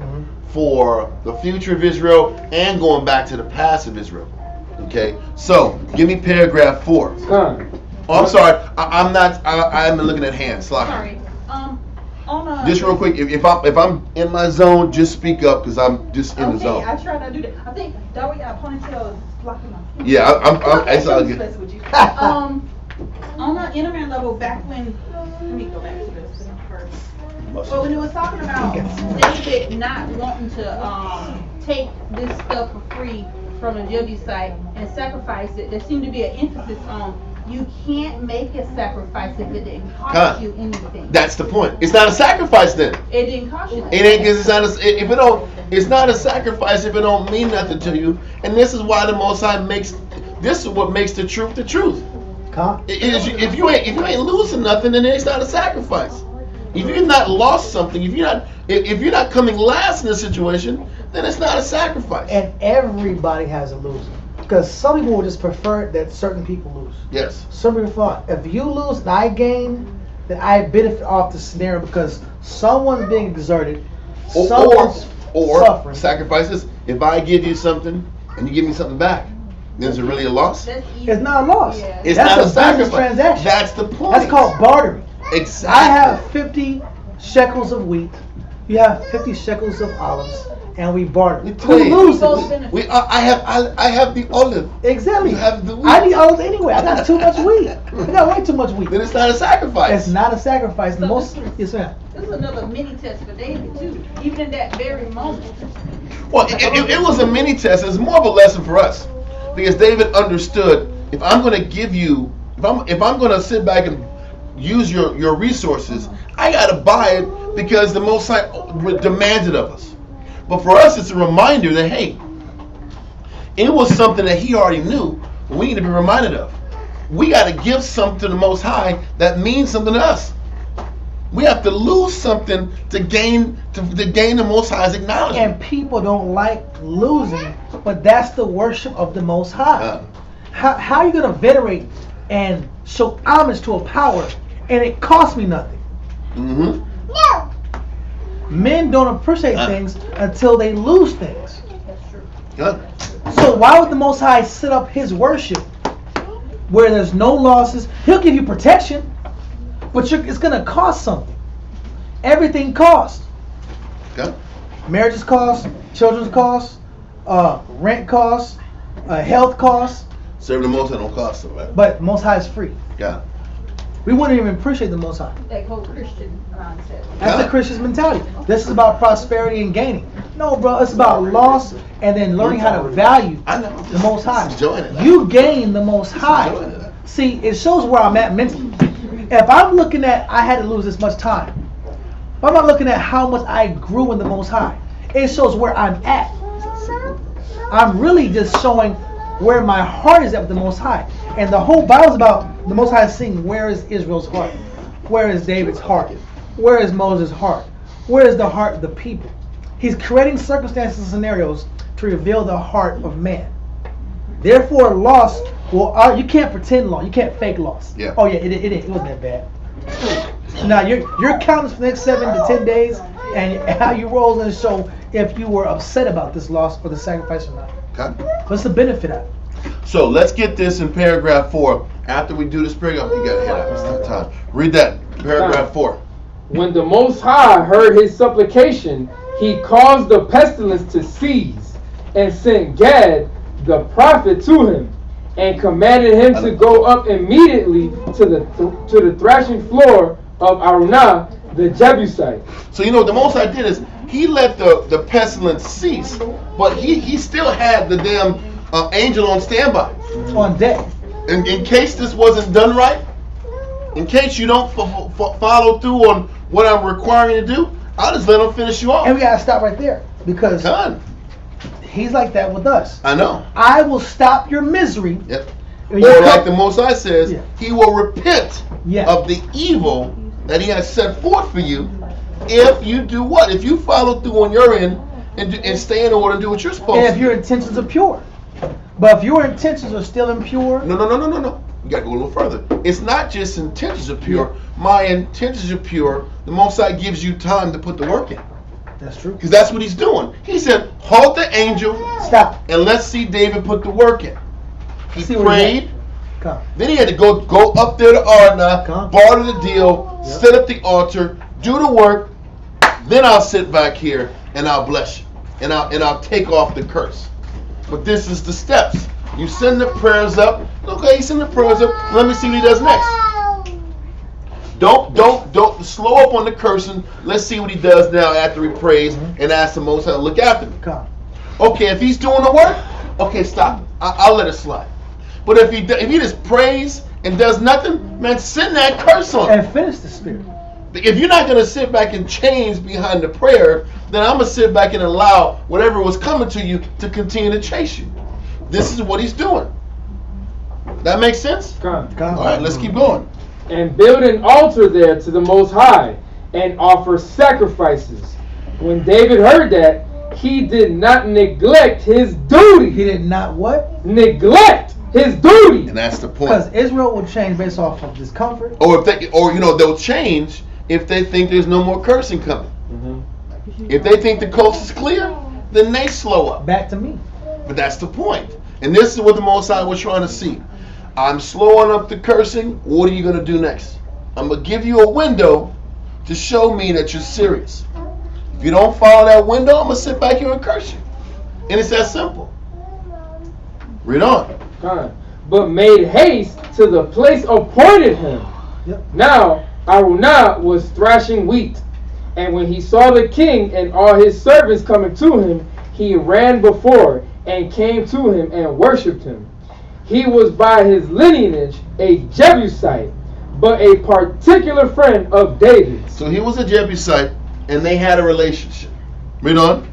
for the future of Israel and going back to the past of Israel. Okay, so give me paragraph 4. Come. Oh, I'm sorry. I'm looking at hands. Sorry. On just real quick, if I'm in my zone, just speak up because I'm just in the zone. I try not to do that. I think that way our ponytail is blocking my. Yeah, I'm it's all good. With you. On the internet level, back when, let me go back to this first. Well, when it was talking about David not wanting to take this stuff for free from a Jebusite and sacrifice it, there seemed to be an emphasis on you can't make a sacrifice if it didn't cost you anything. That's the point. It's not a sacrifice then. It didn't cost you. It ain't because it's not. It's not a sacrifice if it don't mean nothing to you. And this is why the Most High makes. This is what makes the truth the truth. If you ain't losing nothing, then it's not a sacrifice. If you're not lost something, if you're not coming last in a situation, then it's not a sacrifice. And everybody has a loser. Because some people will just prefer that certain people lose. Yes. Some people thought, if you lose and I gain, then I benefit off the scenario because someone's being exerted, someone's suffering. Sacrifices. If I give you something and you give me something back, then is it really a loss? It's not a loss. Yeah. It's That's not a business sacrifice. transaction. That's the point. That's called bartering. Exactly. I have 50 shekels of wheat. You have 50 shekels of olives, and we barter. We Who trade. loses? I have the olive. Exactly. You have the wheat. I need olives anyway. I got too much wheat. I got way too much wheat. Then it's not a sacrifice. It's not a sacrifice. So Most this is- yes, ma'am. This is another mini test for David too. Even in that very moment. Well, it was a mini test. It's more of a lesson for us because David understood if I'm going to give you, if I'm going to sit back and use your resources, I got to buy it because the Most High demands it of us. But for us, it's a reminder that hey, it was something that He already knew. But we need to be reminded of. We got to give something to the Most High that means something to us. We have to lose something to gain the Most High's acknowledgement. And people don't like losing, but that's the worship of the Most High. How are you going to venerate and show homage to a power, and it costs me nothing? Mm-hmm. Men don't appreciate things until they lose things. That's true. Good. So why would the Most High set up His worship where there's no losses? He'll give you protection, but it's going to cost something. Everything costs. Good. Marriages cost, children's cost, rent costs, health costs. Serving the Most High don't cost them, right? But Most High is free. Yeah. We wouldn't even appreciate the Most High. That whole Christian mindset. That's the Christian's mentality. This is about prosperity and gaining. No, bro, it's about loss and then learning how to value the Most High. You gain the Most High. See, it shows where I'm at mentally. If I'm looking at I had to lose this much time, if I'm not looking at how much I grew in the Most High, it shows where I'm at. I'm really just showing where my heart is at with the Most High. And the whole Bible is about the Most High saying, where is Israel's heart? Where is David's heart? Where is Moses' heart? Where is the heart of the people? He's creating circumstances and scenarios to reveal the heart of man. Therefore, loss you can't pretend loss. You can't fake loss. Yeah. Oh yeah, it wasn't that bad. Now you're counting for the next 7 to 10 days, and how you roll in the show if you were upset about this loss or the sacrifice or not. Okay. What's the benefit of it? So let's get this in paragraph 4. After we do this paragraph, you got to head out. It's not time. Read that. Paragraph 4. When the Most High heard his supplication, he caused the pestilence to cease, and sent Gad the prophet to him, and commanded him to go up immediately to the thrashing floor of Araunah the Jebusite. So you know what the Most High did is he let the pestilence cease, but he still had the damn angel on standby. On deck. In case this wasn't done right, in case you don't follow through on what I'm requiring you to do, I'll just let him finish you off. And we gotta stop right there because Done. he's like that with us. I know. I will stop your misery. Yep. Or Or like the Most High says, Yeah. he will repent Yeah. of the evil that he has set forth for you if you do what? If you follow through on your end and stay in order and do what you're supposed And to if do. your intentions are pure. But if your intentions are still impure, No. You gotta go a little further. It's not just intentions are pure. My intentions are pure. The Most High gives you time to put the work in. that's true. Because that's what he's doing. He said, halt the angel Stop. and let's see David put the work in. He See where he's prayed. Come. Then he had to go up there to Arna, Come. barter the deal, Yep. set up the altar, do the work. Then I'll sit back here and I'll bless you, and I'll take off the curse. But this is the steps. You send the prayers up. Okay, you send the prayers up. Let me see what he does next. Don't slow up on the cursing. Let's see what he does now after he prays and asks the Most High to look after me. Come. Okay, if he's doing the work, okay, stop. I'll let it slide. But if he just prays and does nothing, man, send that curse on him. And finish the spirit. If you're not going to sit back in chains behind the prayer, then I'm going to sit back and allow whatever was coming to you to continue to chase you. This is what he's doing. That makes sense? Come. Come. All right, let's keep going. And build an altar there to the Most High, and offer sacrifices. When David heard that, he did not neglect his duty. He did not what? Neglect his duty. And that's the point. Because Israel will change based off of discomfort. Or they'll change if they think there's no more cursing coming. If they think the coast is clear, then they slow up. Back to me. But that's the point. And this is what the Most High was trying to see. I'm slowing up the cursing. What are you going to do next? I'm going to give you a window to show me that you're serious. If you don't follow that window, I'm going to sit back here and curse you. And it's that simple. Read on. But made haste to the place appointed him. Yep. Now Araunah was thrashing wheat, and when he saw the king and all his servants coming to him, he ran before and came to him and worshipped him. He was by his lineage a Jebusite, but a particular friend of David's. So he was a Jebusite, and they had a relationship. Read on.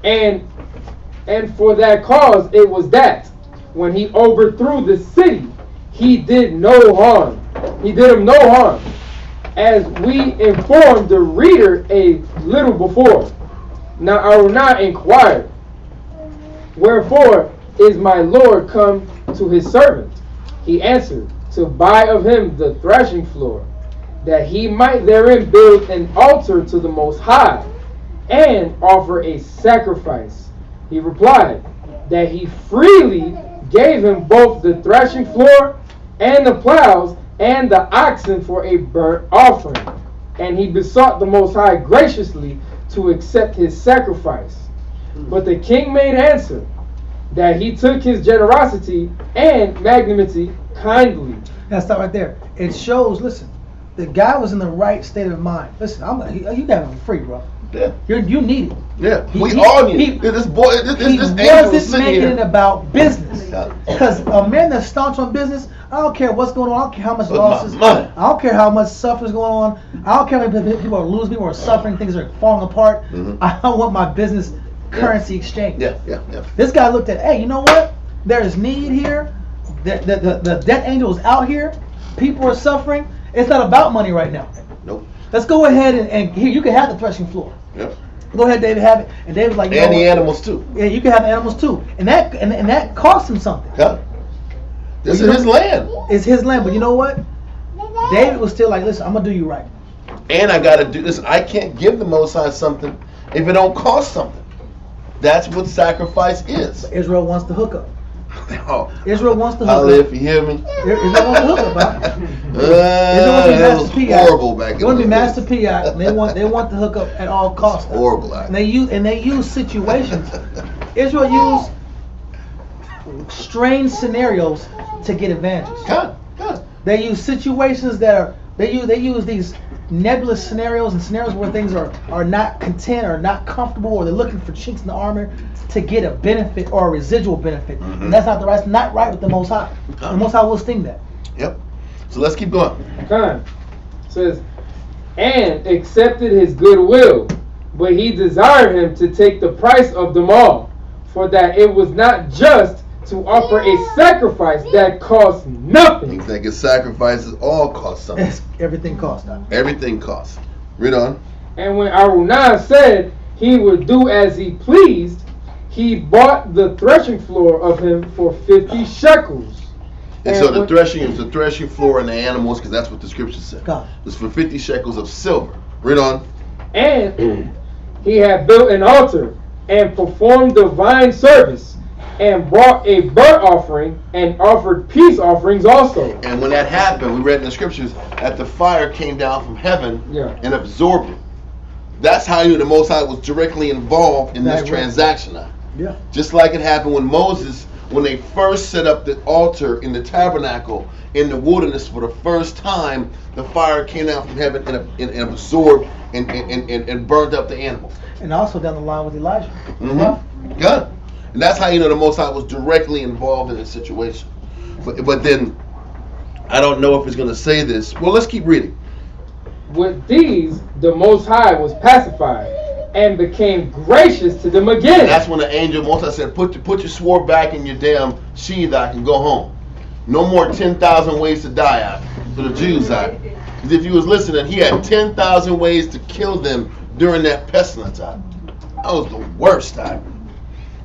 And for that cause it was that when he overthrew the city, he did no harm. He did him no harm, as we informed the reader a little before. Now Araunah inquired, wherefore is my Lord come to his servant? He answered, to buy of him the thrashing floor, that he might therein build an altar to the Most High, and offer a sacrifice. He replied, that he freely gave him both the thrashing floor and the plows and the oxen for a burnt offering. And he besought the Most High graciously to accept his sacrifice. But the king made answer, that he took his generosity and magnanimity kindly. Now stop right there. It shows, listen, the guy was in the right state of mind. Listen, you got him for free, bro. Yeah. You need it. Yeah. He- We he- all need he- it. This boy, this He angel was wasn't sitting making here. it about business. Yeah. Because a man that's staunch on business, I don't care what's going on. I don't care how much But losses. my money. I don't care how much suffering's going on. I don't care how many people are losing, people are suffering, things are falling apart. Mhm. I want my business currency exchange. Yeah. This guy looked at, hey, you know what? There's need here. The death angel is out here. People are suffering. It's not about money right now. Nope. Let's go ahead and here, you can have the threshing floor. Yep. Go ahead, David, have it. And David's like, you And know the what? animals too. Yeah, you can have animals too. And that cost him something. Yeah. This Well, is his land. It's his land, but you know what? David was still like, listen, I'm gonna do you right. And I gotta do this. I can't give the Most High something if it don't cost something. That's what sacrifice is. Israel wants the hookup. Oh, Israel wants the I'll hookup. if you hear me. Israel wants the hookup, bro. That was horrible back in They want to be the day. Master P.I. and they want the hookup at all costs. Horrible. And they use situations. Israel used strange scenarios to get advantages. God. They use situations that are they use these nebulous scenarios and scenarios where things are not content or not comfortable, or they're looking for chinks in the armor to get a benefit or a residual benefit. Mm-hmm. And that's not right with the Most High. The Most High will sting that. Yep. So let's keep going. It says, and accepted his goodwill, but he desired him to take the price of them all, for that it was not just to offer a sacrifice that cost nothing. You think his sacrifices all cost something? Everything costs. Everything costs. Read on. And when Araunah said he would do as he pleased, he bought the threshing floor of him for 50 shekels. And so the threshing floor and the animals, because that's what the scripture said. Was for 50 shekels of silver. Read on. And he had built an altar and performed divine service, and brought a burnt offering and offered peace offerings also. And when that happened, we read in the scriptures that the fire came down from heaven and absorbed it. That's how the Most High was directly involved in this transaction now. Yeah. Just like it happened when they first set up the altar in the tabernacle in the wilderness for the first time, the fire came down from heaven and absorbed and burned up the animals. And also down the line with Elijah. Mm-hmm. Good. And that's how the Most High was directly involved in the situation. But then, I don't know if it's going to say this. Well, let's keep reading. With these, the Most High was pacified and became gracious to them again. And that's when the angel Most High said, put your sword back in your damn sheath, I can go home. No more 10,000 ways to die out for the Jews out. Because if you was listening, he had 10,000 ways to kill them during that pestilence out. That was the worst time.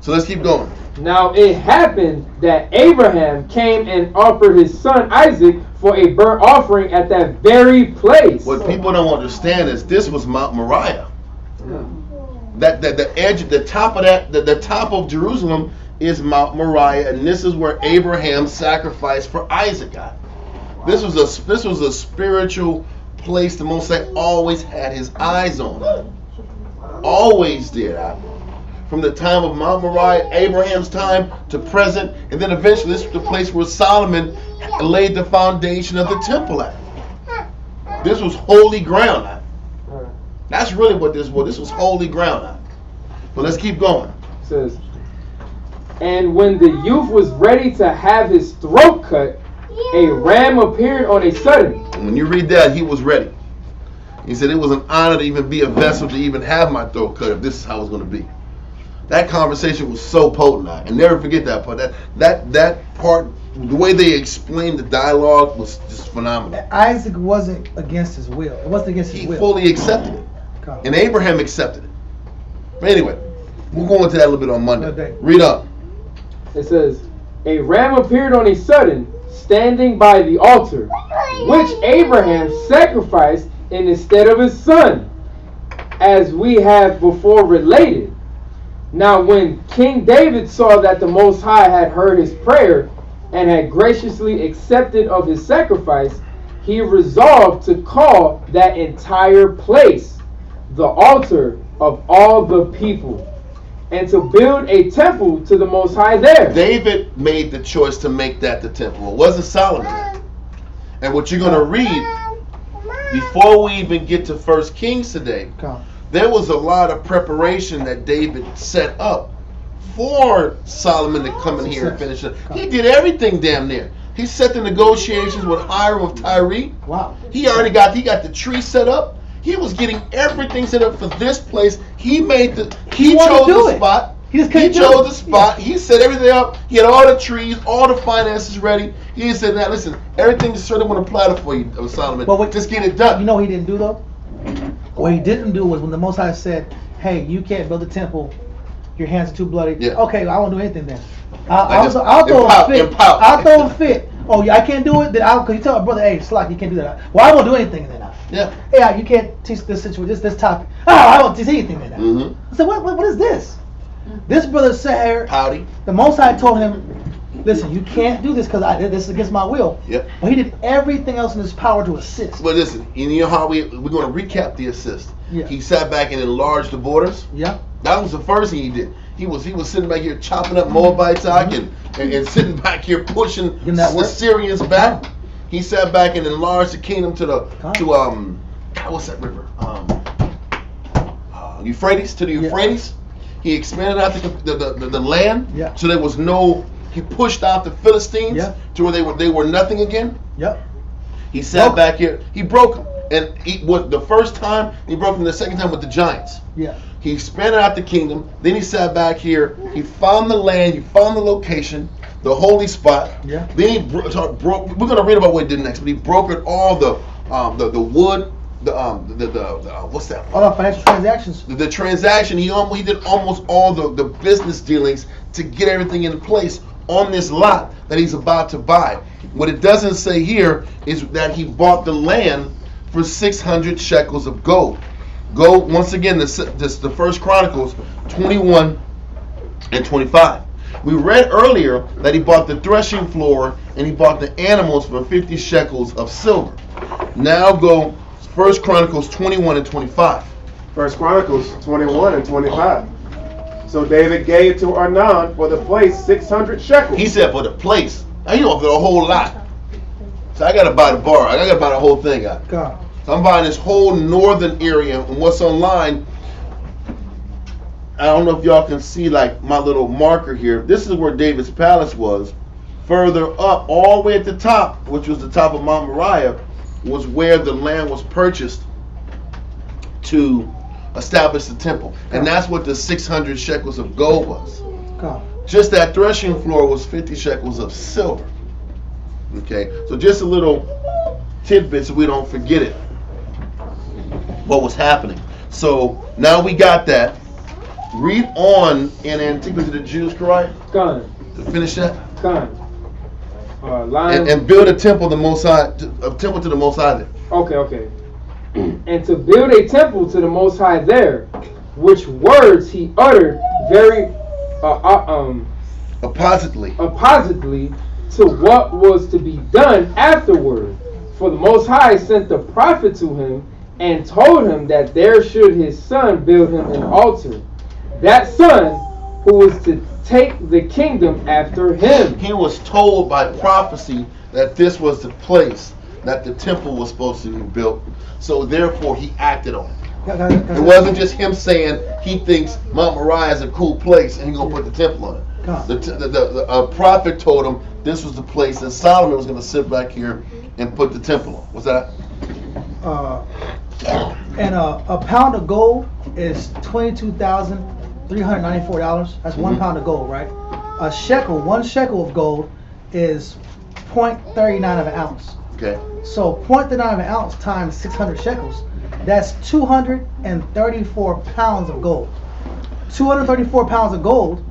So let's keep going. Now it happened that Abraham came and offered his son Isaac for a burnt offering at that very place. What people don't understand is this was Mount Moriah. That the edge, the top of the top of Jerusalem is Mount Moriah, and this is where Abraham sacrificed for Isaac at. This was a spiritual place the Most High always had his eyes on. Always did. From the time of Mount Moriah, Abraham's time, to present, and then eventually this is the place where Solomon laid the foundation of the temple at. This was holy ground at. That's really what this was. This was holy ground at. But let's keep going. It says, and when the youth was ready to have his throat cut, a ram appeared on a sudden. And when you read that, he was ready. He said it was an honor to even be a vessel to even have my throat cut if this is how it's going to be. That conversation was so potent. And never forget that part. That part, the way they explained the dialogue was just phenomenal. Isaac wasn't against his will. It wasn't against his will. He fully accepted it. And Abraham accepted it. But anyway, we'll go into that a little bit on Monday. Read up. It says, a ram appeared on a sudden, standing by the altar, which Abraham sacrificed instead of his son, as we have before related. Now when King David saw that the Most High had heard his prayer and had graciously accepted of his sacrifice, he resolved to call that entire place the altar of all the people, and to build a temple to the Most High there. David made the choice to make that the temple. It wasn't Solomon. And what you're going to read, before we even get to 1 Kings today, there was a lot of preparation that David set up for Solomon to come in here and finish it. He did everything damn near. He set the negotiations with Hiram of Tyre. Wow. He got the tree set up. He was getting everything set up for this place. He chose the spot. He chose the spot. He set everything up. He had all the trees, all the finances ready. He said, "Now listen, everything's set up on a platter for you, Solomon. But just get it done." You know what he didn't do though? What he didn't do was when the Most High said, "Hey, you can't build a temple. Your hands are too bloody." Yeah. Okay, I won't do anything then. I'll throw a fit. I'll throw a fit. Oh yeah, I can't do it. Then because you tell my brother, "Hey, Slack, you can't do that." Well, I won't do anything then. Yeah. Hey, you can't teach this situation, this topic. Oh, I don't teach anything in that. I said, what is this? This brother sat here. Howdy. The Most High told him, listen, you can't do this because this is against my will. Yep. But he did everything else in his power to assist. But listen, you know how we're going to recap the assist. Yeah. He sat back and enlarged the borders. Yeah. That was the first thing he did. He was sitting back here chopping up Moabites and sitting back here pushing the Syrians back. He sat back and enlarged the kingdom to what's that river? Euphrates, to the Euphrates. He expanded out the land. Yeah. So there was no. He pushed out the Philistines to where they were nothing again. Yep. He sat back here. He broke them, and the first time he broke them. The second time with the giants. Yeah. He expanded out the kingdom. Then he sat back here. He found the land. He found the location, the holy spot. Yeah. Then he broke. We're gonna read about what he did next. But he brokered all the wood. What's that? All the financial transactions. The transaction. He did almost all the business dealings to get everything in place on this lot that he's about to buy. What it doesn't say here is that he bought the land for 600 shekels of gold. Go once again. This the First Chronicles 21 and 25. We read earlier that he bought the threshing floor and he bought the animals for 50 shekels of silver. Now go First Chronicles 21 and 25. First Chronicles 21 and 25. So David gave to Arnon for the place 600 shekels. He said for the place. Now you know for the whole lot. So I gotta buy the bar. I gotta buy the whole thing out. God. So I'm buying this whole northern area, and what's online, I don't know if y'all can see like my little marker here. This is where David's palace was. Further up, all the way at the top, which was the top of Mount Moriah, was where the land was purchased to establish the temple. And that's what the 600 shekels of gold was. God. Just that threshing floor was 50 shekels of silver. Okay, so just a little tidbit so we don't forget it. What was happening. So now we got that. Read on in Antiquity of the Jews, correct? Gone. To finish that. Gone. And build a temple to the Most High. A temple to the Most High. There. Okay. And to build a temple to the Most High there, which words he uttered very oppositely to what was to be done afterward. For the Most High sent the prophet to him and told him that there should his son build him an altar. That son who was to take the kingdom after him. He was told by prophecy that this was the place that the temple was supposed to be built. So therefore he acted on it. It wasn't just him saying he thinks Mount Moriah is a cool place and he's going to put the temple on it. The prophet told him this was the place that Solomon was going to sit back here and put the temple on. What's that? And a pound of gold is $22,394. That's 1 pound of gold, right? A shekel, 1 shekel of gold is 0.39 of an ounce. Okay. So 0.39 of an ounce times 600 shekels, that's 234 pounds of gold. 234 pounds of gold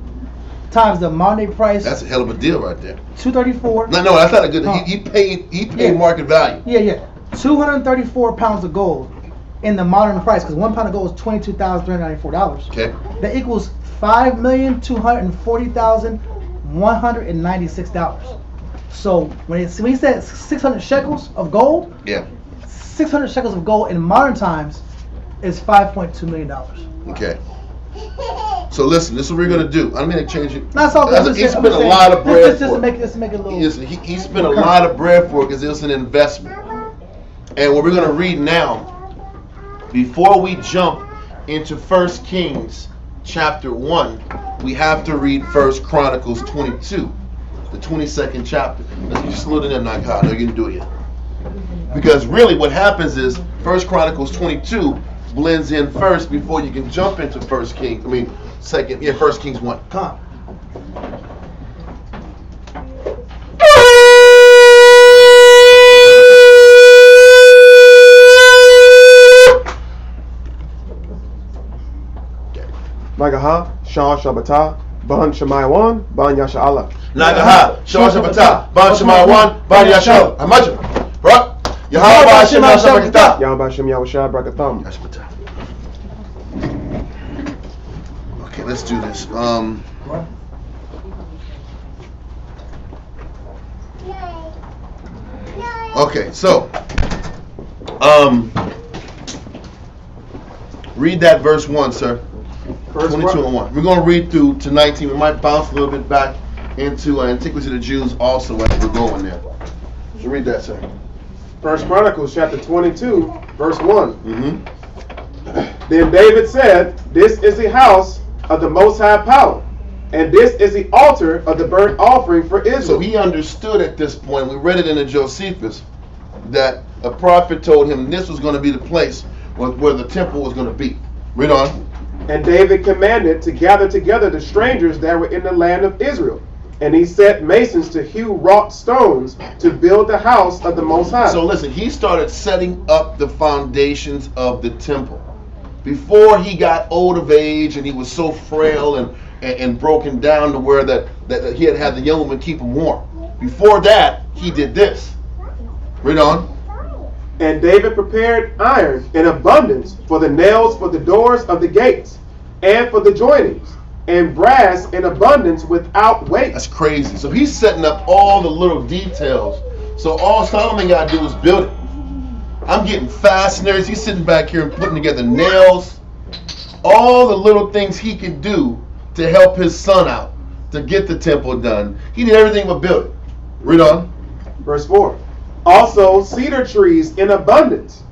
times the modern day price. That's a hell of a deal right there. 234. No, that's not a good. He paid market value. Yeah. 234 pounds of gold in the modern price, because 1 pound of gold is $22,394. Okay. That equals $5,240,196. So when he said 600 shekels of gold, 600 shekels of gold in modern times is $5.2 million. Okay. So listen, this is what we're gonna do. I don't mean to change it. That's all good. He spent a lot of bread for it. Just make it a little. He spent a lot of bread for it because it was an investment. And what we're gonna read now, before we jump into 1 Kings chapter 1, we have to read 1 Chronicles 22, the 22nd chapter. Let's just slow it in now, God. No, you didn't do it yet. Because really what happens is 1 Chronicles 22 blends in first before you can jump into 1 Kings 1 Come on. Nagaha, Shah Shabbatah, Ban Shemaywan, Ban Yasha Allah. Nagaha, Shah Shabbatah, Ban Shemaywan, Ban Yasha Allah. Yahweh Hashem Yahweh Brakatah. Yahweh Hashem Yahweh Shai Brakatham. Okay, let's do this. Okay, so read that verse 1, sir. 22 and 1. We're going to read through to 19. We might bounce a little bit back into Antiquity of the Jews also as we're going there. So read that, sir. First Chronicles chapter 22, verse 1. Mm-hmm. Then David said, "This is the house of the Most High Power, and this is the altar of the burnt offering for Israel." So he understood at this point, we read it in the Josephus, that a prophet told him this was going to be the place where the temple was going to be. Read on. And David commanded to gather together the strangers that were in the land of Israel. And he set masons to hew wrought stones to build the house of the Most High. So listen, he started setting up the foundations of the temple. Before he got old of age and he was so frail and broken down to where that he had the young woman keep him warm. Before that, he did this. Read on. And David prepared iron in abundance for the nails for the doors of the gates and for the joinings, and brass in abundance without weight. That's crazy. So he's setting up all the little details. So all Solomon got to do is build it. I'm getting fasteners. He's sitting back here and putting together nails. All the little things he could do to help his son out, to get the temple done. He did everything but build it. Read on. Verse 4. Also cedar trees in abundance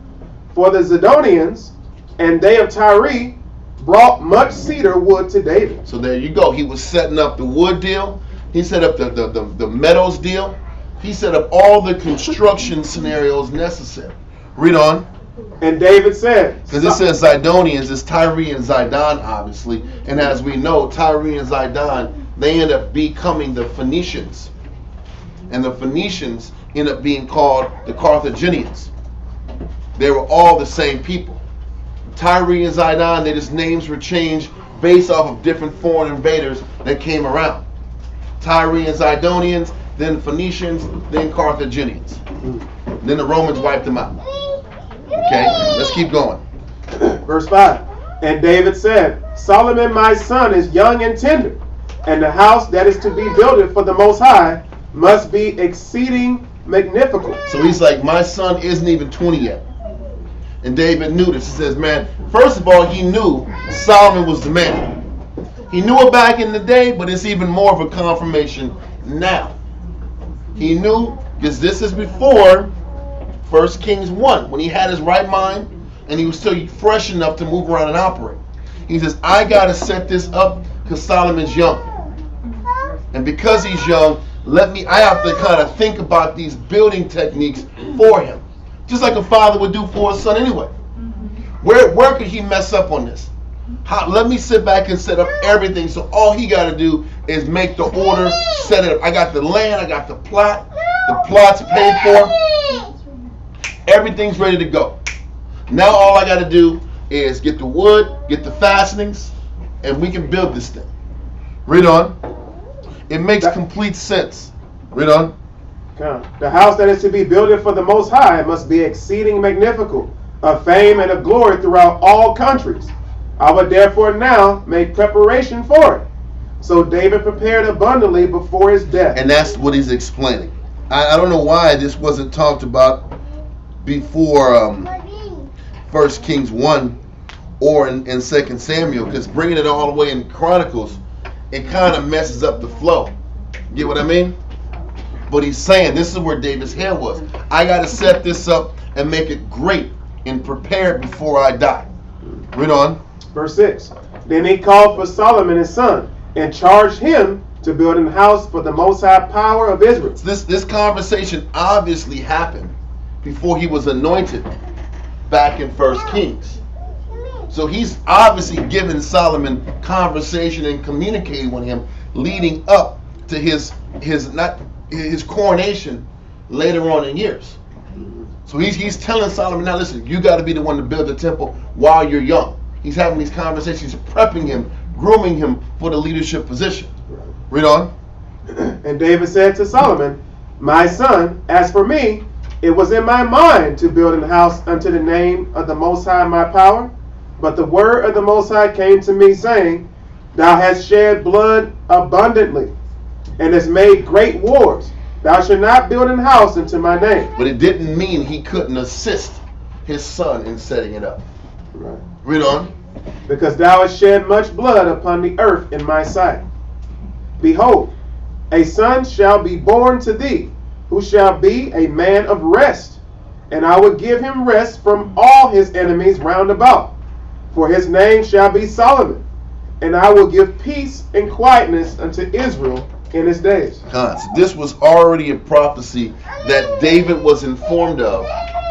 for the Zidonians, and they of Tyre brought much cedar wood to David. So there you go. He was setting up the wood deal. He set up the metals deal. He set up all the construction scenarios necessary. Read on. And David said, because it says Zidonians, it's Tyre and Zidon, obviously. And as we know, Tyre and Zidon, they end up becoming the Phoenicians. And the Phoenicians end up being called the Carthaginians. They were all the same people. Tyre and Zidon, their just names were changed based off of different foreign invaders that came around. Tyre and Zidonians, then Phoenicians, then Carthaginians. Then the Romans wiped them out. Okay, let's keep going. Verse 5. And David said, Solomon my son is young and tender, and the house that is to be built for the Most High must be exceeding magnificent. So he's like, my son isn't even 20 yet. And David knew this. He says, man, first of all, he knew Solomon was the man. He knew it back in the day, but it's even more of a confirmation now. He knew, because this is before 1 Kings 1, when he had his right mind and he was still fresh enough to move around and operate. He says, I got to set this up because Solomon's young. And because he's young, I have to kind of think about these building techniques for him. Just like a father would do for his son anyway. Where could he mess up on this? Let me sit back and set up everything, so all he got to do is make the order, set it up. I got the land, I got the plot's paid for. Everything's ready to go. Now all I got to do is get the wood, get the fastenings, and we can build this thing. Read on. It makes complete sense. Read on. The house that is to be built for the Most High must be exceeding magnificent, of fame and of glory throughout all countries. I would therefore now make preparation for it. So David prepared abundantly before his death. And that's what he's explaining. I don't know why this wasn't talked about before 1 Kings 1 or in 2 Samuel, because bringing it all the way in Chronicles, it kind of messes up the flow. Get what I mean? But he's saying this is where David's head was. I got to set this up and make it great and prepared before I die. Read on. Verse 6. Then he called for Solomon his son and charged him to build an house for the Most High Power of Israel. So this conversation obviously happened before he was anointed back in 1 Kings. So he's obviously given Solomon conversation and communicating with him leading up to his coronation later on in years. So he's telling Solomon, now listen, you got to be the one to build the temple while you're young. He's having these conversations, prepping him, grooming him for the leadership position. Read on. And David said to Solomon, my son, as for me, It was in my mind to build an house unto the name of the Most High my power, but the word of the Most High came to me, saying, Thou hast shed blood abundantly, and hast made great wars. Thou shalt not build an house unto my name. But it didn't mean he couldn't assist his son in setting it up. Right. Read on. Because thou hast shed much blood upon the earth in my sight. Behold, a son shall be born to thee, who shall be a man of rest, and I will give him rest from all his enemies round about. For his name shall be Solomon, and I will give peace and quietness unto Israel in his days. So this was already a prophecy that David was informed of,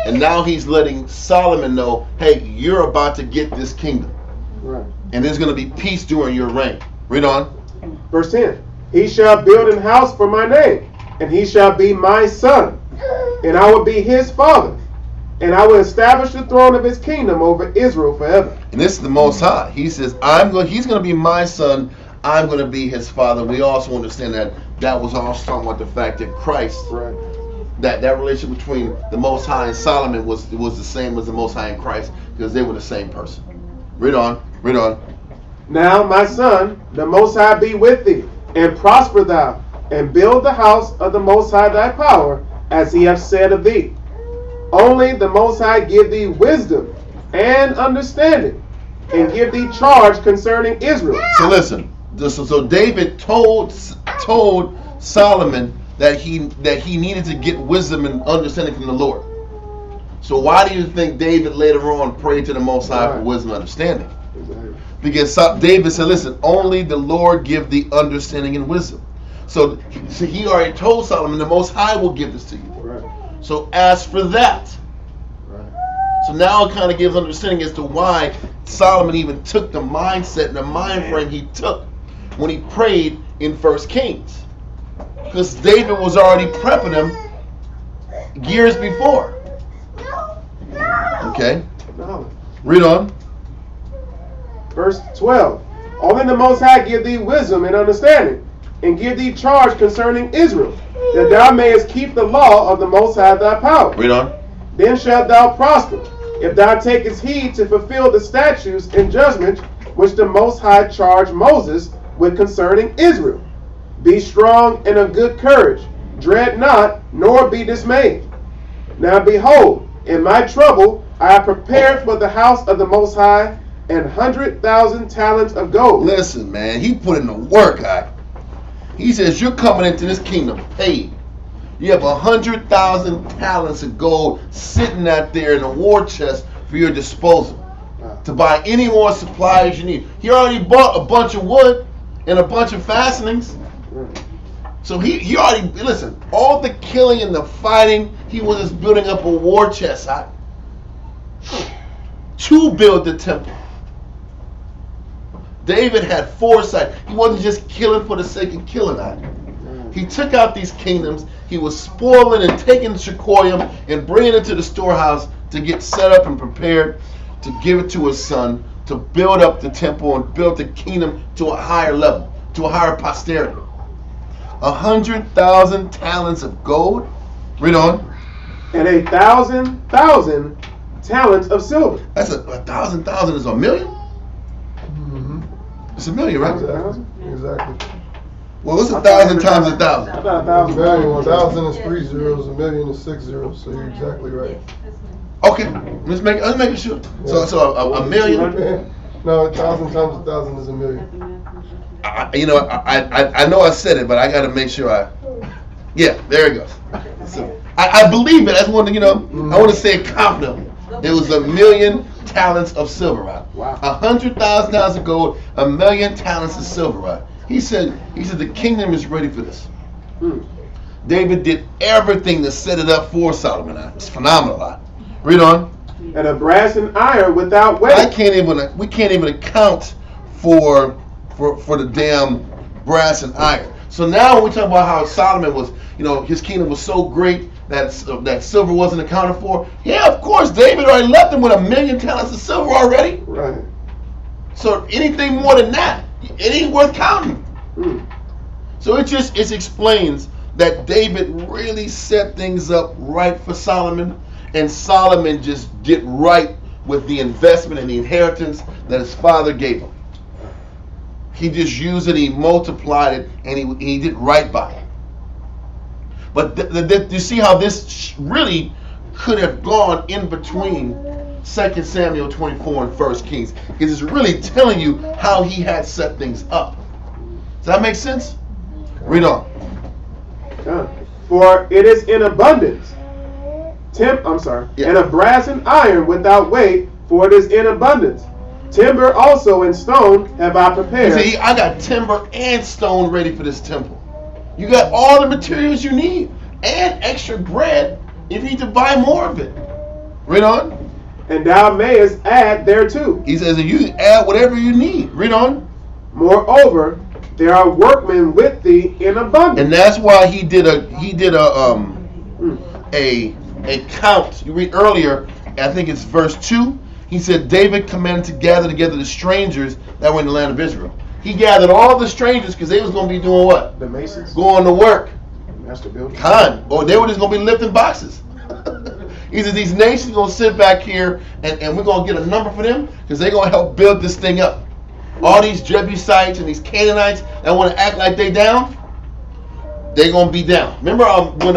and now he's letting Solomon know, hey, you're about to get this kingdom. Right. And there's going to be peace during your reign. Read on. Verse 10. He shall build an house for my name, and he shall be my son, and I will be his father, and I will establish the throne of his kingdom over Israel forever. And this is the Most High. He says, he's going to be my son, I'm going to be his father. We also understand that was also talking about the fact that Christ, Right. that relationship between the Most High and Solomon was the same as the Most High and Christ, because they were the same person. Read on. Read on. Now, my son, the Most High be with thee, and prosper thou, and build the house of the Most High thy power, as he hath said of thee. Only the Most High give thee wisdom and understanding, and give thee charge concerning Israel. So listen. So David told Solomon that he needed to get wisdom and understanding from the Lord. So why do you think David later on prayed to the Most High for wisdom and understanding? Exactly. Because David said, listen, only the Lord give thee understanding and wisdom. So he already told Solomon, the Most High will give this to you. Right. So ask for that. Right. So now it kind of gives understanding as to why Solomon even took the mindset and the mind frame he took when he prayed in 1 Kings. Because David was already prepping him years before. Okay? No. Read on. Verse 12. Only the Most High give thee wisdom and understanding, and give thee charge concerning Israel, that thou mayest keep the law of the Most High thy power. Read on. Then shalt thou prosper, if thou takest heed to fulfill the statutes and judgments which the Most High charged Moses with concerning Israel. Be strong and of good courage. Dread not, nor be dismayed. Now behold, in my trouble I have prepared for the house of the Most High 100,000 talents of gold. Listen, man, he put in the work, He says you're coming into this kingdom paid. You have 100,000 talents of gold sitting out there in a war chest for your disposal to buy any more supplies you need. He already bought a bunch of wood and a bunch of fastenings. So he already, listen, all the killing and the fighting, he was just building up a war chest to build the temple. David had foresight. He wasn't just killing for the sake of killing. He took out these kingdoms. He was spoiling and taking Shekoyim and bringing it to the storehouse to get set up and prepared to give it to his son, to build up the temple and build the kingdom to a higher level, to a higher posterity. 100,000 talents of gold. Read on. And 1,000 talents of silver. That's a 1,000 is a million? Mm-hmm. It's a million, right? Exactly. Well, what's 1,000 times 1,000? About A 1,000. million, 1,000 is 3 zeros, a million is 6 zeros, so you're exactly right. Okay, let's make sure. So a million. No, 1,000 times 1,000 is a million. I know I said it, but I got to make sure yeah, there it goes. So I believe it. I just want to, I want to say it confidently. It was 1,000,000 talents of silver, right? Wow. 100,000 talents of gold, 1,000,000 talents of silver, right? He said the kingdom is ready for this. David did everything to set it up for Solomon. It's phenomenal, right? Read on. And a brass and iron without weight. We can't even account for the damn brass and iron. So now when we talk about how Solomon was, his kingdom was so great that silver wasn't accounted for. Yeah, of course, David already left him with 1,000,000 talents of silver already. Right. So anything more than that, it ain't worth counting. So it explains that David really set things up right for Solomon, and Solomon just did right with the investment and the inheritance that his father gave him. He just used it, he multiplied it, and he did right by it. But you see how this really could have gone in between 2 Samuel 24 and 1 Kings, because it's really telling you how he had set things up. Does that make sense? Read on. For it is in abundance. And of brass and iron without weight, for it is in abundance. Timber also and stone have I prepared. You see, I got timber and stone ready for this temple. You got all the materials you need and extra bread if you need to buy more of it. Read on. And thou mayest add thereto. He says, you add whatever you need. Read on. Moreover, there are workmen with thee in abundance. And that's why he did a count. You read earlier, I think it's verse 2. He said David commanded to gather together the strangers that were in the land of Israel. He gathered all the strangers because they was going to be doing what? The masons. Going to work. Master builder. Or they were just going to be lifting boxes. He said these nations going to sit back here and we're going to get a number for them because they're going to help build this thing up. All these Jebusites and these Canaanites that want to act like they down, they're going to be down. Remember when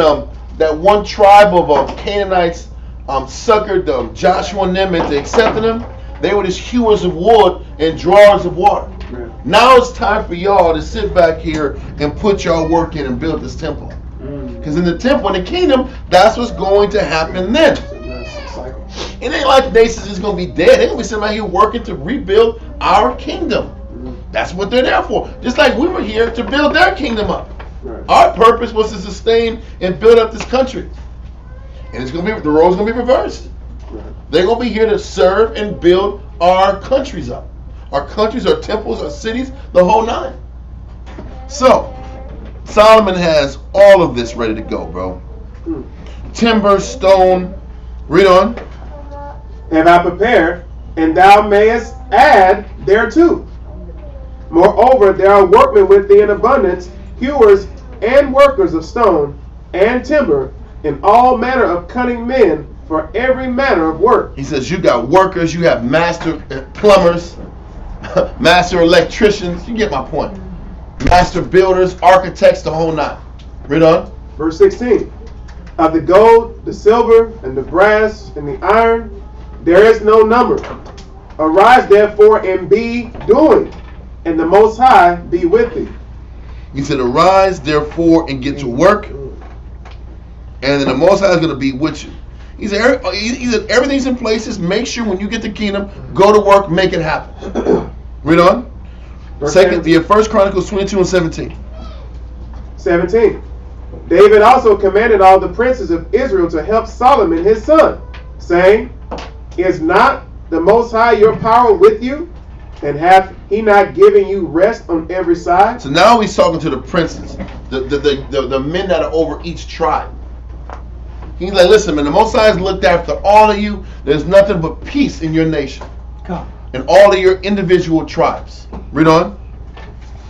that one tribe of Canaanites suckered Joshua and them into accepting them? They were just hewers of wood and drawers of water. Yeah. Now it's time for y'all to sit back here and put y'all work in and build this temple. Because in the temple, in the kingdom, that's what's going to happen then. It ain't like the nations is going to be dead. They're going to be sitting out here working to rebuild our kingdom. That's what they're there for. Just like we were here to build their kingdom up. Right. Our purpose was to sustain and build up this country. And it's going to be, the role's going to be reversed. Right. They're going to be here to serve and build our countries up. Our countries, our temples, our cities, the whole nine. So, Solomon has all of this ready to go, bro. Timber, stone. Read on. Have I prepared, and thou mayest add thereto. Moreover, there are workmen with thee in abundance, hewers and workers of stone and timber, and all manner of cunning men for every manner of work. He says you got workers, you have master plumbers, master electricians. You get my point. Master builders, architects, the whole nine. Read on. Verse 16. Of the gold, the silver, and the brass, and the iron, there is no number. Arise therefore and be doing, and the Most High be with thee. He said, arise therefore and get to work, and then the Most High is going to be with you. He said, everything's in place. Just make sure when you get the kingdom, go to work, make it happen. Read on. First Chronicles 22 and 17. 17. David also commanded all the princes of Israel to help Solomon his son, saying, is not the Most High your power with you? And hath he not given you rest on every side? So now he's talking to the princes, the men that are over each tribe. He's like, listen, man, the Most High has looked after all of you. There's nothing but peace in your nation. God. And all of your individual tribes. Read on.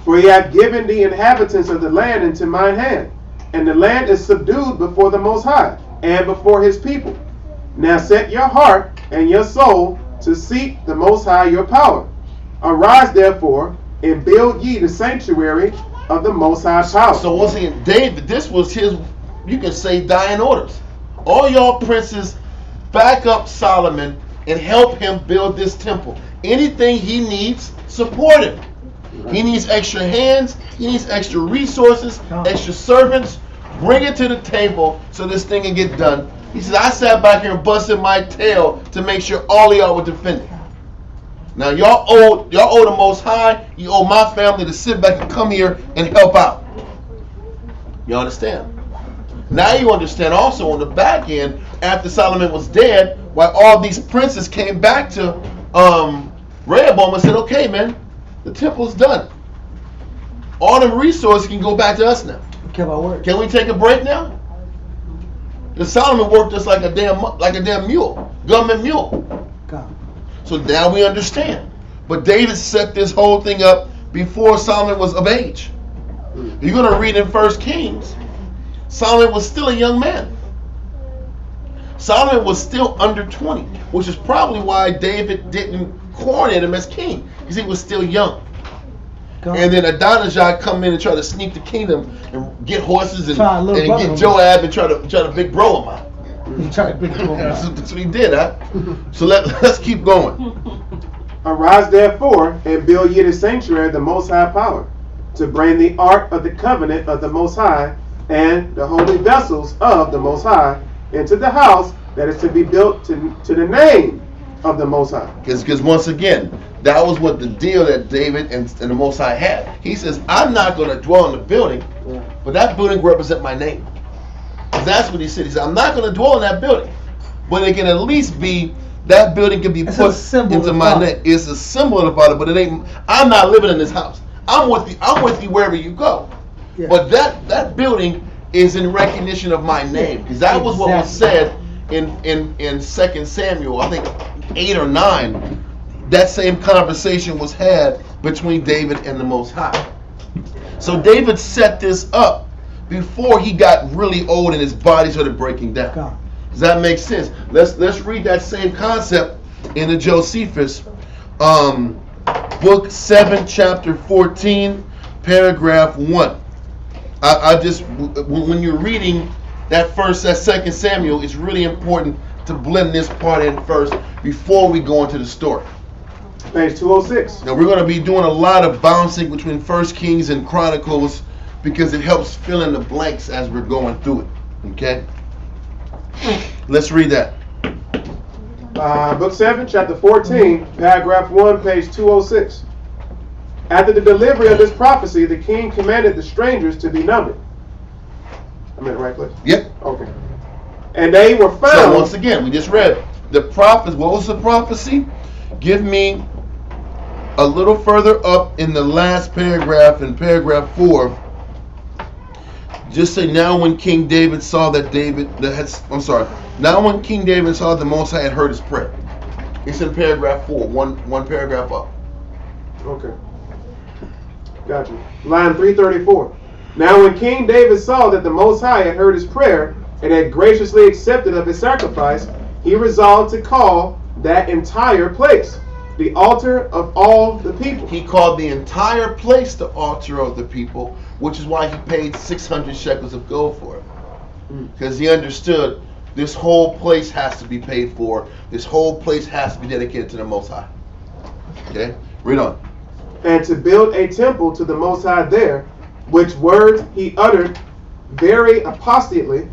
For he hath given the inhabitants of the land into mine hand, and the land is subdued before the Most High, and before his people. Now set your heart and your soul to seek the Most High your power. Arise therefore, and build ye the sanctuary of the Most High power. So once again, David, this was his, you can say, dying orders. All y'all princes, back up Solomon and help him build this temple. Anything he needs, support him. He needs extra hands, he needs extra resources, extra servants. Bring it to the table so this thing can get done. He says, I sat back here and busted my tail to make sure all of y'all were defended. Now y'all owe the Most High, you owe my family to sit back and come here and help out. You understand? Now you understand also on the back end, after Solomon was dead, why all these princes came back to Rehoboam and said, okay, man, the temple's done. All the resources can go back to us now. Can we take a break now? Because Solomon worked us like a damn mule, government mule. God. So now we understand. But David set this whole thing up before Solomon was of age. You're going to read in 1 Kings. Solomon was still a young man. Solomon was still under 20, which is probably why David didn't coronate him as king, because he was still young. And then Adonijah come in and try to sneak the kingdom and get horses and get Joab and try to big bro him out. That's what he did, huh? So let's keep going. Arise therefore and build ye the sanctuary of the Most High power, to bring the ark of the covenant of the Most High and the holy vessels of the Most High into the house that is to be built to the name of the Most High. Because once again, that was what the deal that David and the Most High had. He says, I'm not going to dwell in the building, but that building represents my name. That's what he said. He said, I'm not going to dwell in that building, but it can at least be, that building can be put into my name. It's a symbol of the Father, but it ain't. I'm not living in this house. I'm with you wherever you go. Yeah. But that building is in recognition of my name, because that was what was said in 2 Samuel, I think 8 or 9. That same conversation was had between David and the Most High. So David set this up before he got really old and his body started breaking down. Does that make sense? Let's read that same concept in the Josephus, book 7, chapter 14, paragraph 1. I just, when you're reading that 2 Samuel, it's really important to blend this part in first before we go into the story. Page 206. Now we're going to be doing a lot of bouncing between 1 Kings and Chronicles because it helps fill in the blanks as we're going through it. Okay? Let's read that. Book 7, chapter 14, paragraph 1, page 206. After the delivery of this prophecy, the king commanded the strangers to be numbered. I'm in the right place? Yep. Okay. And they were found. So once again, we just read the prophet. What was the prophecy? Give me a little further up in the last paragraph, in paragraph 4. Just say, now when King David saw that now when King David saw the Most High had heard his prayer. It's in paragraph 4, one paragraph up. Okay. Gotcha. Line 334. Now when King David saw that the Most High had heard his prayer and had graciously accepted of his sacrifice, he resolved to call that entire place the altar of all the people. He called the entire place the altar of the people, which is why he paid 600 shekels of gold for it. Because he understood this whole place has to be paid for. This whole place has to be dedicated to the Most High. Okay? Read on. And to build a temple to the Most High there, which words he uttered very apostately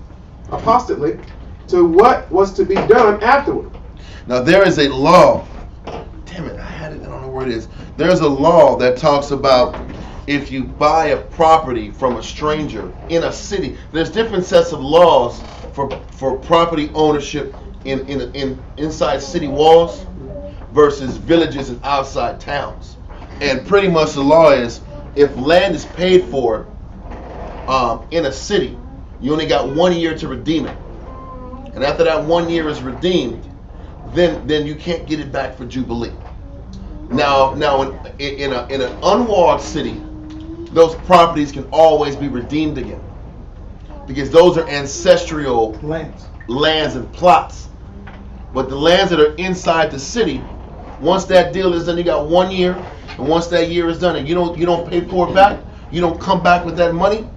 to what was to be done afterward. Now there is a law. Damn it, I had it, I don't know where it is. There's a law that talks about if you buy a property from a stranger in a city, there's different sets of laws for property ownership in inside city walls versus villages and outside towns. And pretty much the law is, if land is paid for in a city, you only got 1 year to redeem it. And after that 1 year is redeemed, then you can't get it back for Jubilee. Now in an unwalled city, those properties can always be redeemed again, because those are ancestral lands and plots. But the lands that are inside the city, once that deal is done, you got 1 year, and once that year is done, and you don't pay for it back, you don't come back with that money.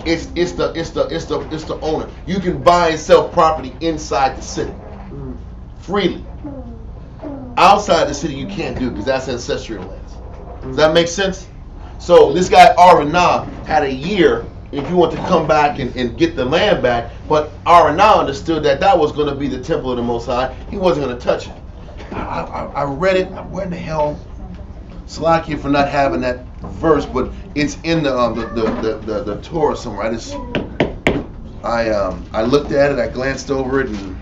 It's the owner. You can buy and sell property inside the city freely. Outside the city, you can't do, because that's ancestral lands. Does that make sense? So this guy Aranah had a year if you want to come back and get the land back, but Aranah understood that was going to be the temple of the Most High. He wasn't going to touch it. I read it. Where in the hell? Salakia for not having that verse, but it's in the Torah somewhere. I looked at it. I glanced over it, and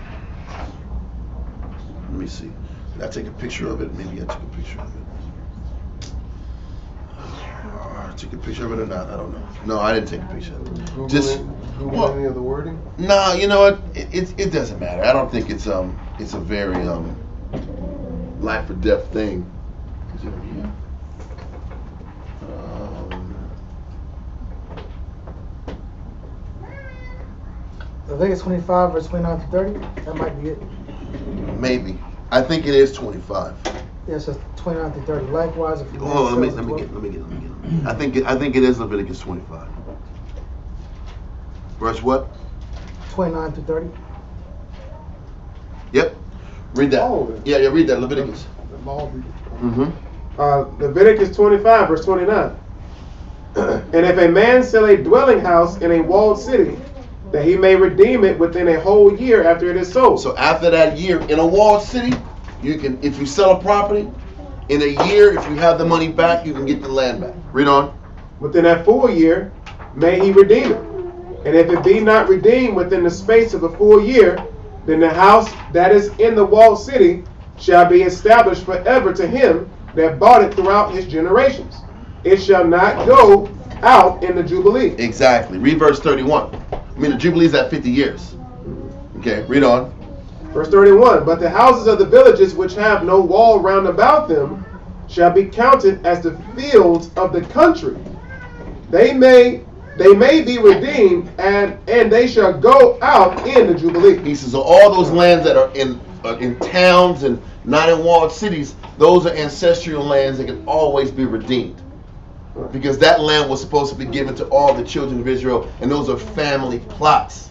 let me see. Did I take a picture of it? Maybe I took a picture of it. I took a picture of it or not? I don't know. No, I didn't take a picture of it. Google any of the wording? No, you know what? It doesn't matter. I don't think it's a very life or death thing. Is it over here? Leviticus 25, verse 29 to 30. That might be it. Maybe. I think it is 25. Yeah, it says 29 to 30. Likewise, if you Oh, let me get. I think it is Leviticus 25. Verse what? 29 to 30. Yep. Read that. Oh. Yeah, read that. Leviticus. Mm-hmm. Leviticus 25, verse 29. And if a man sell a dwelling house in a walled city, that he may redeem it within a whole year after it is sold. So after that year, in a walled city, you can, if you sell a property, in a year, if you have the money back, you can get the land back. Read on. Within that full year, may he redeem it. And if it be not redeemed within the space of a full year, then the house that is in the walled city shall be established forever to him that bought it throughout his generations. It shall not go out in the Jubilee. Exactly. Read verse 31. I mean, the Jubilee is at 50 years. Okay, read on. Verse 31. But the houses of the villages which have no wall round about them shall be counted as the fields of the country. They may be redeemed, and they shall go out in the Jubilee. He says, so all those lands that are in towns and not in walled cities, those are ancestral lands that can always be redeemed. Because that land was supposed to be given to all the children of Israel, and those are family plots.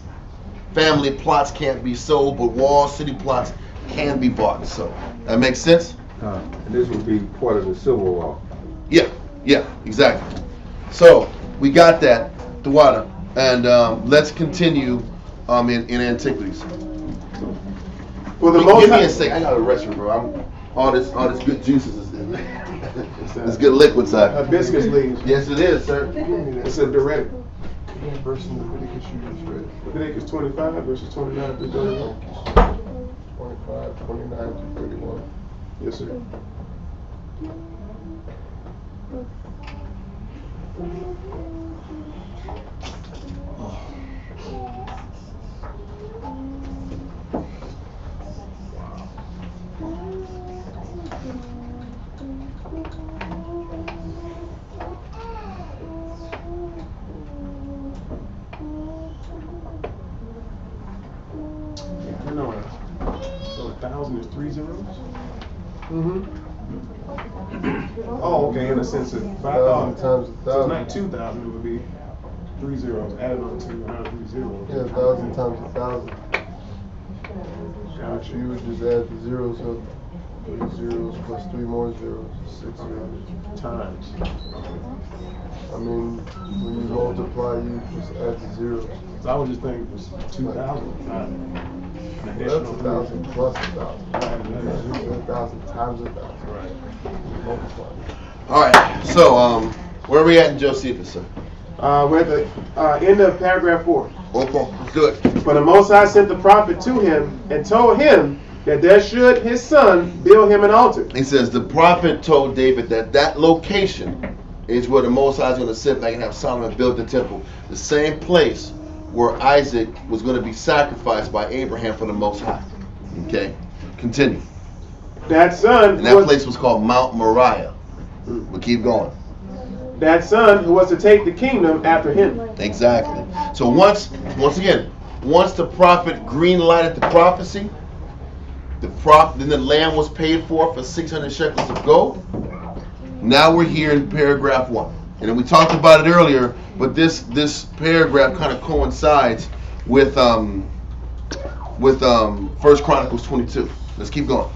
Family plots can't be sold, but walled city plots can be bought and sold. That makes sense? And this would be part of the civil law. Yeah, exactly. So we got that, Dawada, and let's continue in antiquities. For the Give me a sec. I got a restroom, bro. All this good juices is in there. It's good liquids out. Hibiscus leaves. Yes, it is, sir. It's a diuretic. Verse in Leviticus you just read. Leviticus 25, verses 29 to 31. 25, 29 to 31. Yes, sir. I know. So 1,000 is 3 zeros? Mm-hmm. Oh, okay, in a sense of 1,000 5,000 times So it's 1,000. not 2,000, it would be 3 zeros added on to another 3 zeros. Yeah, 1,000 times 1,000. Gotcha. You would just add the zeros up. 3 zeros plus 3 more zeros is 6 zeros. Times. I mean, when you multiply, you just add the zeros. So I would just think it was 2,000, not an That's additional 1,000 plus 1,000. Right, and then Yeah, it's- 1,000 times 1,000. Right. Multiply. All right. So where are we at in Josephus, sir? We're at the end of paragraph 4. Okay, good. For the Most High sent the prophet to him and told him that there should his son build him an altar. He says the prophet told David that location is where the Most High is going to sit back and have Solomon build the temple. The same place where Isaac was going to be sacrificed by Abraham for the Most High. Okay, continue. That son, And that place was called Mount Moriah. We'll keep going. that son who was to take the kingdom after him. Exactly. So once the prophet green-lighted the prophecy, then the land was paid for 600 shekels of gold. Now we're here in paragraph 1. And then we talked about it earlier, but this paragraph kind of coincides with 1 Chronicles 22. Let's keep going.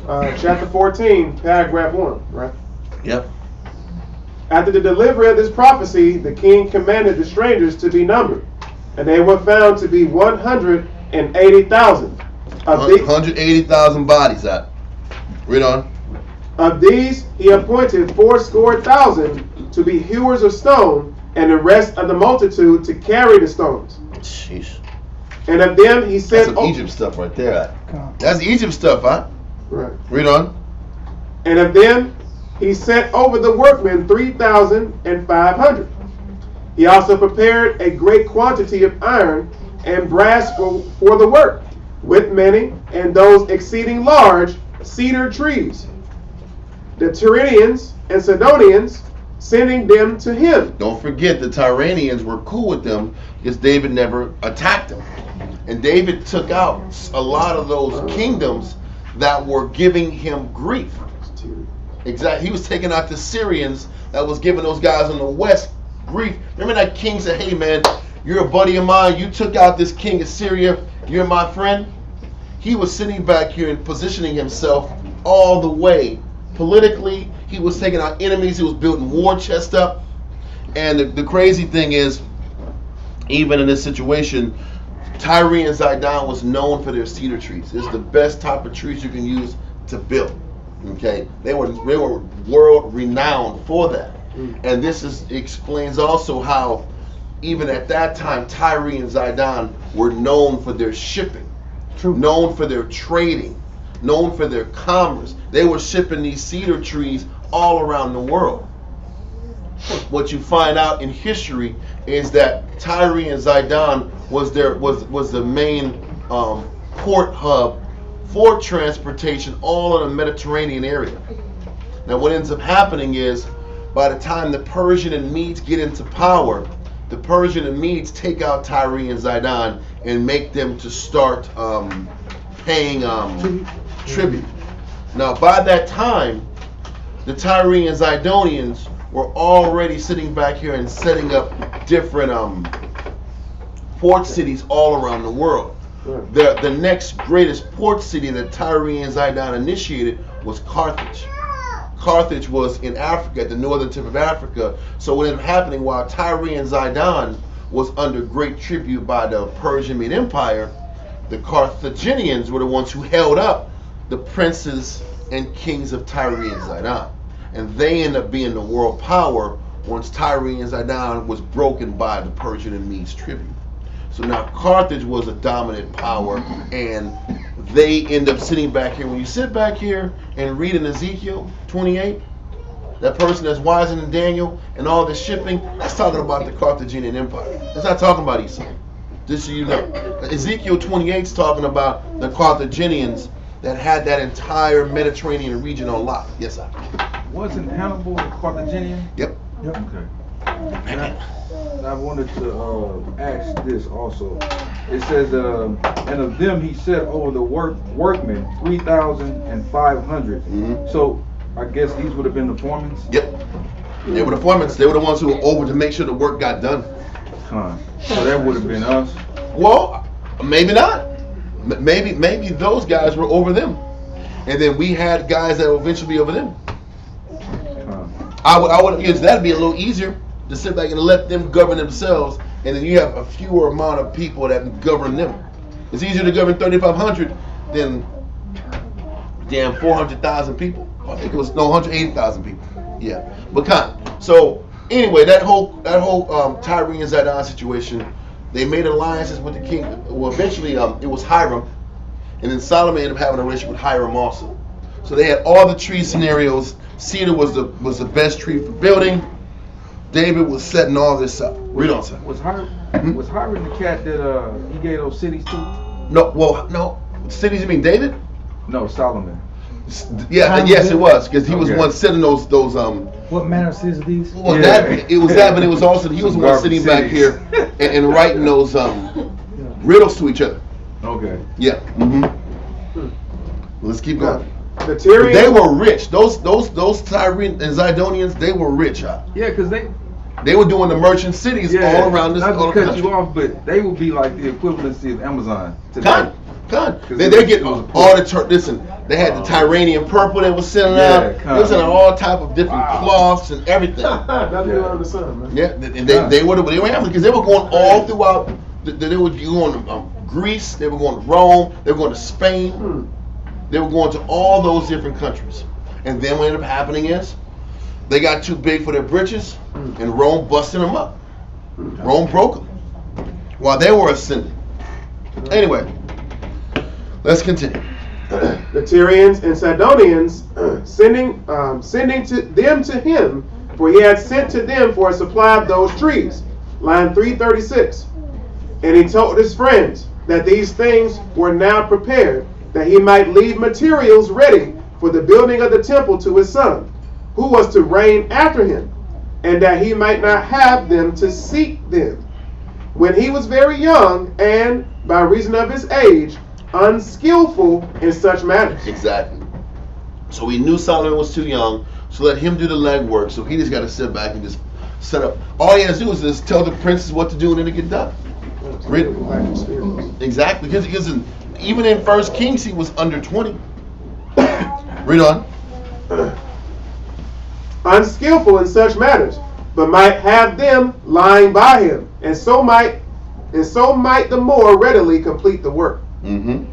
Chapter 14, paragraph 1, right? Yep. After the delivery of this prophecy, the king commanded the strangers to be numbered, and they were found to be 180,000. 180,000 bodies out. Read on. Of these, he appointed 80,000 to be hewers of stone, and the rest of the multitude to carry the stones. Sheesh. And of them he That's sent some Egypt stuff right there. That's Egypt stuff, huh? Right. Read on. And of them he sent over the workmen 3,500. He also prepared a great quantity of iron and brass for the work, with many and those exceeding large cedar trees. The Tyrians and Sidonians sending them to him. Don't forget the Tyranians were cool with them because David never attacked them. And David took out a lot of those kingdoms that were giving him grief. Exactly. He was taking out the Syrians that was giving those guys in the west grief. Remember that king said, hey man, you're a buddy of mine. You took out this king of Syria. You're my friend. He was sitting back here and positioning himself all the way. Politically, he was taking out enemies. He was building war chest up. And the crazy thing is, even in this situation, Tyre and Zidon was known for their cedar trees. It's the best type of trees you can use to build. Okay, they were world renowned for that. And this explains also how, even at that time, Tyre and Zidon were known for their shipping, known for their trading, known for their commerce. They were shipping these cedar trees all around the world. What you find out in history is that Tyre and Zidon was the main port hub for transportation all in the Mediterranean area. Now what ends up happening is, by the time the Persian and Medes get into power, the Persian and Medes take out Tyre and Zidon and make them to start paying tribute. Now by that time, the Tyre and Zidonians were already sitting back here and setting up different port cities all around the world. The next greatest port city that Tyre and Zidon initiated was Carthage. Carthage was in Africa, at the northern tip of Africa. So what ended up happening, while Tyre and Zidon was under great tribute by the Persian Mede Empire, the Carthaginians were the ones who held up the princes and kings of Tyre and Zidon. And they end up being the world power once Tyre and Zidon was broken by the Persian and Medes tribute. So now Carthage was a dominant power, and they end up sitting back here. When you sit back here and read in Ezekiel 28, that person that's wiser than Daniel and all the shipping, that's talking about the Carthaginian Empire. That's not talking about Esau. Just so you know. Ezekiel 28 is talking about the Carthaginians that had that entire Mediterranean region on lock. Yes, sir. Wasn't Hannibal a Carthaginian? Yep. Okay. And I wanted to ask this also. It says, and of them he set over the workmen 3,500. Mm-hmm. So I guess these would have been the foremen? Yep. They were the foremen. They were the ones who were over to make sure the work got done. So that would have been us? Well, maybe not. Maybe those guys were over them. And then we had guys that would eventually be over them. I would guess that'd be a little easier to sit back and let them govern themselves, and then you have a fewer amount of people that govern them. It's easier to govern 3,500 than damn 400,000 people. I think it was 180,000 people. Yeah, but so anyway, that whole Tyre and Zidon situation, they made alliances with the king. Well, eventually it was Hiram, and then Solomon ended up having a relationship with Hiram also. So they had all the tree scenarios. Cedar was the best tree for building. David was setting all this up. Read on, sir. Was Hiram the cat that he gave those cities to? No. Cities, you mean David? No, Solomon. Yeah, yes, it was, because he was one setting those. What manner of cities are these? Well, it was that, but it was also he was the one sitting back here and writing those riddles to each other. Okay. Yeah. Mm-hmm. Let's keep going. The Tyrians, they were rich. Those Tyre and Zidonians, they were rich. Yeah, because they were doing the merchant cities all around this. Not to cut you off, but they would be like the equivalency of Amazon today. They get all the listen. They had the Tyranian purple they was selling out. They was selling all type of different cloths and everything. Nothing under the sun, man. Yeah, and they were because they were going all throughout. They were going to Greece. They were going to Rome. They were going to Spain. They were going to all those different countries. And then what ended up happening is they got too big for their britches, and Rome busted them up. Rome broke them while they were ascending. Anyway, let's continue. The Tyrians and Sidonians sending them to him, for he had sent to them for a supply of those trees. Line 336. And he told his friends that these things were now prepared, that he might leave materials ready for the building of the temple to his son, who was to reign after him. and that he might not have them to seek them. When he was very young, and by reason of his age, unskillful in such matters. Exactly. So he knew Solomon was too young, so let him do the legwork. So he just got to sit back and just set up. All he has to do is just tell the princess what to do and then it get done. Exactly. Because even in 1 Kings he was under 20. Read on. Unskillful in such matters, but might have them lying by him, and so might the more readily complete the work. Mm-hmm.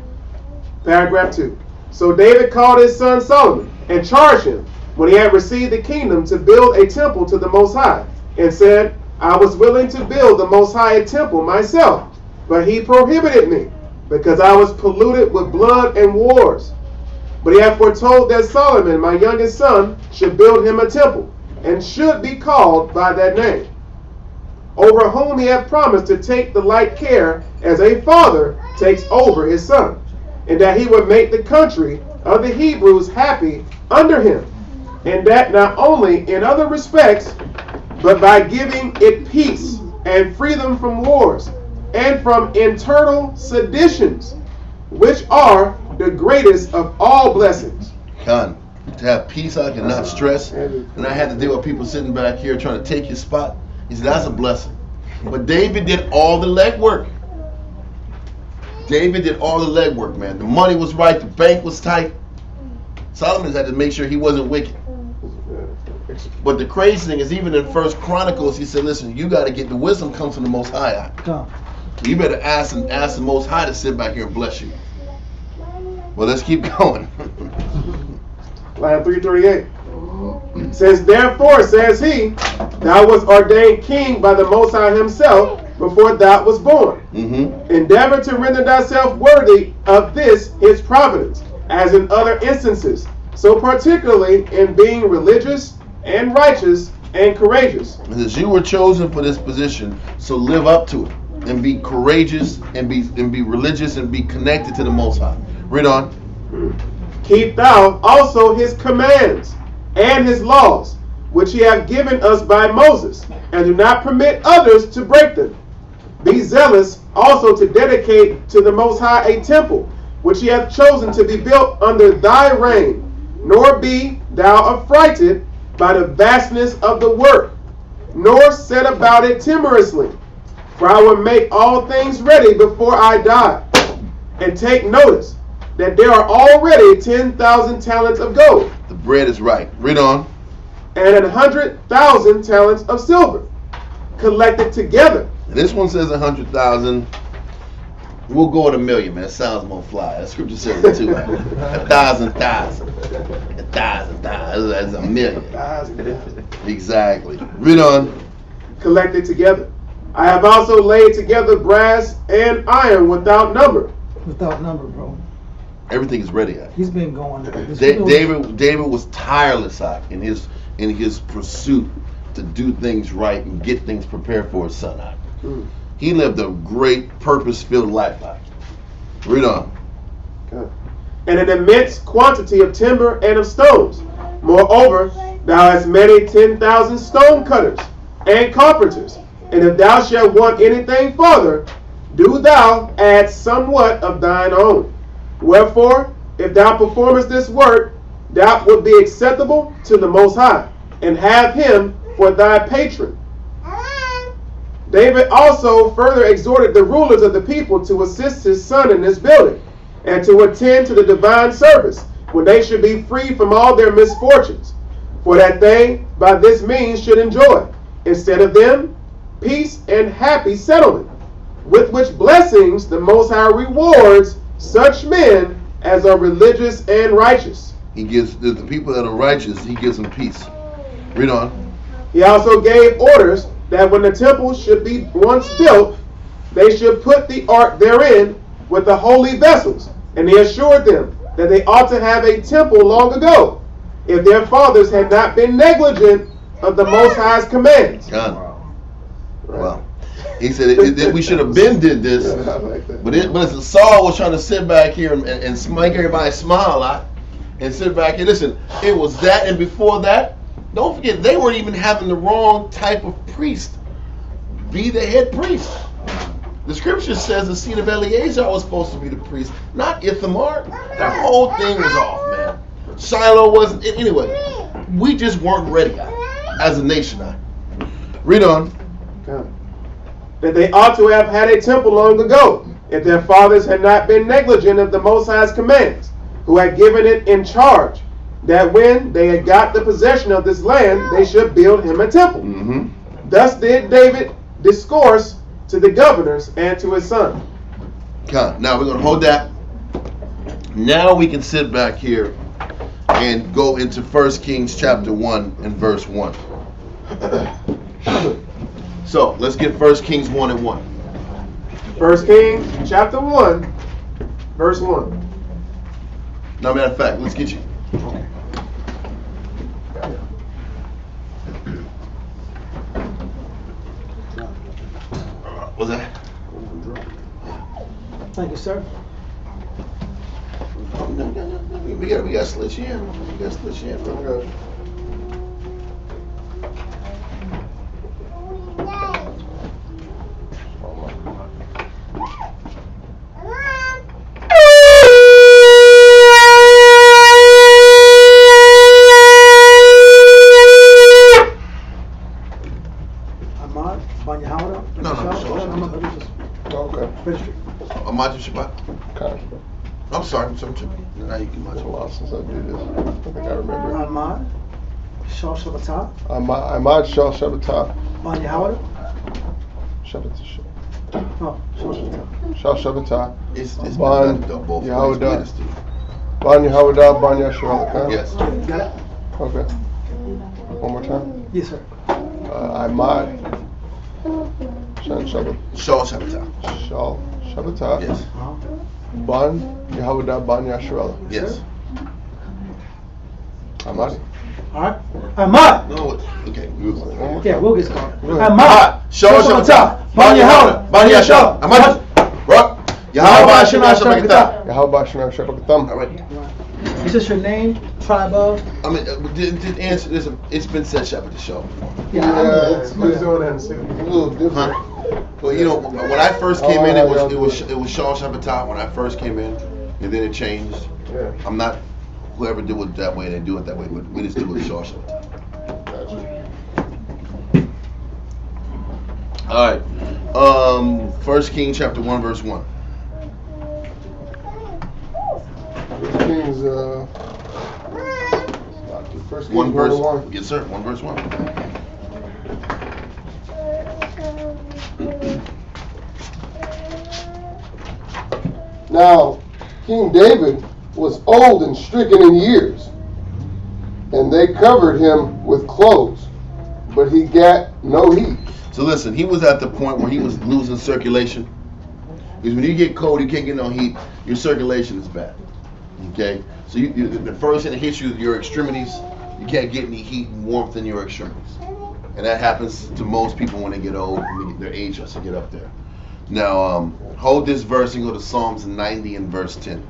Paragraph 2. So David called his son Solomon and charged him, when he had received the kingdom, to build a temple to the Most High, and said, I was willing to build the Most High a temple myself, but he prohibited me, because I was polluted with blood and wars. But he had foretold that Solomon, my youngest son, should build him a temple, and should be called by that name, over whom he had promised to take the like care as a father takes over his son, and that he would make the country of the Hebrews happy under him, and that not only in other respects, but by giving it peace and freedom from wars and from internal seditions, which are the greatest of all blessings. Con, to have peace, I cannot stress, and I had to deal with people sitting back here trying to take your spot. He said that's a blessing. But David did all the legwork. David did all the legwork, man. The money was right, the bank was tight. Solomon had to make sure he wasn't wicked. But the crazy thing is, even in 1 Chronicles, he said, listen, you got to get the wisdom comes from the Most High. You better ask the Most High to sit back here and bless you. Well, let's keep going. Line 338. Since therefore, says he, thou wast ordained king by the Most High himself before thou was born. Mm-hmm. Endeavor to render thyself worthy of this his providence, as in other instances, so particularly in being religious and righteous and courageous. Because you were chosen for this position, so live up to it and be courageous and be religious and be connected to the Most High. Read on. Keep thou also his commands and his laws, which he hath given us by Moses, and do not permit others to break them. Be zealous also to dedicate to the Most High a temple, which he hath chosen to be built under thy reign, nor be thou affrighted by the vastness of the work, nor set about it timorously. For I will make all things ready before I die. And take notice that there are already 10,000 talents of gold. The bread is right. Read on. And 100,000 talents of silver, collected together. And this one says 100,000. We'll go at 1,000,000, man. It sounds more fly. That scripture says it too. 1,000,000. 1,000,000. That's 1,000,000. Exactly. Read on. Collected together. I have also laid together brass and iron without number. Without number, bro. Everything is ready. He's been going. David was tireless in his pursuit to do things right and get things prepared for his son. He lived a great purpose-filled life. Read on. Okay. And an immense quantity of timber and of stones. Moreover, thou hast many 10,000 stone cutters and carpenters. And if thou shalt want anything further, do thou add somewhat of thine own. Wherefore, if thou performest this work, thou wilt be acceptable to the Most High, and have him for thy patron. David also further exhorted the rulers of the people to assist his son in this building, and to attend to the divine service, when they should be free from all their misfortunes, for that they by this means should enjoy, instead of them, peace and happy settlement, with which blessings the Most High rewards such men as are religious and righteous. He gives the people that are righteous, he gives them peace. Read on. He also gave orders that when the temple should be once built, they should put the ark therein with the holy vessels. And he assured them that they ought to have a temple long ago, if their fathers had not been negligent of the Most High's commands. Wow. Wow. He said that we should have been did this, but Saul was trying to sit back here and make everybody smile a lot and sit back here. Listen, it was that and before that, Don't forget, they weren't even having the wrong type of priest be the head priest. The scripture says the seed of Eleazar was supposed to be the priest, not Ithamar. That whole thing was off, man. Shiloh wasn't. Anyway, we just weren't ready as a nation. Read on. That they ought to have had a temple long ago, if their fathers had not been negligent of the Most High's commands, who had given it in charge, that when they had got the possession of this land, they should build him a temple. Mm-hmm. Thus did David discourse to the governors and to his son. Okay, now we're going to hold that. Now we can sit back here and go into 1 Kings chapter 1 and verse 1. So let's get 1 Kings 1 and 1. 1 Kings chapter 1, verse 1. Now, matter of fact, let's get you. What's that? Thank you, sir. We got to split you in. We got to split you in. I'm sorry. Now you can watch. Well, since I do this, I think I remember. Ahmad Shah Shabbatah. Ahmad Shah Shabbatah. Ban Yahweh. Shabbatah. Oh, Shah Shabbatah. Shah Shabbatah. It's Ban both Yehuda. ways. Ban Yehuda. Ban Yashua. Yes. Got it? Okay. One more time. Yes, sir. Ahmad Shah Shabbatah. Shaw Shabbatah. Shah Shabbatah. Yes. Ban Yehuda. Ban Yashua. Yes. Ahmad. All right. Ahmad. No. Okay. Yeah, we'll get started. Good. Ahmad. Shaw Shabbatah. Ban Yehuda. Ban Yashua. Ahmad. Bro. Yahweh Shema Shabbatah. Yahweh Shema Shabbatah. All right. Is this your name? Tribe of? I mean, did answer this? It's been said Shabbat to show. Yeah, He's doing that a little different. Well, you know, when I first came in, it was Shaw Shabbatah when I first came in, and then it changed. Yeah. I'm not whoever did it that way. They do it that way, but we just do it Shaw Shabbatah. Gotcha. All right. 1 Kings chapter 1 verse 1. Kings, First Kings 1 verse 1. Yes, sir. 1 verse 1. Now, King David was old and stricken in years, and they covered him with clothes, but he got no heat. So listen, he was at the point where he was losing circulation. Because when you get cold, you can't get no heat. Your circulation is bad. Okay, so the first thing that hits you is your extremities. You can't get any heat and warmth in your extremities, and that happens to most people when they get old. When their age starts to get up there. Now, hold this verse and go to Psalms 90 and verse 10.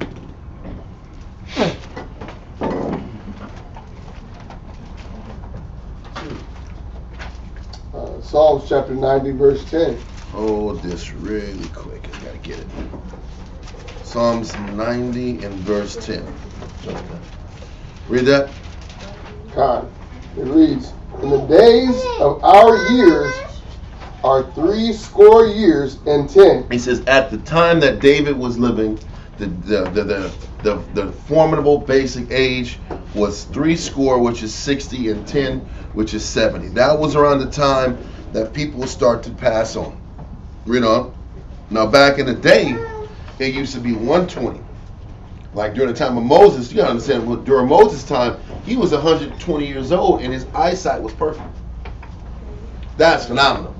Psalms chapter 90, verse 10. Hold this really quick. I gotta get it. Psalms 90 and verse 10. Read that. God, it reads, in the days of our years are 80 years and 10. He says, at the time that David was living, the formidable basic age was 80, which is 60, and 10, which is 70. That was around the time that people start to pass on. Read on. Now, back in the day, it used to be 120. Like during the time of Moses, you gotta understand, during Moses' time, he was 120 years old and his eyesight was perfect. That's phenomenal.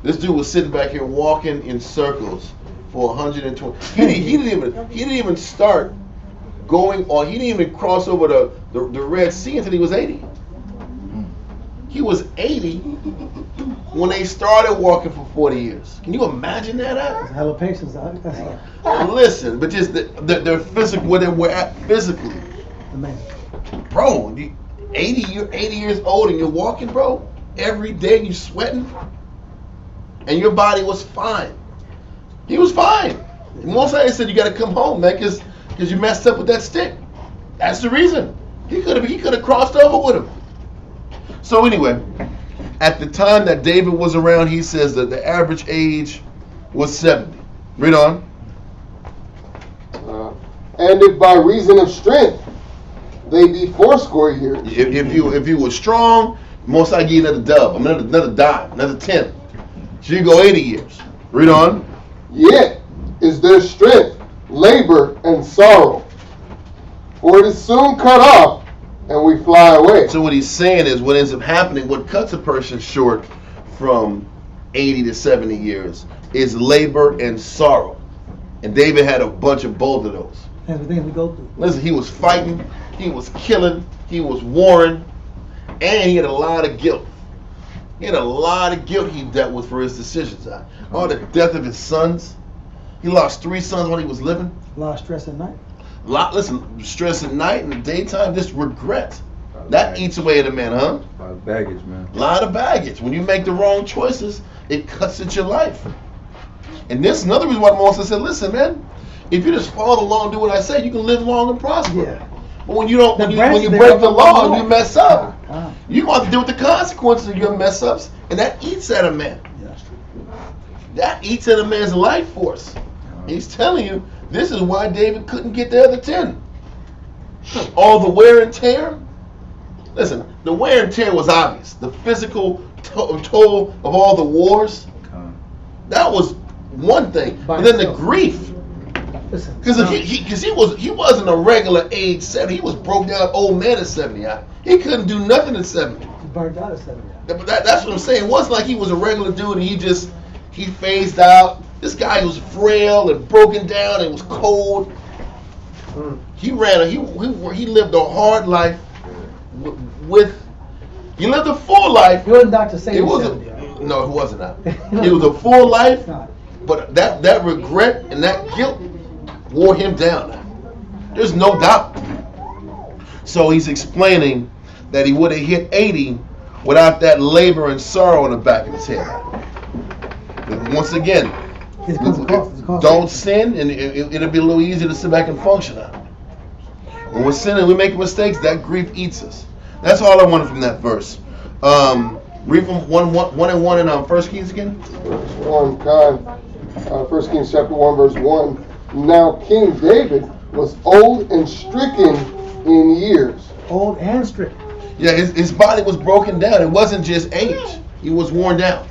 This dude was sitting back here walking in circles for 120. He didn't even start going on. He didn't even cross over the Red Sea until he was 80. He was 80 when they started walking for 40 years. Can you imagine that? Hell of patience. Listen, but just their physical, where they were at physically. Amazing. Bro, 80 years old and you're walking, bro, every day and you're sweating, and your body was fine. He was fine. And Moses said, you got to come home, man, because you messed up with that stick. That's the reason. He could have crossed over with him. So anyway, at the time that David was around, he says that the average age was 70. Read on. And if by reason of strength they be 80 years. If you were strong, most I give you another dub, another dime, another 10. So you go 80 years. Read on. Yet is their strength labor and sorrow, for it is soon cut off, and we fly away. So what he's saying is, what ends up happening, what cuts a person short from 80 to 70 years is labor and sorrow. And David had a bunch of both of those. That's the things we go through. Listen, he was fighting, he was killing, he was warring, and he had a lot of guilt. He had a lot of guilt he dealt with for his decisions. All the death of his sons. He lost 3 sons when he was living. A lot of stress at night. Stress at night and the daytime, just regret. That eats away at a man, huh? A lot of baggage, man. A lot of baggage. When you make the wrong choices, it cuts at your life. And this is another reason why Moses said, listen, man, if you just follow along and do what I say, you can live long and prosper. Yeah. But when you don't, when you break the law and you mess up, you're going to have to deal with the consequences of your mess ups, and that eats at a man. Yeah, that's true. That eats at a man's life force. He's telling you, this is why David couldn't get the other 10. All the wear and tear. Listen, the wear and tear was obvious. The physical toll of all the wars, that was one thing. But then the grief. Because he wasn't a regular age 70. He was broke down old man at 70. He couldn't do nothing at 70. He burned out at 70. That's what I'm saying. It wasn't like he was a regular dude and he phased out. This guy was frail and broken down and was cold. He lived a hard life he lived a full life. He wasn't Dr. Satan. No, it wasn't that. It was a full life, but that regret and that guilt wore him down. There's no doubt. So he's explaining that he would have hit 80 without that labor and sorrow in the back of his head. But once again, don't sin, and it'll be a little easier to sit back and function out. When we're sinning, we make mistakes, that grief eats us. That's all I wanted from that verse. Read from 1 and 1 in 1 Kings again. Verse 1, 1 Kings chapter 1, verse 1. Now King David was old and stricken in years. Old and stricken. Yeah, his body was broken down. It wasn't just age. He was worn down.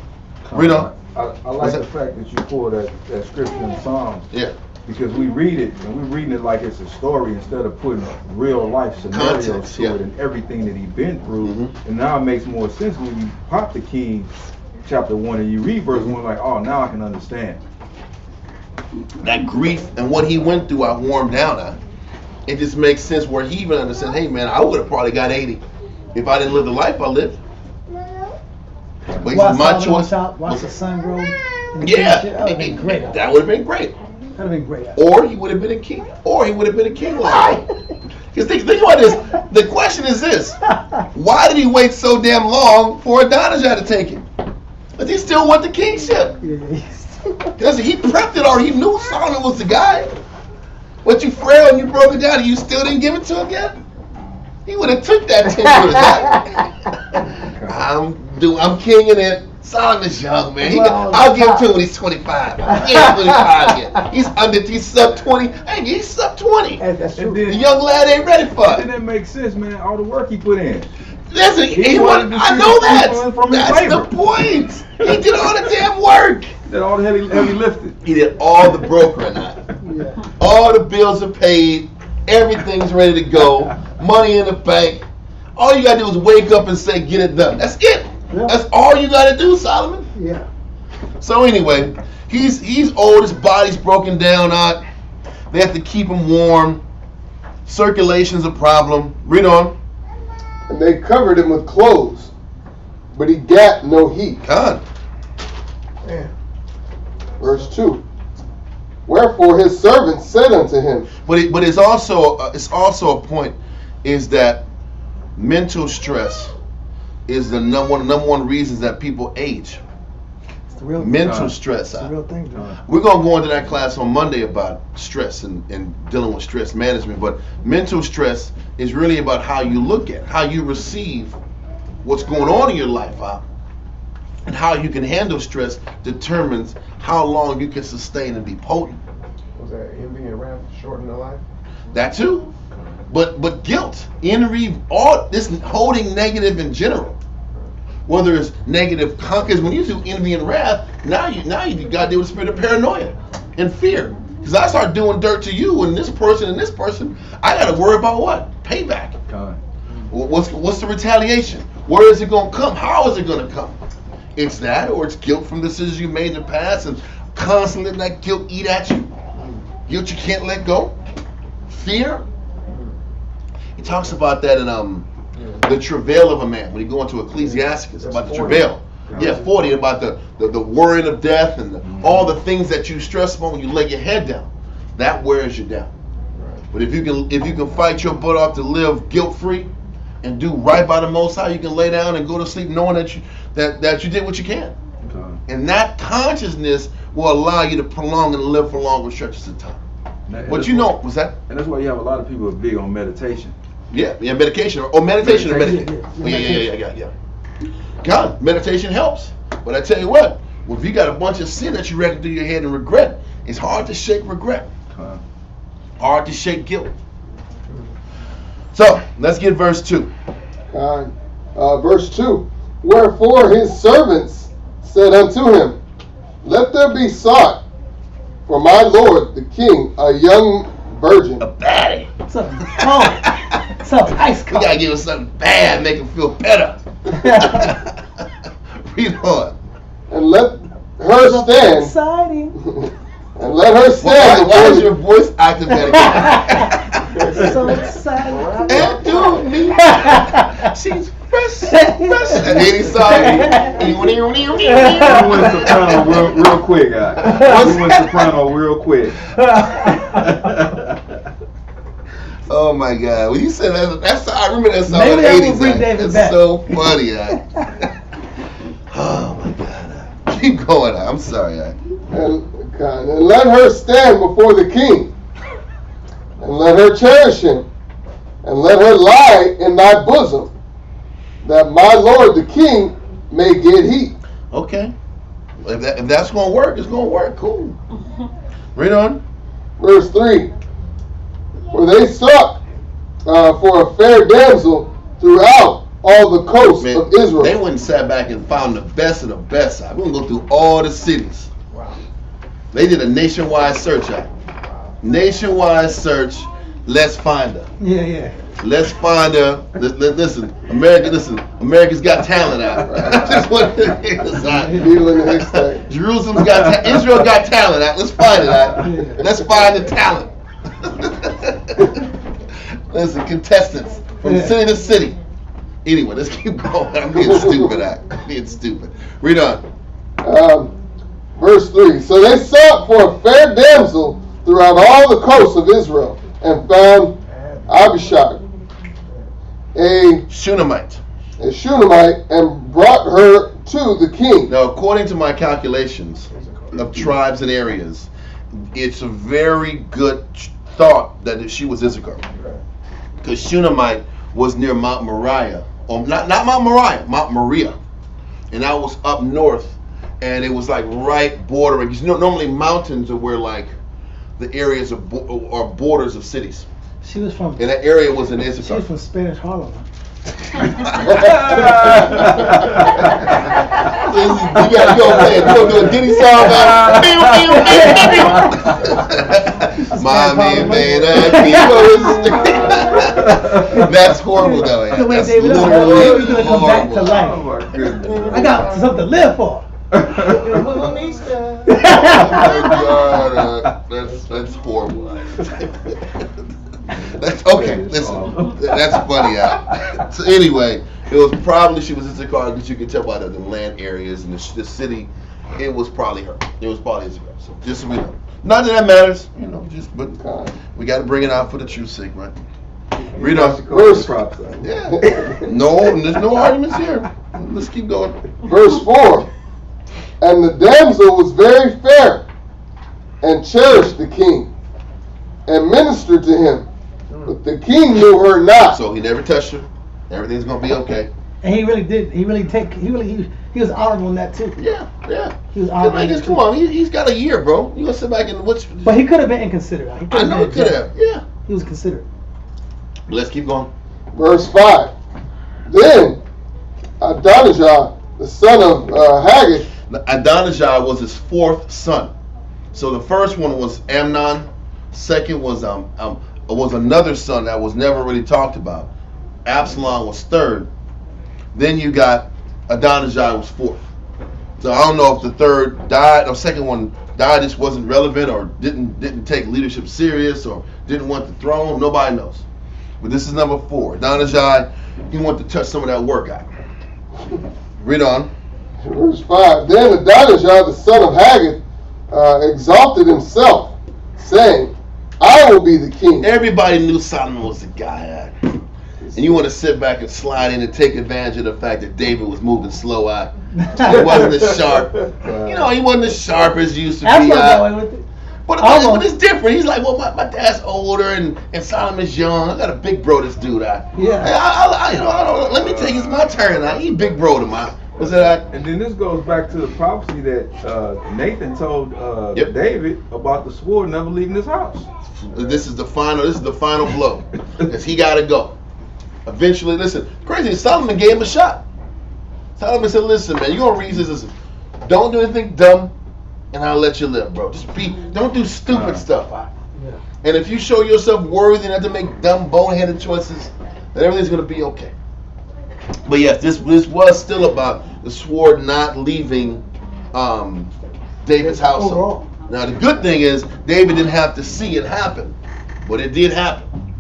Read on. I like the fact that you pulled that scripture in Psalms. Yeah. Because we read it, and we're reading it like it's a story instead of putting real life scenarios Context, to it and everything that he's been through. Mm-hmm. And now it makes more sense when you pop the Kings chapter 1 and you read verse 1, like, oh, now I can understand. That grief and what he went through, I wore him down. It just makes sense where he even understands, hey man, I would have probably got 80 if I didn't live the life I lived. But my choice. Watch the sun grow. Yeah, that would have been great. That would have been great. That'd have been great. Or he would have been a king. Or he would have been a king like that. Because think about this. The question is this: why did he wait so damn long for Adonijah to take it? But he still want the kingship. Because he prepped it already. He knew Solomon was the guy. But you frail and you broke it down and you still didn't give it to him yet? He would have took that 10 years. I'm king in it. Solomon's young, man. I'll give it to him when he's 25. Yeah, 25 yet. He's sub 20. Hey, he's sub 20. That's true. The young lad ain't ready for it. Didn't that make sense, man? All the work he put in. Listen, I know that. That's the point. He did all the damn work. He did all the heavy lifting. He did all the brokering. Yeah. All the bills are paid. Everything's ready to go. Money in the bank. All you gotta do is wake up and say, get it done. That's it. Yeah. That's all you gotta do, Solomon. Yeah. So anyway, he's old. His body's broken down. They have to keep him warm. Circulation's a problem. Read on. And they covered him with clothes, but he gat no heat. God. Yeah. Verse 2. Wherefore his servants said unto him. But it's also a point is that mental stress is the number one reasons that people age. It's the real Mental stress. It's the real thing, bro. We're going to go into that class on Monday about stress and dealing with stress management. But mental stress is really about how you look at, how you receive what's going on in your life. And how you can handle stress determines how long you can sustain and be potent. Was that envy and wrath shorten the life? That too. But guilt, envy, all this holding negative in general. Whether it's negative, because when you do envy and wrath, now you got to deal with the spirit of paranoia and fear. Because I start doing dirt to you and this person, I got to worry about what? Payback. What's the retaliation? Where is it going to come? How is it going to come? It's that, or it's guilt from decisions you made in the past, and constantly letting that guilt eat at you. Guilt you can't let go. Fear. He talks about that in the travail of a man when you go into Ecclesiastes about the travail. Yeah, 40 about the worrying of death and all the things that you stress about when you lay your head down. That wears you down. But if you can fight your butt off to live guilt free and do right by the Most High, you can lay down and go to sleep knowing that you did what you can. And that consciousness will allow you to prolong and live for longer stretches of time. But you know, was that? And that's why you have a lot of people big on meditation. Yeah, medication or meditation. Yeah. God, meditation helps. But I tell you what, if you got a bunch of sin that you reckon through your head and regret, it's hard to shake regret. Hard to shake guilt. So, let's get verse 2. Verse 2. Wherefore his servants said unto him, Let there be sought for my lord the king a young virgin. A baddie. Something cold. Something ice cold. We gotta give him something bad, make him feel better. Read on. And let her stand. Exciting. And let her stand. Why is your voice activated? So exciting. And do me. She's fresh. And then he saw me. We went soprano real quick, guys. We went soprano real quick. Oh my God! When you said that's I remember that song Maybe in the I will 80s. bring David It's back. so funny. Oh my God! Keep going. I'm sorry. And let her stand before the king, and let her cherish him, and let her lie in thy bosom, that my lord the king may get heat. Okay. If that's gonna work, it's gonna work. Cool. Read on. Verse 3. For they sought for a fair damsel throughout all the coast of Israel. They went and sat back and found the best of the best. We're going to go through all the cities. Wow. They did a nationwide search out. Nationwide search. Let's find her. Yeah. Let's find her. Listen, America's got talent out. That's what it is. Israel got talent out. Let's find it out. Let's find the talent. Listen, contestants from city to city. Anyway, let's keep going. I'm being stupid. Read on. Verse 3. So they sought for a fair damsel throughout all the coasts of Israel, and found Abishag, a Shunammite, and brought her to the king. Now, according to my calculations of tribes and areas, it's a very good thought that she was Issachar, because Shunammite was near Mount Moriah, or not Mount Moriah, Mount Moriah, and that was up north, and it was like right bordering. Because normally mountains are where like the areas are borders of cities. She was from. And that area was in Issachar. She was from Spanish Harlem. You gotta go play it. You gonna do a Diddy song, man? Mommy made a keyboard. That's horrible, though. Yeah. Wait, That's David, literally gonna come back to life. Oh my goodness. I got something to live for. Oh my God, that's horrible. That's okay. Listen, that's funny. So anyway, it was probably she was Issachar, because you can tell by the land areas and the city. It was probably her. It was probably Issachar. So just not that matters, but we got to bring it out for the truth's sake, right? Read on. Verse- Yeah. No, there's no arguments here. Let's keep going. Verse 4. And the damsel was very fair, and cherished the king, and ministered to him. But the king knew her not. So he never touched her. Everything's gonna be okay. And he really did. He was honorable in that too. Yeah. He was honorable. in that Come too. on, he's got a year, bro. You gonna sit back and what's? But he could have been inconsiderate. He I know been it could jealous. have. Yeah. He was considerate. Let's keep going. Verse 5. Then Adonijah, the son of Haggith, Adonijah was his fourth son. So the first one was Amnon. Second was another son that was never really talked about. Absalom was third. Then you got Adonijah was fourth. So I don't know if the third died or second one died, just wasn't relevant or didn't take leadership serious or didn't want the throne. Nobody knows. But this is number 4. Adonijah, he wanted to touch some of that work out. Read on. verse 5. Then Adonijah, the son of Haggith, exalted himself, saying, I will be the king. Everybody knew Solomon was the guy. And you want to sit back and slide in and take advantage of the fact that David was moving slow out. He wasn't as sharp. He wasn't as sharp as he used to That's be. not that way with it. But it's different. He's like, well, my dad's older and Solomon's young. I got a big bro this dude. Let me take it's my turn. He big bro to mine. Was that? And then this goes back to the prophecy that Nathan told David about the sword never leaving his house. This is the final blow. Because he got to go. Eventually, listen, crazy, Solomon gave him a shot. Solomon said, listen, man, you're going to read this. Listen, don't do anything dumb, and I'll let you live, bro. Don't do stupid stuff. And if you show yourself worthy enough to make dumb, boneheaded choices, then everything's going to be okay. But yes, this was still about the sword not leaving David's household. Now, the good thing is, David didn't have to see it happen, but it did happen.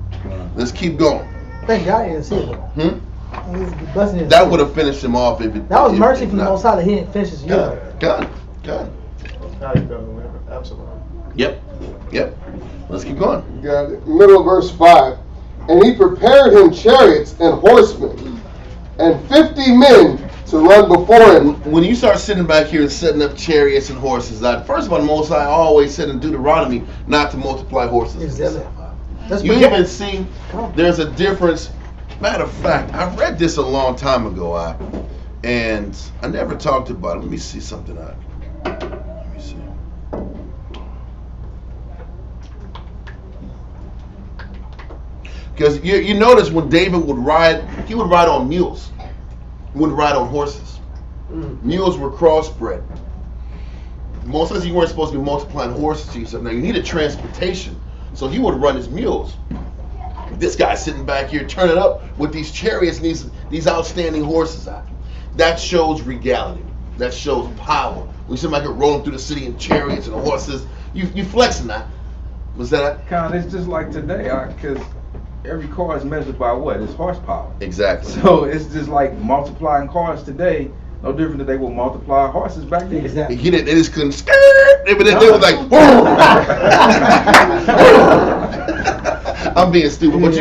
Let's keep going. Thank God he didn't see it. That would have finished him off if it. That was mercy from the Most High that he didn't finish his year. God. How you feel, Absalom? Yep. Let's keep going. You got it. Middle of verse 5. And he prepared him chariots and horsemen, and 50 men to run before him. When you start sitting back here and setting up chariots and horses, first of all, the Most High always said in Deuteronomy not to multiply horses. Exactly. You even see there's a difference. Matter of fact, I read this a long time ago, and I never talked about it. Let me see something. Let me see. Because you notice when David would ride, he would ride on mules. He wouldn't ride on horses. Mules were crossbred. Most of you weren't supposed to be multiplying horses to yourself. Now you needed transportation. So he would run his mules. This guy's sitting back here turning up with these chariots and these outstanding horses out. That shows regality. That shows power. When you see somebody rolling through the city in chariots and horses, you flexing that. Was that? It's just like today, because every car is measured by what? It's horsepower. Exactly. So it's just like multiplying cars today. No different than they will multiply horses back then. Exactly. They just couldn't skirt. They were like, I'm being stupid. But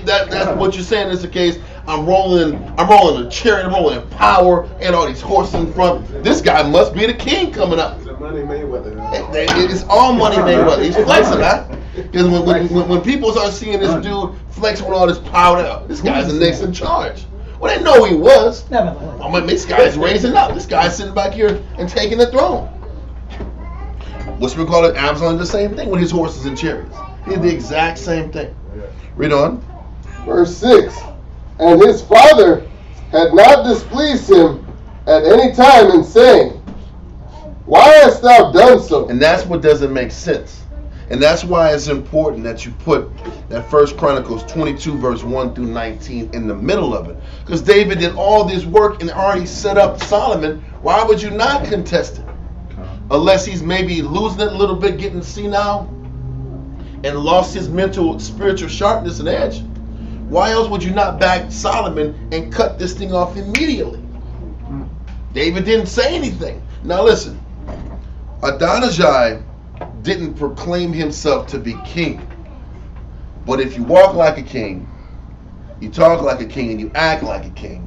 that's what you're saying is the case. I'm rolling a chariot, I'm rolling in power, and all these horses in front. This guy must be the king coming up. The money Mayweather. It's all money Mayweather. He's flexing that. Because when people start seeing this dude flex with all this power, this guy's the next in charge. Well, they know he was. This guy's raising up. This guy's sitting back here and taking the throne. What's we call it? Absalom did the same thing with his horses and chariots. He did the exact same thing. Read on. Verse 6. And his father had not displeased him at any time in saying, Why hast thou done so? And that's what doesn't make sense. And that's why it's important that you put that 1 Chronicles 22 verse 1 through 19 in the middle of it. Because David did all this work and already set up Solomon. Why would you not contest it? Unless he's maybe losing it a little bit, getting senile, and lost his mental, spiritual sharpness and edge. Why else would you not back Solomon and cut this thing off immediately? David didn't say anything. Now listen, Adonijah didn't proclaim himself to be king. But if you walk like a king, you talk like a king and you act like a king,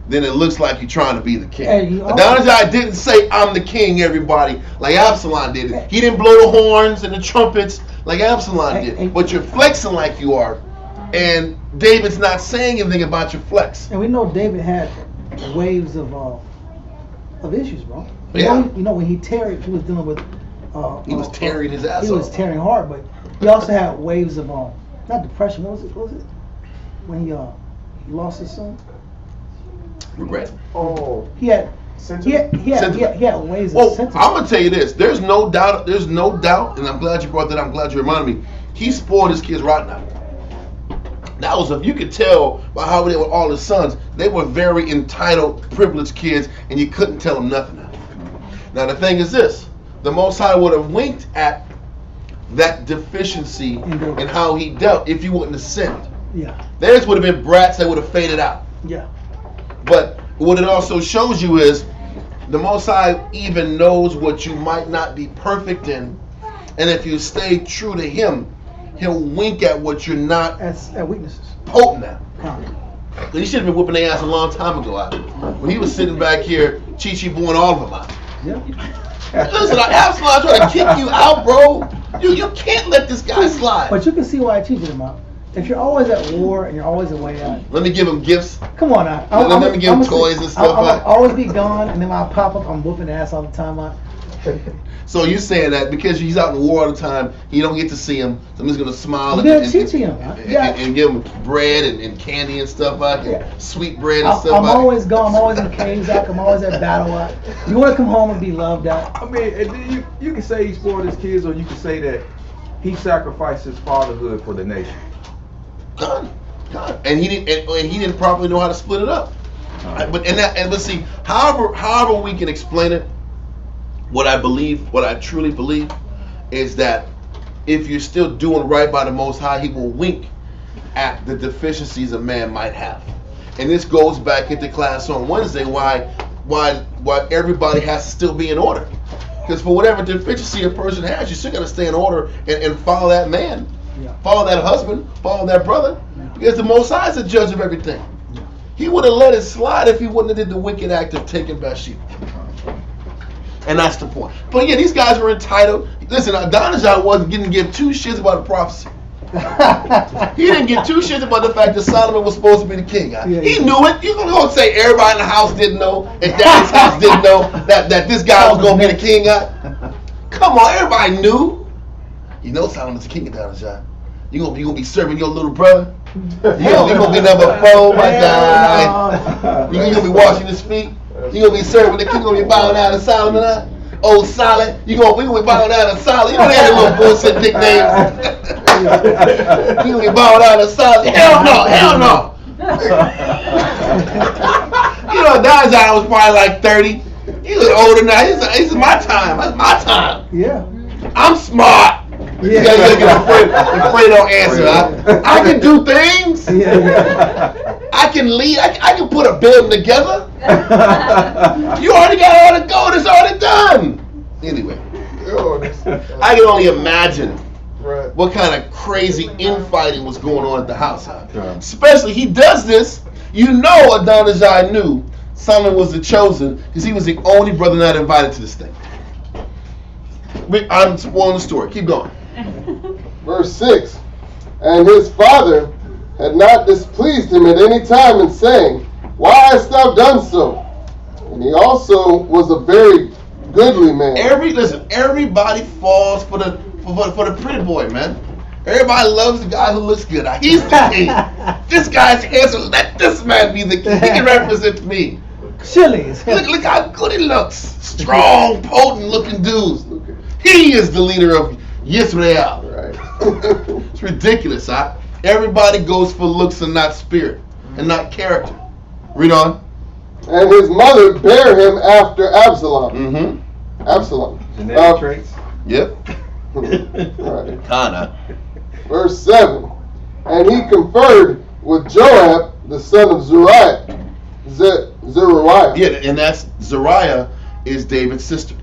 then it looks like you're trying to be the king. Hey, Adonijah didn't say, I'm the king, everybody, like Absalom did it. He didn't blow the horns and the trumpets like Absalom did. But you're flexing like you are. And David's not saying anything about your flex. And we know David had waves of issues, bro. Yeah. You know when he tarried, he was dealing with. He was tearing his ass off. He was tearing hard, but he also had waves of not depression. What was it? When he lost his son. Regret. Oh, He had sentiment. he had waves of Well, sentiment. I'm gonna tell you this. There's no doubt, and I'm glad you brought that up. I'm glad you reminded me. He spoiled his kids rotten out. That was, if you could tell by how they were all his sons, they were very entitled, privileged kids, and you couldn't tell them nothing. Now the thing is this: the Most High would have winked at that deficiency in how he dealt if he wouldn't have sinned. Yeah. Theirs would have been brats that would have faded out. Yeah. But what it also shows you is the Most High even knows what you might not be perfect in, and if you stay true to Him, He'll wink at what you're not At weaknesses. potent at. Huh. He should have been whooping their ass a long time ago out. When he was sitting back here, Chi born all of them out. Yeah. Listen, Absalom trying to kick you out, bro. You can't let this guy slide. But you can see why I teach him out. If you're always at war and you're always away out, Let me give him gifts. come on now. Let me give him toys and stuff. I'll always be gone, and then when I pop up, I'm whooping ass all the time out. So you saying that because he's out in the war all the time, you don't get to see him. So I'm just gonna smile You're and teaching him. Huh? and give him bread and candy and stuff like that, sweet bread and stuff I'm like always gone. I'm always in caves out. I'm always at battle out. You want to come home and be loved out. I mean, and then you can say he spoiled his kids, or you can say that he sacrificed his fatherhood for the nation. God. And he didn't properly know how to split it up. But see, however we can explain it, what I truly believe, is that if you're still doing right by the Most High, He will wink at the deficiencies a man might have. And this goes back into class on Wednesday, why everybody has to still be in order. Because for whatever deficiency a person has, you still got to stay in order and follow that man, follow that husband, follow that brother. Because the Most High is the judge of everything. He would have let it slide if he wouldn't have did the wicked act of taking Bathsheba. And that's the point. But yeah, these guys were entitled. Listen, Adonijah didn't give two shits about the prophecy. He didn't give two shits about the fact that Solomon was supposed to be the king. He knew it. You gonna say everybody in the house didn't know, and Daddy's house didn't know that this guy was gonna be the king? Come on, everybody knew. You know Solomon's the king, Adonijah. You gonna be serving your little brother? You gonna be number 4, my guy. You gonna be washing his feet? You gonna be serving the king? You gonna be bowing out of Solomon? Old Solid? We gonna be bowing out of Solid? You know they had little bullshit nicknames. You gonna be bowing out of Solid? Hell no! You know, Adonijah was probably like 30. He was older now. This is my time. That's my time. Yeah. I'm smart. You gotta get afraid don't answer. I can do things. I can lead. I can put a building together. You already got all the gold. It's already done. Anyway, I can only imagine what kind of crazy infighting was going on at the house. Especially, he does this. You know, Adonijah knew Solomon was the chosen because he was the only brother not invited to this thing. I'm spoiling the story. Keep going. Verse 6, and his father had not displeased him at any time in saying, why hast thou done so? And he also was a very goodly man. Everybody falls for the pretty boy, man. Everybody loves the guy who looks good. He's the king. This guy's handsome. Let this man be the king. He can represent me. Chilies. Look how good he looks. Strong, potent looking dudes. He is the leader of Yisrael. Right. It's ridiculous, huh? Everybody goes for looks and not spirit and not character. Read on. And his mother bare him after Absalom. Mm-hmm. Absalom. Genetic traits. Yep. Right. Kinda. Verse 7. And he conferred with Joab, the son of Zeruiah. Yeah, and that's Zeruiah is David's sister.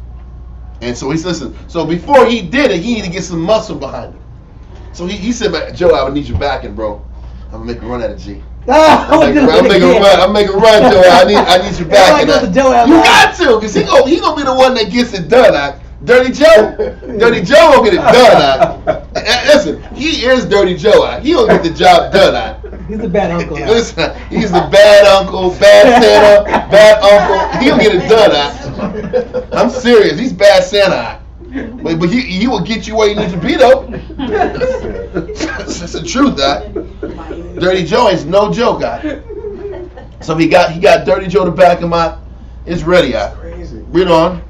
And so he's listen. So before he did it, he needed to get some muscle behind him. So he said, Joab, I need your backing, bro. I'm gonna make a run at it, G. I'm I'm making a run, Joe. I need you back. You got to, cause he gonna be the one that gets it done. Dirty Joe gonna get it done. Listen, he is Dirty Joe. He gonna get the job done. He's the bad uncle. Listen, he's the bad uncle, bad Santa, bad uncle. He'll get it done. I'm serious. He's bad Santa. But he will get you where you need to be though. That's the truth, Dirty Joe is no joke, So he got Dirty Joe to back him up. It's ready, Crazy. Read on.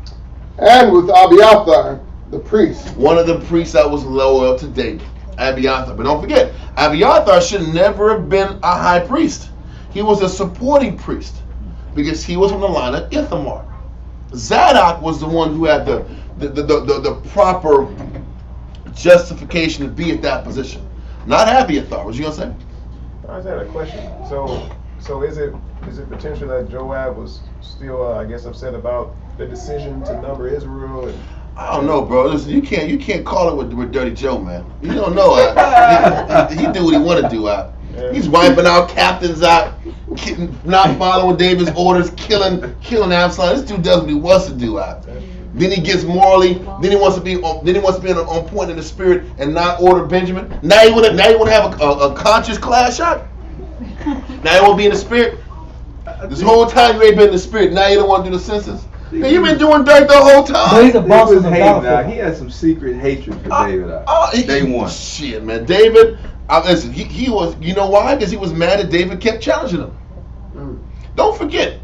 And with Abiathar, the priest. One of the priests that was loyal to David, Abiathar. But don't forget, Abiathar should never have been a high priest. He was a supporting priest because he was from the line of Ithamar. Zadok was the one who had the proper justification to be at that position. Not Abiathar. What you gonna say? I just had a question. So is it potential that Joab was still, I guess, upset about the decision to number Israel? I don't know, bro. Listen, you can't call it with Dirty Joe, man. You don't know. He do what he want to do. He's wiping out captains out, not following David's orders, killing Absalom. This dude does what he wants to do. Then he gets morally. Then he wants to be on point in the spirit and not order Benjamin. Now you want to have a conscious class shot. Now you want to be in the spirit. This whole time you ain't been in the spirit. Now you don't want to do the census. Man, you've been doing dirt the whole time. But he's a boss of the He had some secret hatred for David. Day one. Shit, man. David, listen, he was, you know why? Because he was mad that David kept challenging him. Don't forget,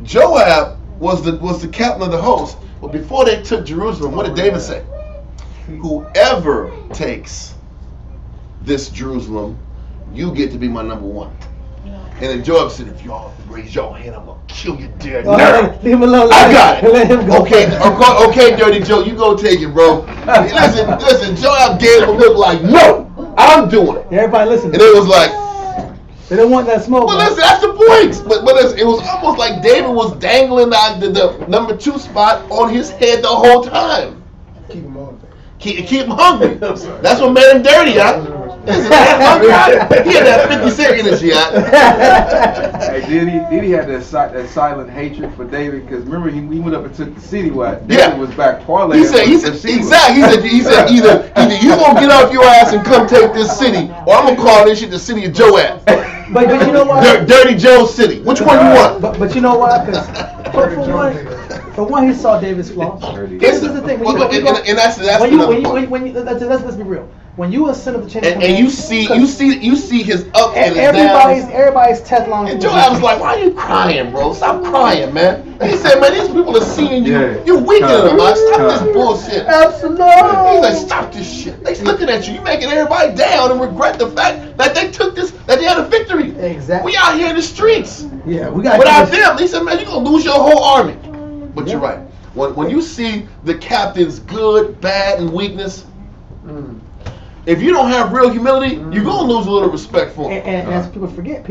Joab was the captain of the host. But before they took Jerusalem, what did David say? Whoever takes this Jerusalem, you get to be my number one. And then Joab said, if y'all raise your hand, I'm going to kill you dead. Leave him alone. I got it. Let him go. Okay, Dirty Joe, you go take it, bro. Listen, Joab gave him a look like, no, I'm doing it. Everybody listen. And it was like, they don't want that smoke. well, listen, that's the point. But it was almost like David was dangling the number 2 spot on his head the whole time. Keep him on. Keep him hungry. That's what made him dirty, Listen, he had that 50 Cent energy, Hey, did he have that silent hatred for David? Because remember, he went up and took the city. David was back parlaying. He said, exactly. He said, either you gonna get off your ass and come take this city, or I'm gonna call this shit the city of Joab. But you know what? Dirty Joe's city. Which one you want? But you know what? For one, he saw David's flaws. This is the thing. Let's be real. When you ascend of the chain, and you see his up and his down. Everybody's test long. And Joab was like, "Why are you crying, bro? Stop crying, man." And he said, "Man, these people are seeing you. Yeah. You're weakening them. Man. Stop this bullshit." Absolutely. He's like, "Stop this shit. They're looking at you. You're making everybody down and regret the fact that they took this, that they had a victory. Exactly. We out here in the streets. Yeah, we got. Without them, he said, man, you're gonna lose your whole army." But you're right. When you see the captain's good, bad, and weakness. If you don't have real humility, you're gonna lose a little respect for him. And as people forget,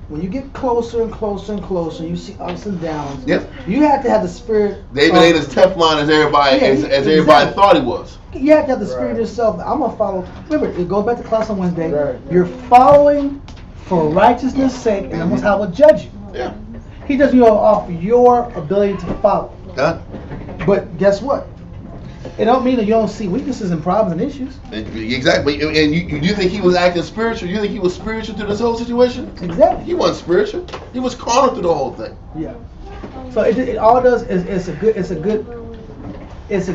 when you get closer and closer and closer, you see ups and downs. Yep. You have to have the spirit. David ain't as Teflon as everybody everybody thought he was. You have to have the spirit of yourself. I'm gonna follow. Remember, it goes back to class on Wednesday. Right. You're following for righteousness' sake, and the Most High will judge you. Yeah. He does you off your ability to follow. Done. But guess what? It don't mean that you don't see weaknesses and problems and issues. Exactly. And you think he was acting spiritual? You think he was spiritual through this whole situation? Exactly. He wasn't spiritual. He was carnal through the whole thing. Yeah. So it all does is it's a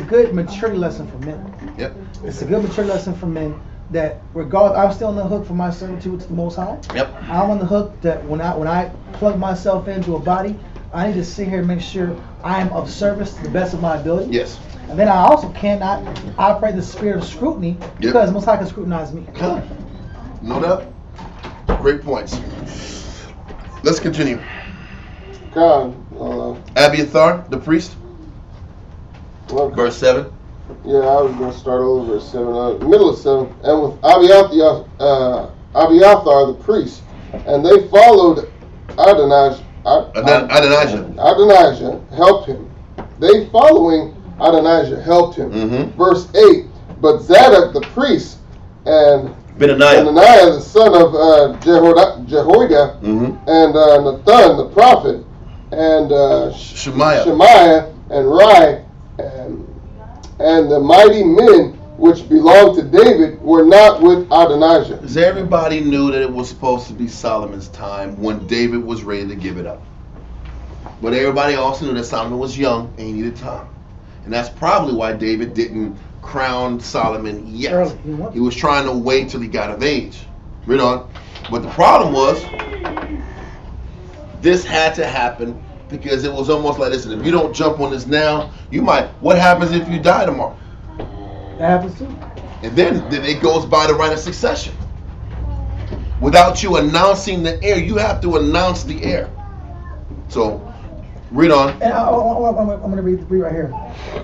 good maturity lesson for men. Yep. It's a good maturity lesson for men that regardless, I'm still on the hook for my servitude to the Most High. Yep. I'm on the hook that when I plug myself into a body, I need to sit here and make sure I am of service to the best of my ability. Yes. And then I also cannot operate the spirit of scrutiny because the Most High can scrutinize me. No doubt. Great points. Let's continue. God, Abiathar, the priest, verse 7. Yeah, I was going to start over at 7, middle of 7. And with Abiathar the priest, and they followed Adonijah helped him. They following Adonijah helped him. Mm-hmm. Verse 8, but Zadok the priest and Benaniah. Benaniah, the son of Jehoiada, and Nathan, the prophet, and Shemaiah, and Rai, and the mighty men which belonged to David were not with Adonijah. Because everybody knew that it was supposed to be Solomon's time when David was ready to give it up. But everybody also knew that Solomon was young and he needed time. And that's probably why David didn't crown Solomon yet. Early. He was trying to wait till he got of age. Read on. But the problem was, this had to happen because it was almost like, listen, if you don't jump on this now, you might, what happens if you die tomorrow? That happens too. And then it goes by the right of succession. Without you announcing the heir, you have to announce the heir. So, read on. And I'm going to read right here.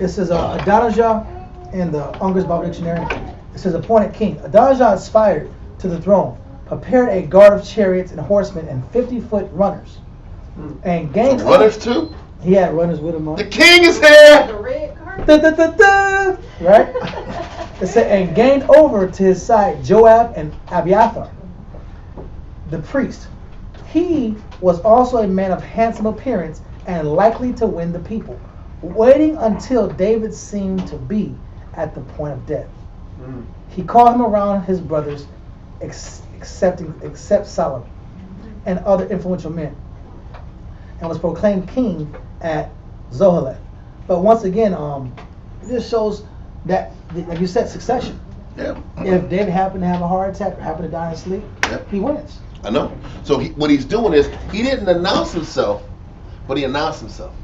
It says Adonijah in the Unger's Bible Dictionary. It says appointed king. Adonijah aspired to the throne, prepared a guard of chariots and horsemen and 50-foot runners, and gained runners too. He had runners with him. The king is here. The red carpet. Right? It said, and gained over to his side Joab and Abiathar, the priest. He was also a man of handsome appearance and likely to win the people, waiting until David seemed to be at the point of death. He called him around his brothers, except Solomon and other influential men, and was proclaimed king at Zoheleth. But once again, this shows that, like you said, succession. Yeah. If David happened to have a heart attack or happened to die in sleep, he wins. I know. So what he's doing is, he didn't announce himself, but he announced himself.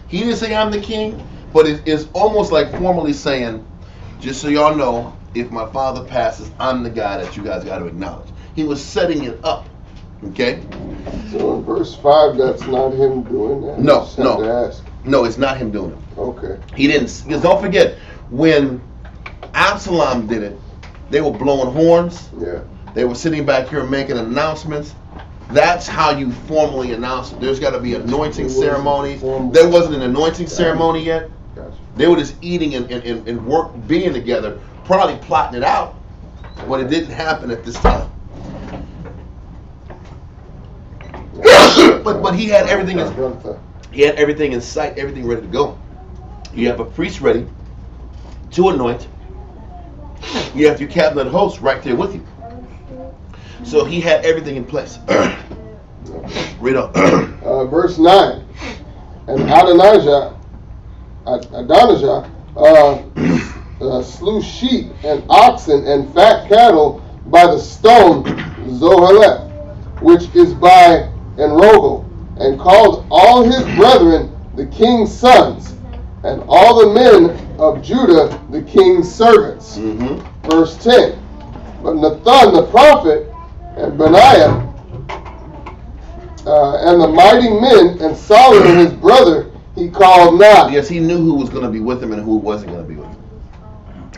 He didn't say, I'm the king, but it's almost like formally saying, just so y'all know, if my father passes, I'm the guy that you guys got to acknowledge. He was setting it up. Okay? So in verse 5, that's not him doing that? No, Just had to ask. No, it's not him doing it. Okay. He didn't, because don't forget, when Absalom did it, they were blowing horns. Yeah. They were sitting back here making announcements. That's how you formally announce it. There's got to be an anointing ceremony. There wasn't an anointing ceremony yet. Gotcha. They were just eating and work, being together, probably plotting it out, but it didn't happen at this time. but he had everything in sight, everything ready to go. You have a priest ready to anoint. You have your captain of the host right there with you. So he had everything in place. Read on. Verse 9. And Adonijah slew sheep and oxen and fat cattle by the stone Zoheleth, which is by Enrogel, and called all his brethren the king's sons, and all the men of Judah the king's servants. Verse 10. But Nathan the prophet and Benaiah and the mighty men and Solomon his brother he called not. Yes, he knew who was going to be with him and who wasn't going to be with him.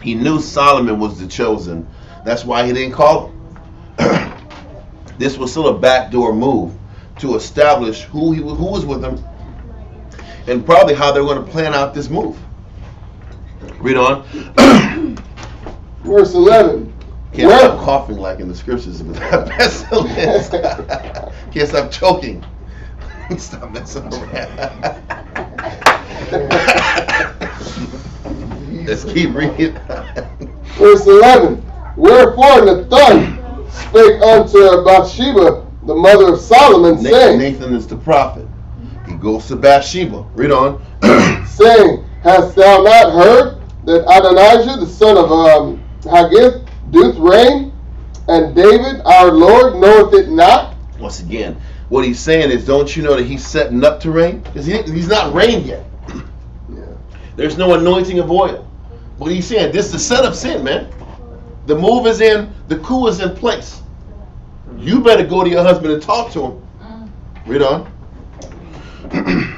He knew Solomon was the chosen. That's why he didn't call him. This was still a backdoor move to establish who was with him and probably how they're going to plan out this move. Read on. Verse 11. Can't stop coughing like in the scriptures with that pestilence. Can't stop choking. Stop messing around. Let's keep reading. Verse 11. Wherefore Nathan spake unto Bathsheba, the mother of Solomon, saying, Nathan is the prophet. He goes to Bathsheba. Read on. saying, Hast thou not heard that Adonijah, the son of Haggith, doth reign, and David our Lord knoweth it not? Once again, what he's saying is, don't you know that he's setting up to reign? Because he's not reigned yet. Yeah. There's no anointing of oil. But he's saying, this is the setup sin, man. The move is in, the coup is in place. You better go to your husband and talk to him. Read on.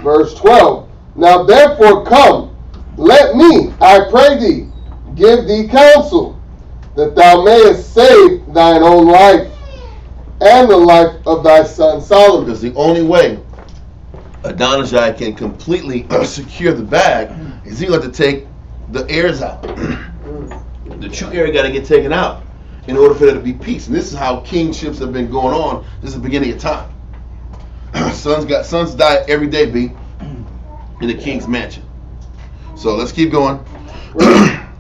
Verse 12. Now therefore come, let me, I pray thee, give thee counsel, that thou mayest save thine own life and the life of thy son Solomon. Because the only way Adonijah can completely secure the bag is he got to take the heirs out. The true heir got to get taken out. in order for there to be peace. And this is how kingships have been going on. This is the beginning of time. Sons die every day, B, in the king's mansion. So let's keep going.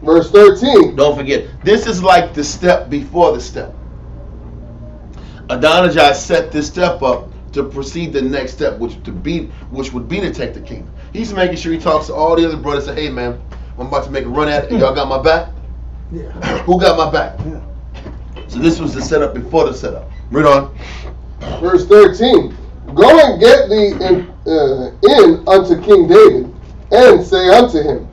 Verse 13. Don't forget, this is like the step before the step. Adonijah set this step up to proceed the next step, which would be to take the kingdom. He's making sure he talks to all the other brothers and say, hey man, I'm about to make a run at it. Y'all got my back? Yeah. Who got my back? Yeah. So this was the setup before the setup. Read on. Verse 13. Go and get thee in unto King David, and say unto him,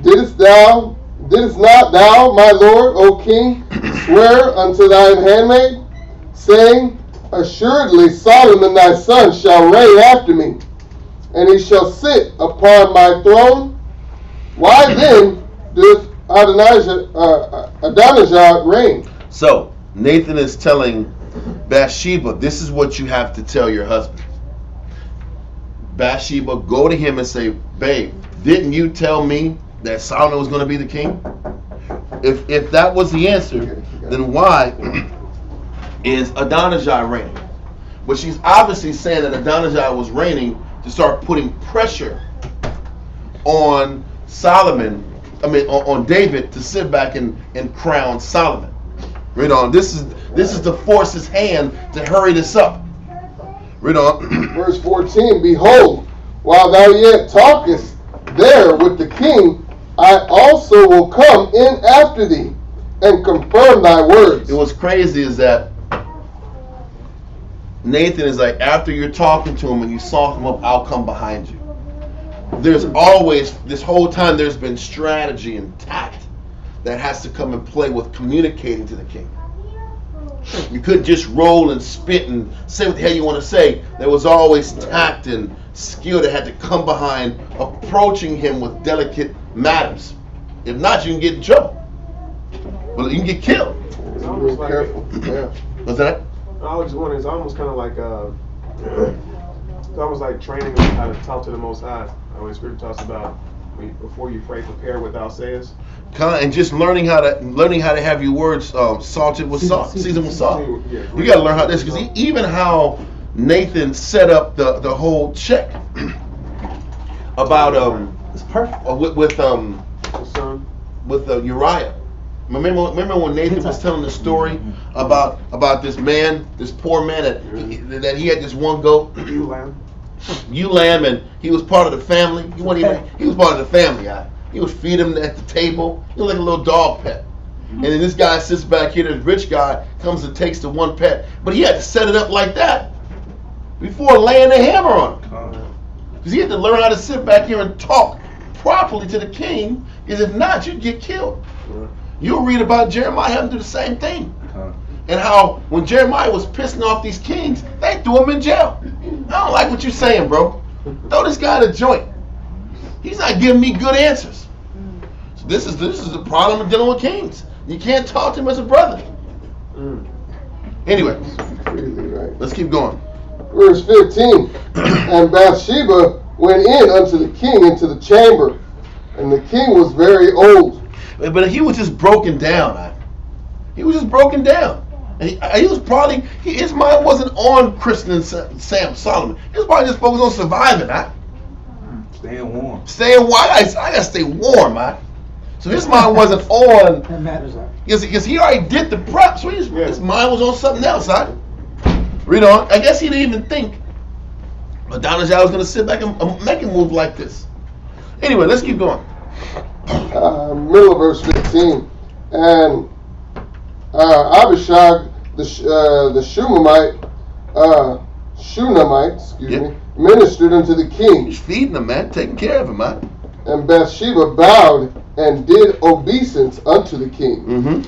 Didst not thou, my lord, O king, swear unto thine handmaid, saying, Assuredly Solomon thy son shall reign after me, and he shall sit upon my throne? Why then doth Adonijah reign? So Nathan is telling Bathsheba, this is what you have to tell your husband. Bathsheba, go to him and say, babe, didn't you tell me that Solomon was going to be the king? If that was the answer, then why is Adonijah reigning? But she's obviously saying that Adonijah was reigning to start putting pressure on on David to sit back and crown Solomon. Read on. This is to force his hand to hurry this up. Read on. Verse 14. Behold, while thou yet talkest there with the king, I also will come in after thee and confirm thy words. And what's crazy is that Nathan is like, after you're talking to him and you soften him up, I'll come behind you. There's always, this whole time, there's been strategy and tact that has to come and play with communicating to the king. You couldn't just roll and spit and say what the hell you want to say. There was always tact and skill that had to come behind approaching him with delicate matters. If not, you can get in trouble. Well, you can get killed. It's almost like careful. Yeah. What's that? I was just wondering. It's almost kind of like it's almost like training them how to talk to the Most High. When Scripture talks about before you pray, prepare what thou sayest. And just learning how to have your words salted with salt, seasoned with salt. Yeah, You got to learn how this, because even how Nathan set up the whole check about It's perfect. with Uriah. Remember when Nathan was telling the story about this man, this poor man that he had this one goat, ewe lamb, and he was part of the family. He was part of the family. He would feed him at the table. He was like a little dog pet. And then this guy sits back here, this rich guy comes and takes the one pet. But he had to set it up like that before laying the hammer on him. Because he had to learn how to sit back here and talk properly to the king, because if not, you'd get killed. You'll read about Jeremiah having to do the same thing. And how when Jeremiah was pissing off these kings, they threw him in jail. I don't like what you're saying, bro. Throw this guy in a joint. He's not giving me good answers. So this is the problem of dealing with kings. You can't talk to him as a brother. Anyway, let's keep going. Verse 15. And Bathsheba went in unto the king into the chamber, and the king was very old. But he was just broken down. He was just broken down. And he was probably, his mind wasn't on christening Solomon. He was probably just focused on surviving. Staying warm. Staying warm. I gotta stay warm, man. So his mind wasn't on. That matters. Because he already did the prep, so his mind was on something else. Read on. I guess he didn't even think Adonijah was going to sit back and make a move like this. Anyway, let's keep going. Middle of verse 15. And Abishag, the Shunammite, ministered unto the king. He's feeding him, man, taking care of him, man. And Bathsheba bowed and did obeisance unto the king. Mm-hmm.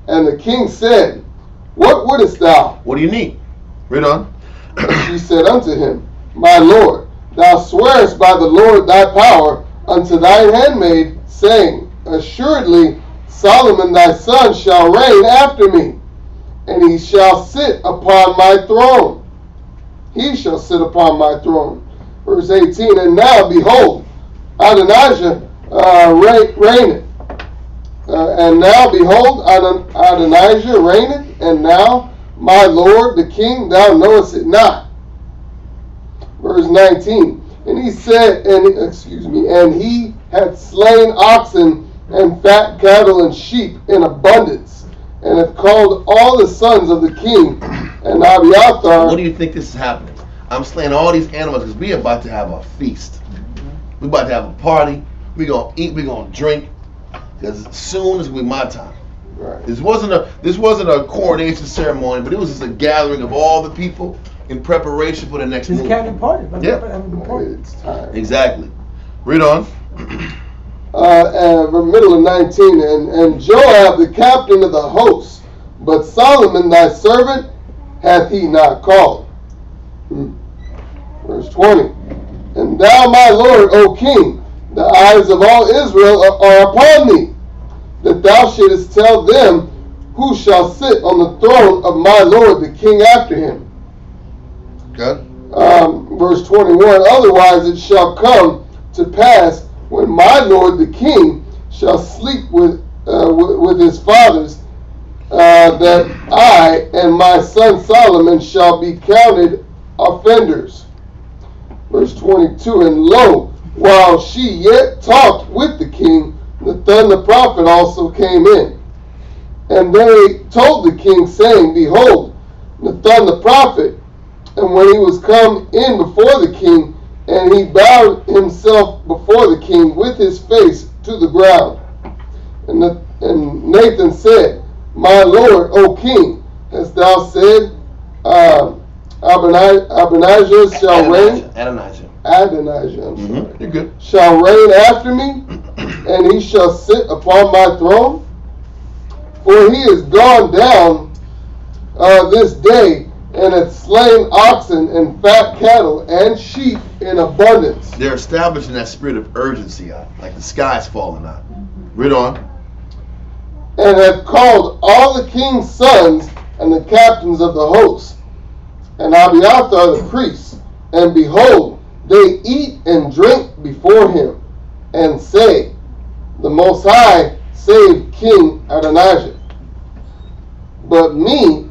And the king said, What wouldest thou? What do you need? Read on. She said unto him, My lord, thou swearest by the Lord thy power unto thine handmaid, saying, Assuredly Solomon thy son shall reign after me, and he shall sit upon my throne. He shall sit upon my throne. Verse 18, and now behold, Adonijah reigneth. And now, behold, Adonijah reigneth, and now, my Lord the king, thou knowest it not. Verse 19. And he said, and he hath slain oxen and fat cattle and sheep in abundance, and hath called all the sons of the king and Abiathar. What do you think this is happening? I'm slaying all these animals because we're about to have a feast. We're about to have a party. We're going to eat. We're going to drink. Because soon is going to be my time. Right. This wasn't a coronation ceremony, but it was just a gathering of all the people in preparation for the next move. It's Captain Party. Yeah. It's time. Exactly. Read on. Middle of 19. And Joab, the captain of the host, but Solomon thy servant hath he not called. Verse 20. And thou, my Lord, O king, the eyes of all Israel are upon thee, that thou shouldest tell them who shall sit on the throne of my Lord the king after him. Okay. Verse 21. Otherwise it shall come to pass when my Lord the king shall sleep with his fathers, that I and my son Solomon shall be counted offenders. Verse 22. And lo, while she yet talked with the king, Nathan the prophet also came in. And they told the king, saying, Behold, Nathan the prophet. And when he was come in before the king, and he bowed himself before the king with his face to the ground. And Nathan said, My Lord, O king, hast thou said, Adonijah shall reign? Adonijah, I'm sorry. You're good. Shall reign after me, and he shall sit upon my throne. For he is gone down this day, and hath slain oxen and fat cattle and sheep in abundance. They're establishing that spirit of urgency out, like the sky's falling out. Read on. And hath called all the king's sons and the captains of the host, and Abiathar the priest, and behold, they eat and drink before him, and say, The Most High save King Adonijah. But me,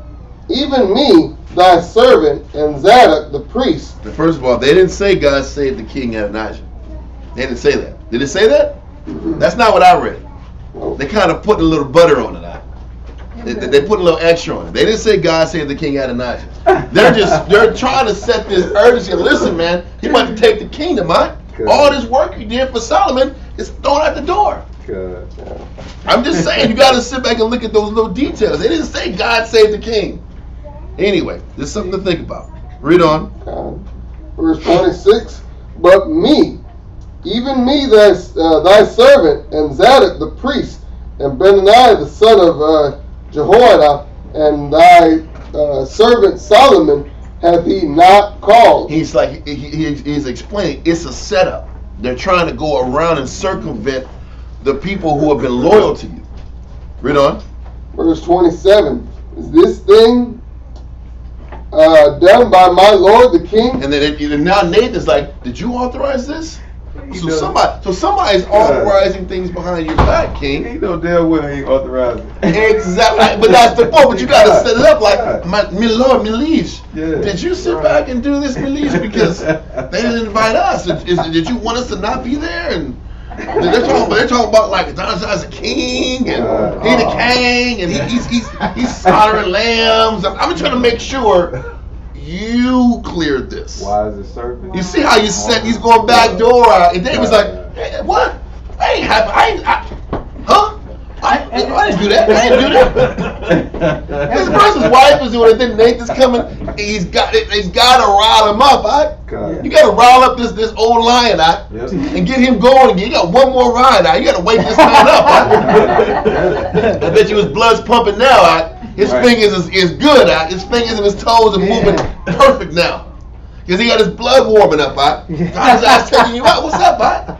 even me, thy servant, and Zadok the priest. First of all, they didn't say God saved the king Adonijah. They didn't say that. Did it say that? Mm-hmm. That's not what I read. They kind of put a little butter on it. They put a little extra on it. They didn't say God saved the king Adonijah. They're trying to set this urgency. Listen, man, he about to take the kingdom, huh? All this work he did for Solomon is thrown out the door. Good. I'm just saying, you got to sit back and look at those little details. They didn't say God saved the king. Anyway, there's something to think about. Read on. Verse 26. But me, even me, thy servant, and Zadok the priest, and Benaniah the son of Jehoiada, and thy servant Solomon, hath he not called. He's like he's explaining it's a setup. They're trying to go around and circumvent the people who have been loyal to you. Read on. Verse 27. Is this thing done by my lord the king? And then now Nathan's like, did you authorize this? So somebody's authorizing things behind your back, King. He know damn well he authorized it. Exactly. But that's the point. But you got to set it up like, my lord, my liege. Yeah. Did you sit back and do this, my liege? Because they didn't invite us. Did you want us to not be there? And they're talking about like Adonijah's a king and he the king and he's slaughtering lambs. I'm trying to make sure you cleared this. Why is it servant? You see how you set? He's going back door out, and David's like, hey, "What? I ain't happy. I didn't do that. I didn't do that." This person's wife is doing it. Then Nathan's coming. He's got to rile him up. Right? You got to rile up this old lion out and get him going. You got one more ride out. You got to wake this man up. Right? I bet you his blood's pumping now. Right? His fingers is good. Right? His fingers and his toes are moving perfect now because he got his blood warming up. Right? God's taking you out. What's up, right?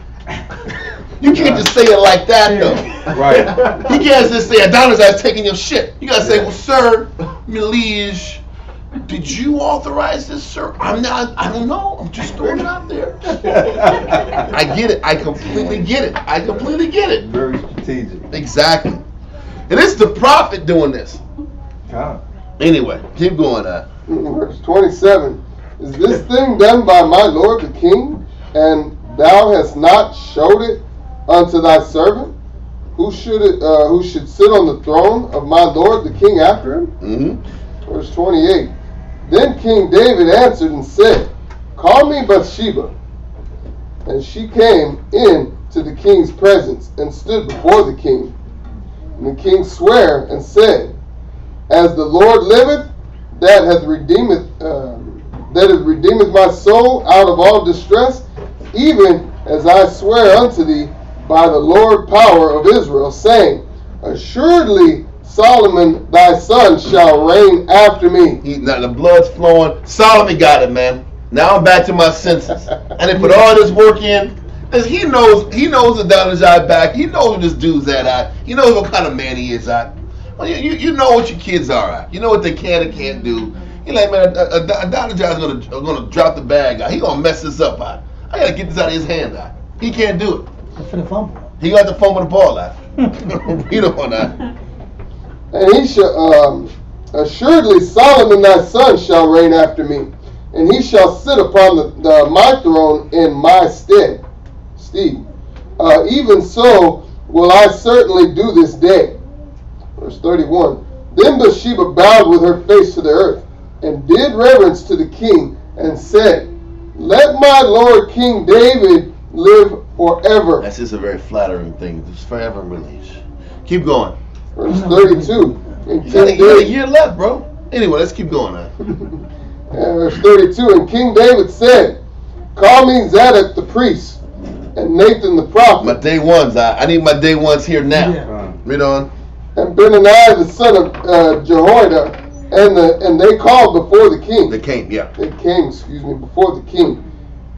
You can't just say it like that, though. Right. He can't just say Adonijah's taking your shit. You gotta say, well, sir, my liege, did you authorize this, sir? I don't know. I'm just throwing it out there. I get it. I completely get it. Very strategic. strategic. Exactly. And it's the prophet doing this. Anyway, keep going. Verse 27. Is this thing done by my lord the king, and thou hast not showed it unto thy servant? Who should sit on the throne of my lord the king after him? Mm-hmm. Verse 28. Then King David answered and said, Call me Bathsheba. And she came in to the king's presence and stood before the king. And the king sware and said, As the Lord liveth, that hath redeemeth my soul out of all distress, even as I swear unto thee by the Lord power of Israel, saying, Assuredly Solomon thy son shall reign after me. Now the blood's flowing. Solomon got it, man. Now I'm back to my senses. And they put all this work in. Because he knows Adonijah back. He knows who this dude's at. He knows what kind of man he is at. Well, you know what your kids are at. You know what they can and can't do. You're like, man, Adonijah's gonna drop the bag out. He gonna mess this up out. I gotta get this out of his hand out. He can't do it. For the fumble. He got the fumble the ball out. Read on that. And he shall assuredly Solomon thy son shall reign after me, and he shall sit upon my throne in my stead. Even so will I certainly do this day. Verse 31. Then Bathsheba bowed with her face to the earth, and did reverence to the king, and said, Let my lord King David live forever. That's just a very flattering thing. It's forever release. Keep going. Verse 32. You got a year left, bro. Anyway, let's keep going now. Verse 32. And King David said, Call me Zadok the priest, and Nathan the prophet. My day ones. I need my day ones here now. Yeah. Read on. And Benaniah the son of Jehoiada, and they called before the king. They came, yeah. They came, before the king.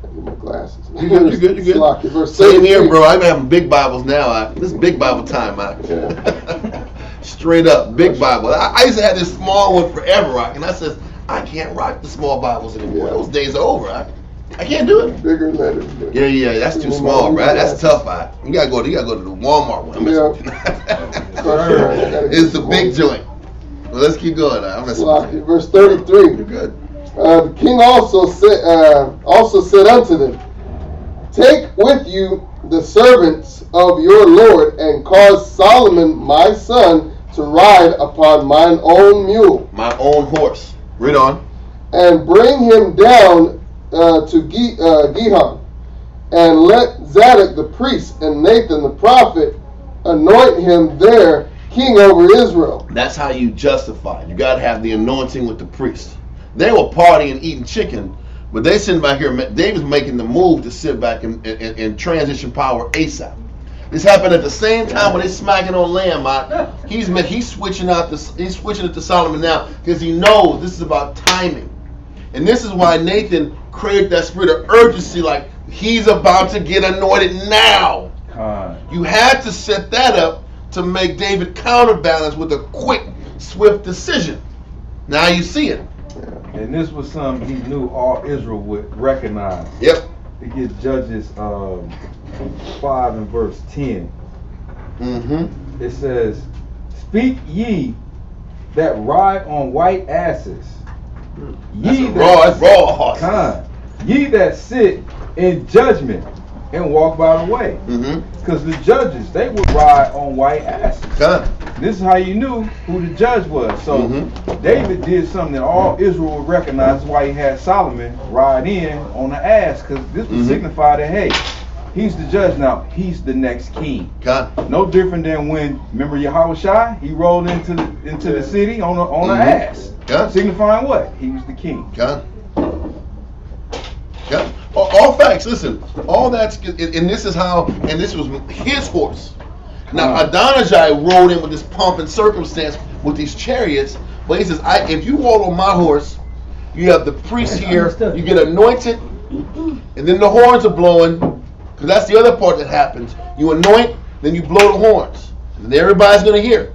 I need my glasses. You're good. Verse Same 33. here, bro. I'm having big Bibles now. This is big Bible time, Yeah. Straight up, big Bible. I used to have this small one forever, and I said, I can't rock the small Bibles anymore. Yeah. Those days are over. I can't do it. Bigger letters. Yeah, that's too small, bro. That's tough. You gotta go to the Walmart one. It's the big joint. Well, let's keep going. Verse 33. You're good. The king also said unto them, Take with you the servants of your Lord, and cause Solomon my son to ride upon mine own mule. My own horse. Read on. And bring him down to Gihon, and let Zadok the priest and Nathan the prophet anoint him there king over Israel. That's how you justify it. You got to have the anointing with the priest. They were partying, eating chicken, but they sitting back here. David's making the move to sit back and transition power ASAP. This happened at the same time when they smacking on lamb. He's switching it to Solomon now because he knows this is about timing, and this is why Nathan created that spirit of urgency, like he's about to get anointed now. You had to set that up to make David counterbalance with a quick, swift decision. Now you see it. And this was something he knew all Israel would recognize. Yep. To get Judges 5 and verse 10. Mm-hmm. It says, Speak ye that ride on white asses. That's raw horses. Ye that sit in judgment and walk by the way. Because the judges, they would ride on white asses. This is how you knew who the judge was. So David did something that all Israel would recognize. That's why he had Solomon ride in on the ass, because this would signify that, hey, he's the judge now. He's the next king. No different than when, remember Yahushua? He rolled into the city on an ass. Signifying what? He was the king. All facts. Listen, all that's, and this is how, and this was his horse. Now Adonijah rode in with this pomp and circumstance with these chariots, but he says, if you rode on my horse, you have the priest here, you get anointed, and then the horns are blowing, because that's the other part that happens. You anoint, then you blow the horns, and then everybody's gonna hear.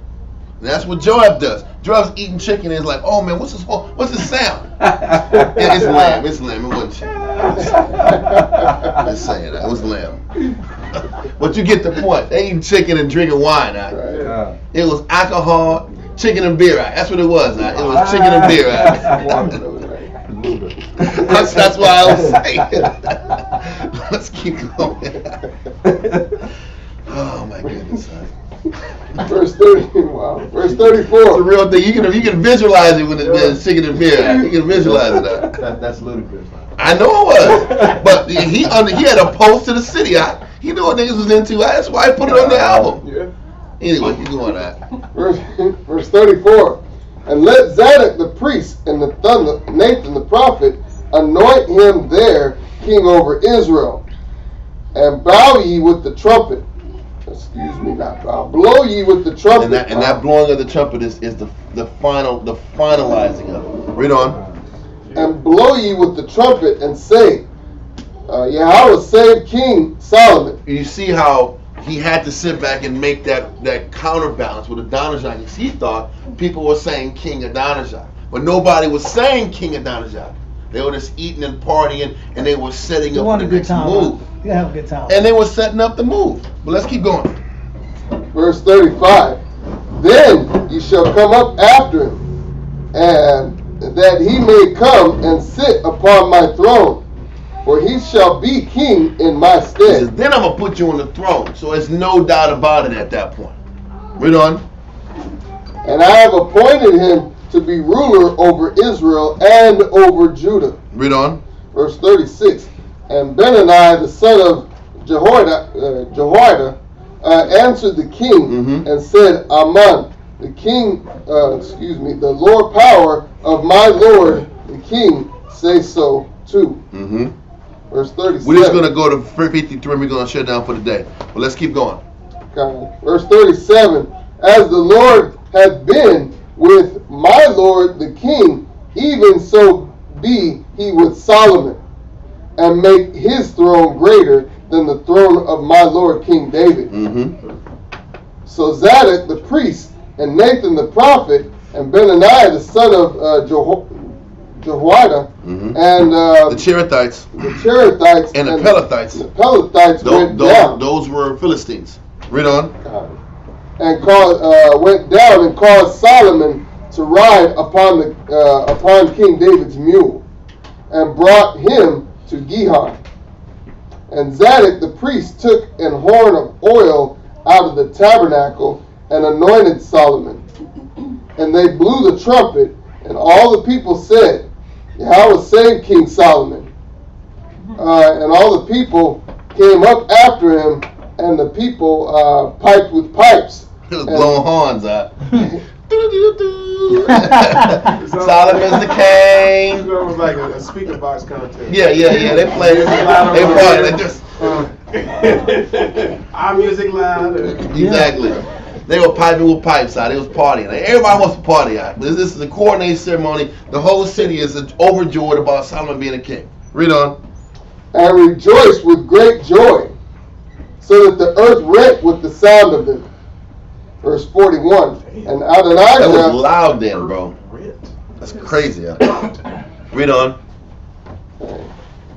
And that's what Joab does. Joab's eating chicken and is like, oh man, what's this sound? It's lamb. It wasn't chicken. Just saying that. It was lamb. But you get the point. They eating chicken and drinking wine. Right. Yeah. It was alcohol, chicken and beer. That's what it was. It was chicken and beer. That's why I was saying. Let's keep going. Oh my goodness. Verse 30. Wow. Verse 34. It's a real thing. You can visualize it when it's chicken and beer. You can visualize it. That's ludicrous. I know it was, but he had a post to the city. He knew what niggas was into. That's why I put it on the album. Yeah. Anyway, keep going that. Verse 34. And let Zadok the priest and Nathan the prophet anoint him there king over Israel. And bow ye with the trumpet. Excuse me, not bow. Blow ye with the trumpet. And that blowing of the trumpet is the finalizing of it. Read on. And blow ye with the trumpet and say, Yahweh save King Solomon. You see how he had to sit back and make that counterbalance with Adonijah, because he thought people were saying King Adonijah, but nobody was saying King Adonijah. They were just eating and partying, and they were setting up the next move. You have a good time. And they were setting up the move. But let's keep going. Verse 35. Then ye shall come up after him, and that he may come and sit upon my throne, for he shall be king in my He says, stead. then I'm going to put you on the throne. So there's no doubt about it at that point. Read on. And I have appointed him to be ruler over Israel and over Judah. Read on. Verse 36. And Benani the son of Jehoiada answered the king and said, Amen. The king, the Lord power of my Lord, the king, say so too. Verse 37. We're just going to go to 53 and we're going to shut down for the day. But let's keep going. Okay. Verse 37. As the Lord hath been with my Lord the king, even so be he with Solomon, and make his throne greater than the throne of my Lord King David. So Zadok the priest, and Nathan the prophet, and Benani the son of Jehoiada, and the Cherethites, and the Pelethites. The Pelethites went down. Those were Philistines. Read on. And went down and caused Solomon to ride upon King David's mule, and brought him to Gihon. And Zadok the priest took an horn of oil out of the tabernacle and anointed Solomon. And they blew the trumpet, and all the people said, Yahweh save King Solomon. And all the people came up after him, and the people piped with pipes. It was blowing horns out. Solomon's the king. It was like a speaker box contest. Yeah. They played it. They party. They just. Our music loud. Exactly. They were piping with pipes out. They was partying. Everybody wants to party out. But this is a coordinated ceremony. The whole city is overjoyed about Solomon being a king. Read on. And rejoiced with great joy, so that the earth rent with the sound of them. Verse 41. And Adonijah. That was loud then, bro. That's crazy. Read on.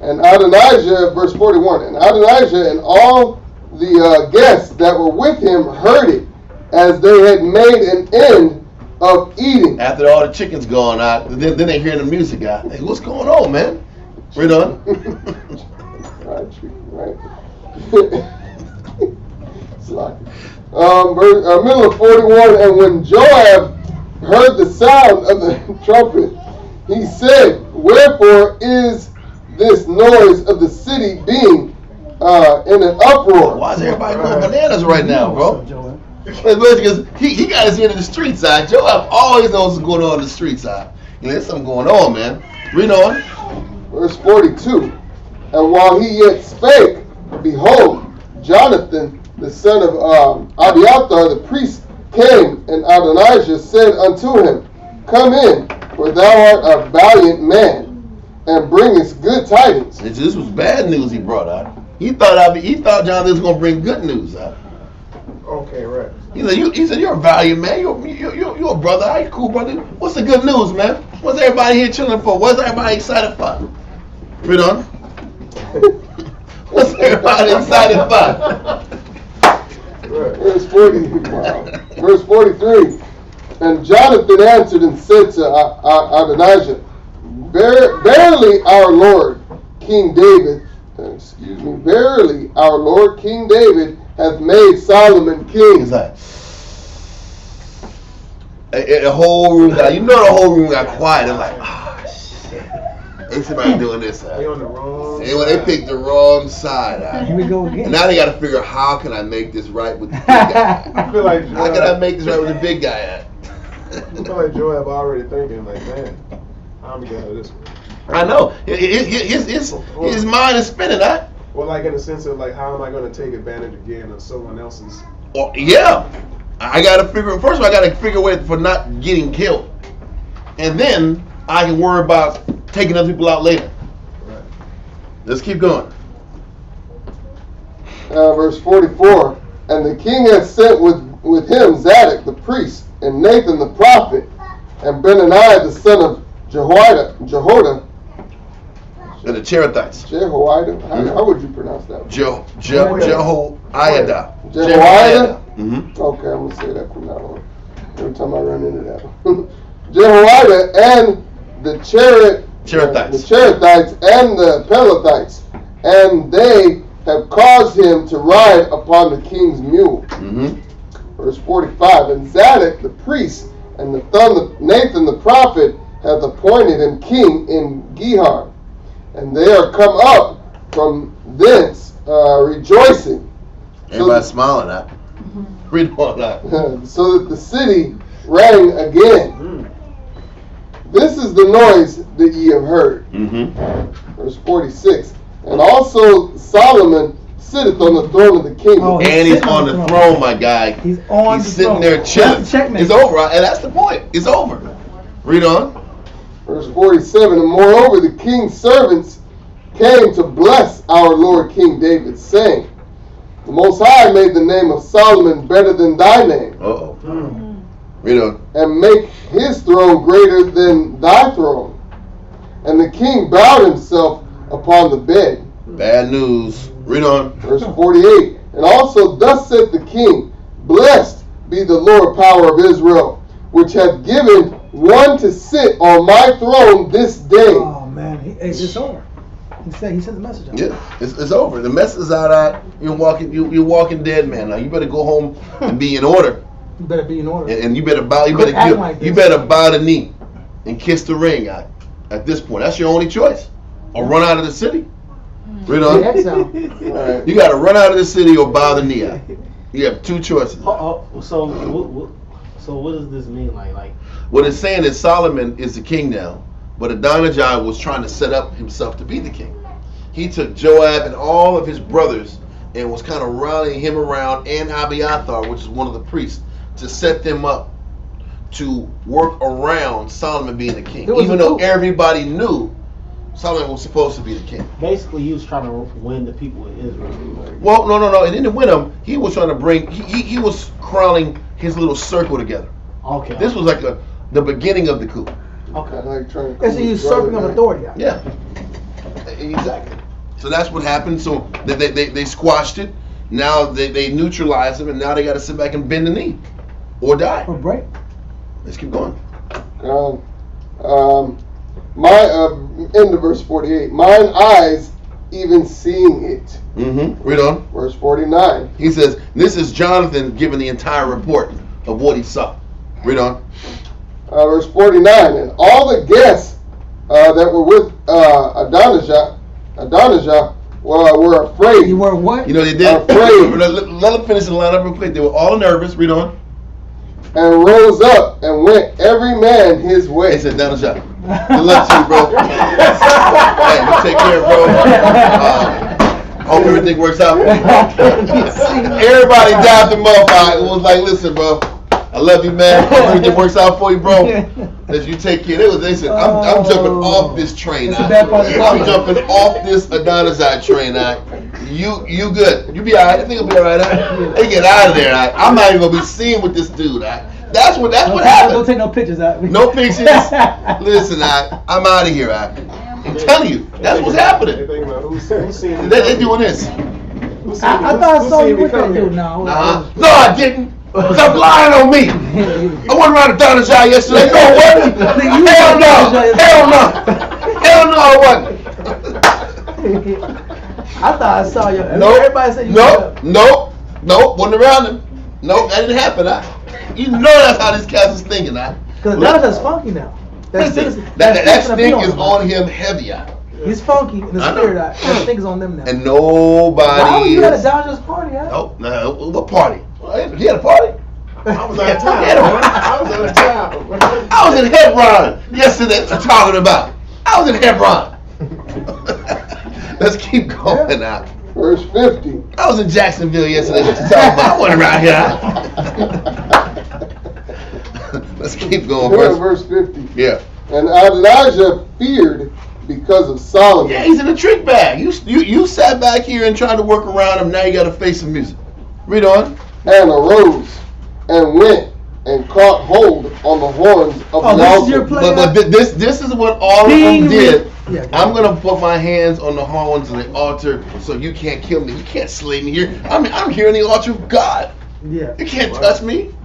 And Adonijah, verse 41. And Adonijah and all the guests that were with him heard it, as they had made an end of eating. After all the chicken's gone out, then they hear the music out. Hey, what's going on, man? Read on. Right. It's like middle of 41. And when Joab heard the sound of the trumpet, he said, Wherefore is this noise of the city being in an uproar? Why is everybody going bananas right now, bro? Because he got his ear to the street side. Joab always knows what's going on in the street side. There's something going on, man. Read on. Verse 42. And while he yet spake, behold, Jonathan, the son of Abiathar, the priest, came, and Adonijah said unto him, Come in, for thou art a valiant man, and bringest good tidings. This was bad news he brought out. He thought Jonathan was going to bring good news out. Okay, right. He said, you're a valiant man. You're a brother. How you cool, brother? What's the good news, man? What's everybody here chilling for? What's everybody excited for? Read on. What's everybody excited for? Verse 40. Wow. Verse 43. And Jonathan answered and said to Adonijah, verily our Lord King David, verily our Lord King David hath made Solomon king. He's like, the whole room got, the whole room got quiet. They're like, shit. Ain't somebody doing this. They on the wrong They picked the wrong side. Here we go again. And now they got to figure out how can I make this right with the big guy. I feel like How can I make this right with the big guy at? I feel like Joab already thinking like, man, I'm gonna get out of this one. I know. His mind is spinning, huh? Well, like in the sense of like, how am I going to take advantage again of someone else's? Well, yeah. I got to figure. First of all, I got to figure a way for not getting killed, and then I can worry about taking other people out later. Right. Let's keep going. Verse 44. And the king had sent with him Zadok the priest, and Nathan the prophet, and Benaniah the son of Jehoiada. And the Cherethites. Jehoiada? How would you pronounce that? Jehoiada. Jehoiada? Mm-hmm. Okay, I'm going to say that from now on. Every time I run into that. Jehoiada and the Cherethites and the Pelethites, and they have caused him to ride upon the king's mule. Mm-hmm. Verse 45. And Zadok the priest and the son of Nathan the prophet hath appointed him king in Gihar. And they are come up from thence rejoicing. Everybody smiling at. Read on that. So that the city rang again. This is the noise that ye have heard. Mm-hmm. Verse 46. And also Solomon sitteth on the throne of the kingdom. Oh, And he's on the throne, my guy. He's on the sitting throne. there chilling. That's checkmate. It's over, and that's the point. It's over. Read on. Verse 47. And moreover the king's servants came to bless our Lord King David, saying, the Most High made the name of Solomon better than thy name. Uh-oh. Read on. And make his throne greater than thy throne. And the king bowed himself upon the bed. Bad news. Read on. Verse 48. And also thus said the king, blessed be the Lord power of Israel, which hath given one to sit on my throne this day. Oh man, it's over. He sent the message out. Yeah, it's over. The mess is out. You're walking dead, man. Now you better go home and be in order. You better be in order. And you better bow. You better bow the knee and kiss the ring. At this point, that's your only choice. Or run out of the city. Read on. Right. You got to run out of the city or bow the knee out. You have two choices. So what does this mean? Like What it's saying is Solomon is the king now, but Adonijah was trying to set up himself to be the king. He took Joab and all of his brothers and was kind of rallying him around, and Abiathar, which is one of the priests, to set them up to work around Solomon being the king. Even though everybody knew Solomon was supposed to be the king. Basically, he was trying to win the people of Israel. Well, no. He didn't win them. He was trying to bring, he was crowning his little circle together. Okay. This was like the beginning of the coup. Okay. Like trying to It's a usurping of authority. Yeah, exactly. So that's what happened. So they squashed it. Now they neutralized him, and now they got to sit back and bend the knee or die. Or break. Let's keep going. End of verse 48. Mine eyes even seeing it. Mm-hmm. Read on. Verse 49. He says, this is Jonathan giving the entire report of what he saw. Read on. Verse 49. And all the guests that were with Adonijah were afraid. You were what? You know they did. Afraid. Let them finish the line up real quick. They were all nervous. Read on. And rose up and went every man his way. They said, Adonijah, good luck to you, bro. Hey, you take care, bro. Hope everything works out. Everybody dabbed him up. It was like, listen, bro. I love you, man. Hope everything works out for you, bro. That you take care. They said, I'm jumping off this train. I'm jumping off this Adonijah train. You good. You be alright. I think you'll be alright. They get out of there. I'm not even gonna be seen with this dude. That's what happened. Don't take no pictures out. No pictures. Listen, I'm out of here. I'm telling you, that's what's happening. Who's seen They're doing this. I thought I saw you with that dude. No, No, I didn't. Stop lying on me. I went around the Donazai yesterday. No, I wasn't. Hell no. Hell no. Hell no, I wasn't. I thought I saw you. Nope. Everybody said you. Nope. Wasn't around him. Nope, that didn't happen. You know that's how these cats is thinking. Because Donazai's funky now. That stink is on him heavy. He's funky in the spirit. That stink is on them now. And nobody. Why were you at a Dodgers party? No, what party? He had a party. I was out of town. I was in Hebron yesterday. What you talking about? I was in Hebron. Let's keep going now. Verse 50. I was in Jacksonville yesterday. What you talking about? I wasn't around here. Let's keep going. Verse 50. Yeah. And Adonijah feared because of Solomon. Yeah, he's in a trick bag. You sat back here and tried to work around him. Now you got to face some music. Read on. And arose and went and caught hold on the horns of the this altar. is your play. But this is what all of them did. Yeah, I'm gonna put my hands on the horns of the altar, so you can't kill me. You can't slay me here. I'm here on the altar of God. Yeah. You can't touch me.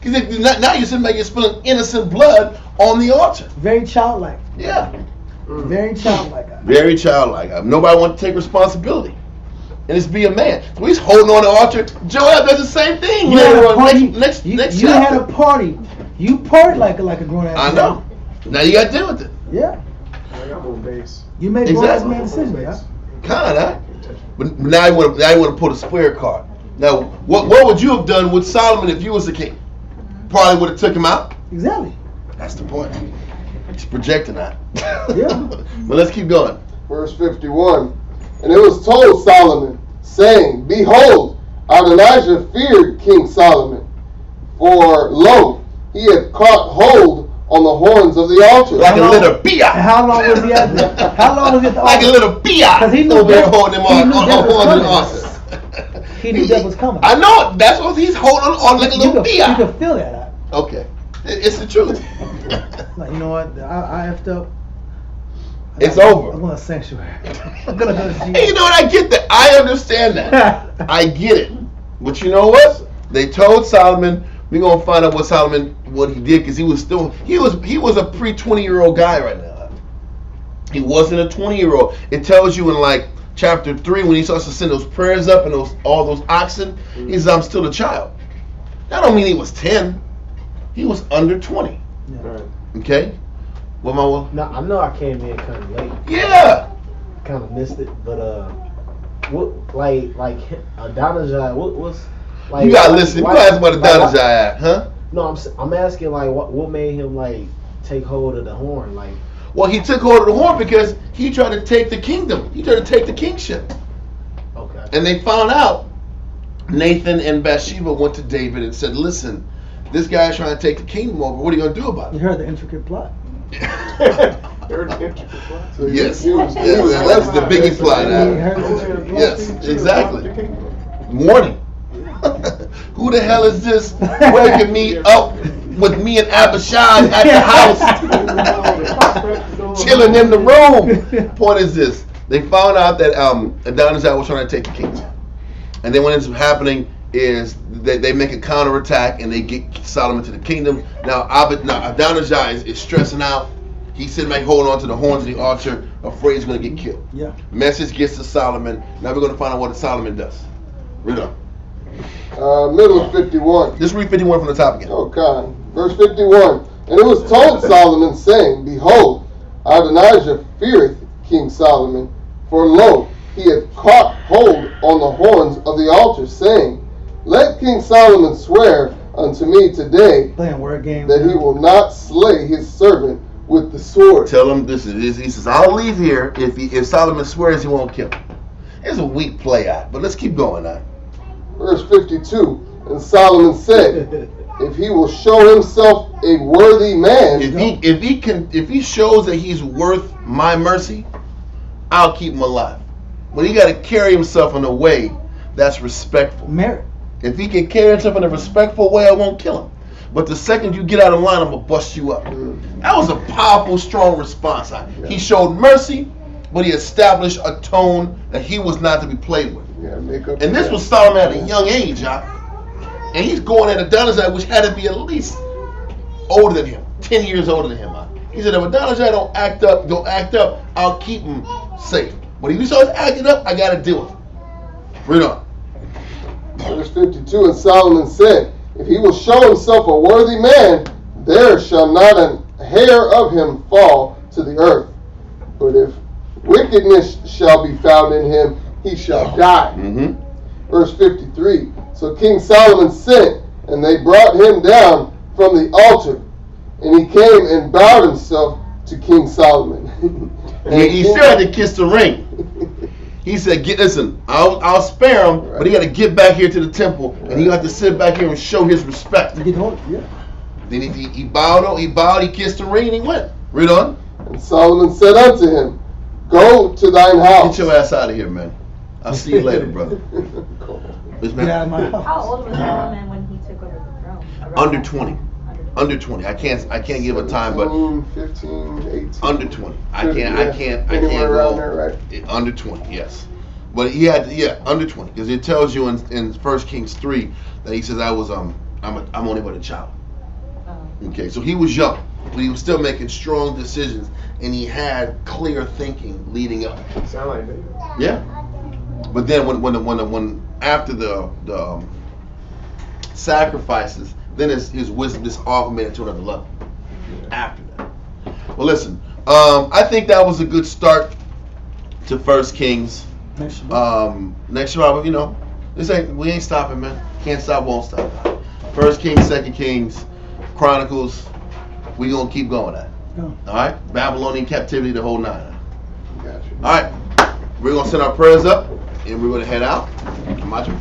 Because now you're sitting back, you're spilling innocent blood on the altar. Very childlike. Yeah. Very childlike. Very childlike. Nobody wants to take responsibility. And it's be a man. So he's holding on the altar. Joab does the same thing. You had a party. Next You chapter. had a party. You partied like a grown ass. I know. Now you got to deal with it. Yeah. I got more base. You made grown ass man decisions. Yeah. Kinda. But now you want to put a square card. Now, what would you have done with Solomon if you was the king? Probably would have took him out. Exactly. That's the point. He's projecting that. Yeah. But let's keep going. Verse 51. And it was told Solomon, saying, Behold, Adonijah feared King Solomon, for lo, he had caught hold on the horns of the altar. Like a little bia. How long was he at the altar? Like a little bia. Because he knew over there death- holding him he on knew the death was horns of the coming. altar. He knew that was coming. I know. That's what he's holding on like a little You bia. could feel that. Okay. It's the truth. Like, you know what? I effed up. It's I'm over. going to sanctuary. I'm going to go to Jesus. Hey, you know what? I get that. I understand that. I get it. But you know what? They told Solomon, we're gonna find out what he did, because he was a pre-20-year-old guy right now. He wasn't a 20-year-old. It tells you in like chapter 3 when he starts to send those prayers up and all those oxen. He says, I'm still a child. That don't mean he was 10. He was under 20. Right. Okay? What my will? No, I know I came in kind of late. Yeah. Kind of missed it, but what like Adonijah? What's like? You gotta listen. You gotta ask about Adonijah at, huh? No, I'm asking like what made him like take hold of the horn, like. Well, he took hold of the horn because he tried to take the kingdom. He tried to take the kingship. Okay. And they found out. Nathan and Bathsheba went to David and said, listen, this guy's trying to take the kingdom over. What are you going to do about You it? heard the intricate plot. So Yes. he was That's the biggie plot. Yes, exactly. Warning. Who the hell is this waking me up with me and Abishai at the house? Chilling in the room. Point is this. They found out that Adonijah was trying to take the kingdom. And then what ends up happening is they make a counterattack and they get Solomon to the kingdom. Now Adonijah is stressing out. He's sitting back holding on to the horns of the altar, afraid he's going to get killed. Yeah. Message gets to Solomon. Now we're going to find out what Solomon does. Read on. Middle of 51. Just read 51 from the top again. Oh God. Verse 51. And it was told Solomon, saying, Behold, Adonijah feareth King Solomon, for lo, he had caught hold on the horns of the altar, saying, Let King Solomon swear unto me today Playing word games. that he will not slay his servant with the sword. Tell him this is. He says, I'll leave here if Solomon swears he won't kill him. It's a weak play out, but let's keep going now. Verse 52. And Solomon said, If he will show himself a worthy man, If he shows that he's worth my mercy, I'll keep him alive. But he got to carry himself in a way that's respectful. Merit. If he can carry himself in a respectful way, I won't kill him. But the second you get out of line, I'm gonna bust you up. That was a powerful, strong response. He showed mercy, but he established a tone that he was not to be played with. Yeah, make up. And this was Solomon at a young age, y'all. And he's going at Adonijah, which had to be at least older than him, 10 years older than him. He said, if Adonijah don't act up, I'll keep him safe. But if he starts acting up, I got to deal with him. Read on. Verse 52, and Solomon said, if he will show himself a worthy man, there shall not an hair of him fall to the earth. But if wickedness shall be found in him, he shall die. Mm-hmm. Verse 53, so King Solomon sent, and they brought him down from the altar. And he came and bowed himself to King Solomon. He still had to kiss the ring. He said, listen, I'll spare him, right, but he got to get back here to the temple, right, and he got to sit back here and show his respect. Yeah. Then he bowed, he kissed the ring, and he went. Read on. And Solomon said unto him, go to thine house. Get your ass out of here, man. I'll see you later, brother. Get out of my house. How old was Solomon when he took over the throne? Under 20. Under 20. I can't give a time, but 15, 18. Under 20. I can't Anywhere around go there, right? under 20. Yes, but he had under 20 because it tells you in 1 Kings 3 that he says I'm only but a child. Okay, so he was young, but he was still making strong decisions, and he had clear thinking leading up. Sound like David. Yeah, but then when after the sacrifices, then his wisdom is augmented to another level. After that, well, listen, I think that was a good start to 1 Kings. Next year, we ain't stopping, man. Can't stop, won't stop. 1 Kings, 2 Kings, Chronicles, we gonna keep going at it. All right, Babylonian captivity, the whole nine. Gotcha. All right, we're gonna send our prayers up, and we're gonna head out. My turn.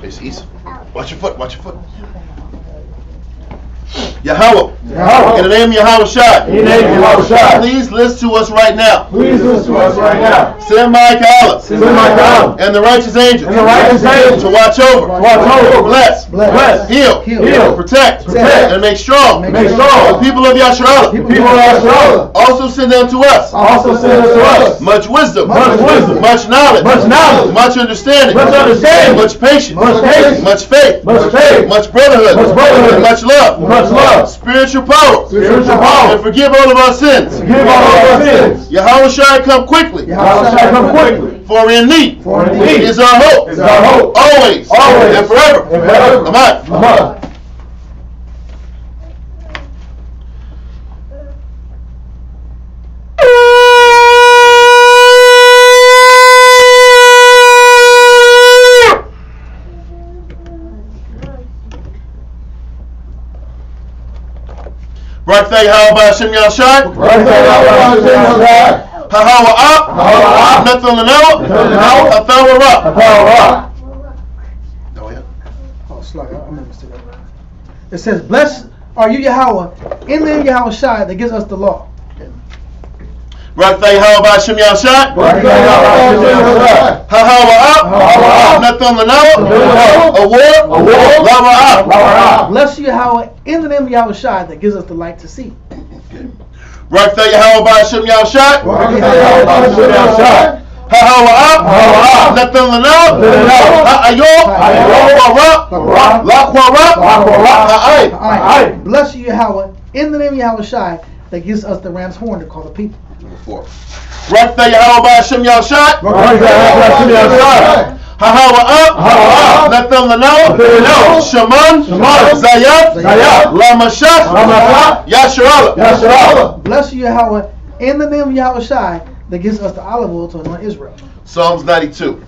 Face east. Watch your foot. Yahweh. In the name of Yahweh Shai. Please listen to us right now. Send Michael and the righteous angels to watch over, bless, heal, protect, and make strong the people of Yasharallah. Also send unto us much wisdom, much knowledge, much understanding, much patience, much faith, much brotherhood, and much love. Spiritual power. And forgive all of our sins. Yahweh Shai come quickly. For in thee is our hope. Always. And forever. Amen. Barak Yahweh Hashem Yahshai. Hahawa up. Nothing Lanawa. Hathawa up. Oh, sorry, I missed it. It says, blessed are you, Yahweh, in the name of Yahweh Shai that gives us the law. Barak Yahweh Hashem Yahshai. Hahawa up. Nothing Lanawa. Award. Lava up. Bless you, Yahweh, in the name of Yahweh Shai that gives us the light to see. Barak Yahweh Hashem Yahshai. Hahawa up. Nothing Lanawa. Ha'ayo. Lakwara. Ha'ai. Bless you, Yahweh, in the name of Yahweh Shai that gives us the ram's horn to call the people. Number 4. Barak Yahweh Hashem Yahshai. Hahawa up. Nothing Lanawa. Shaman. Zayat. Lamashach. Yasharallah. Bless you, Yahweh, in the name of Yahweh Shai that gives us the olive oil to anoint Israel. Psalms 92.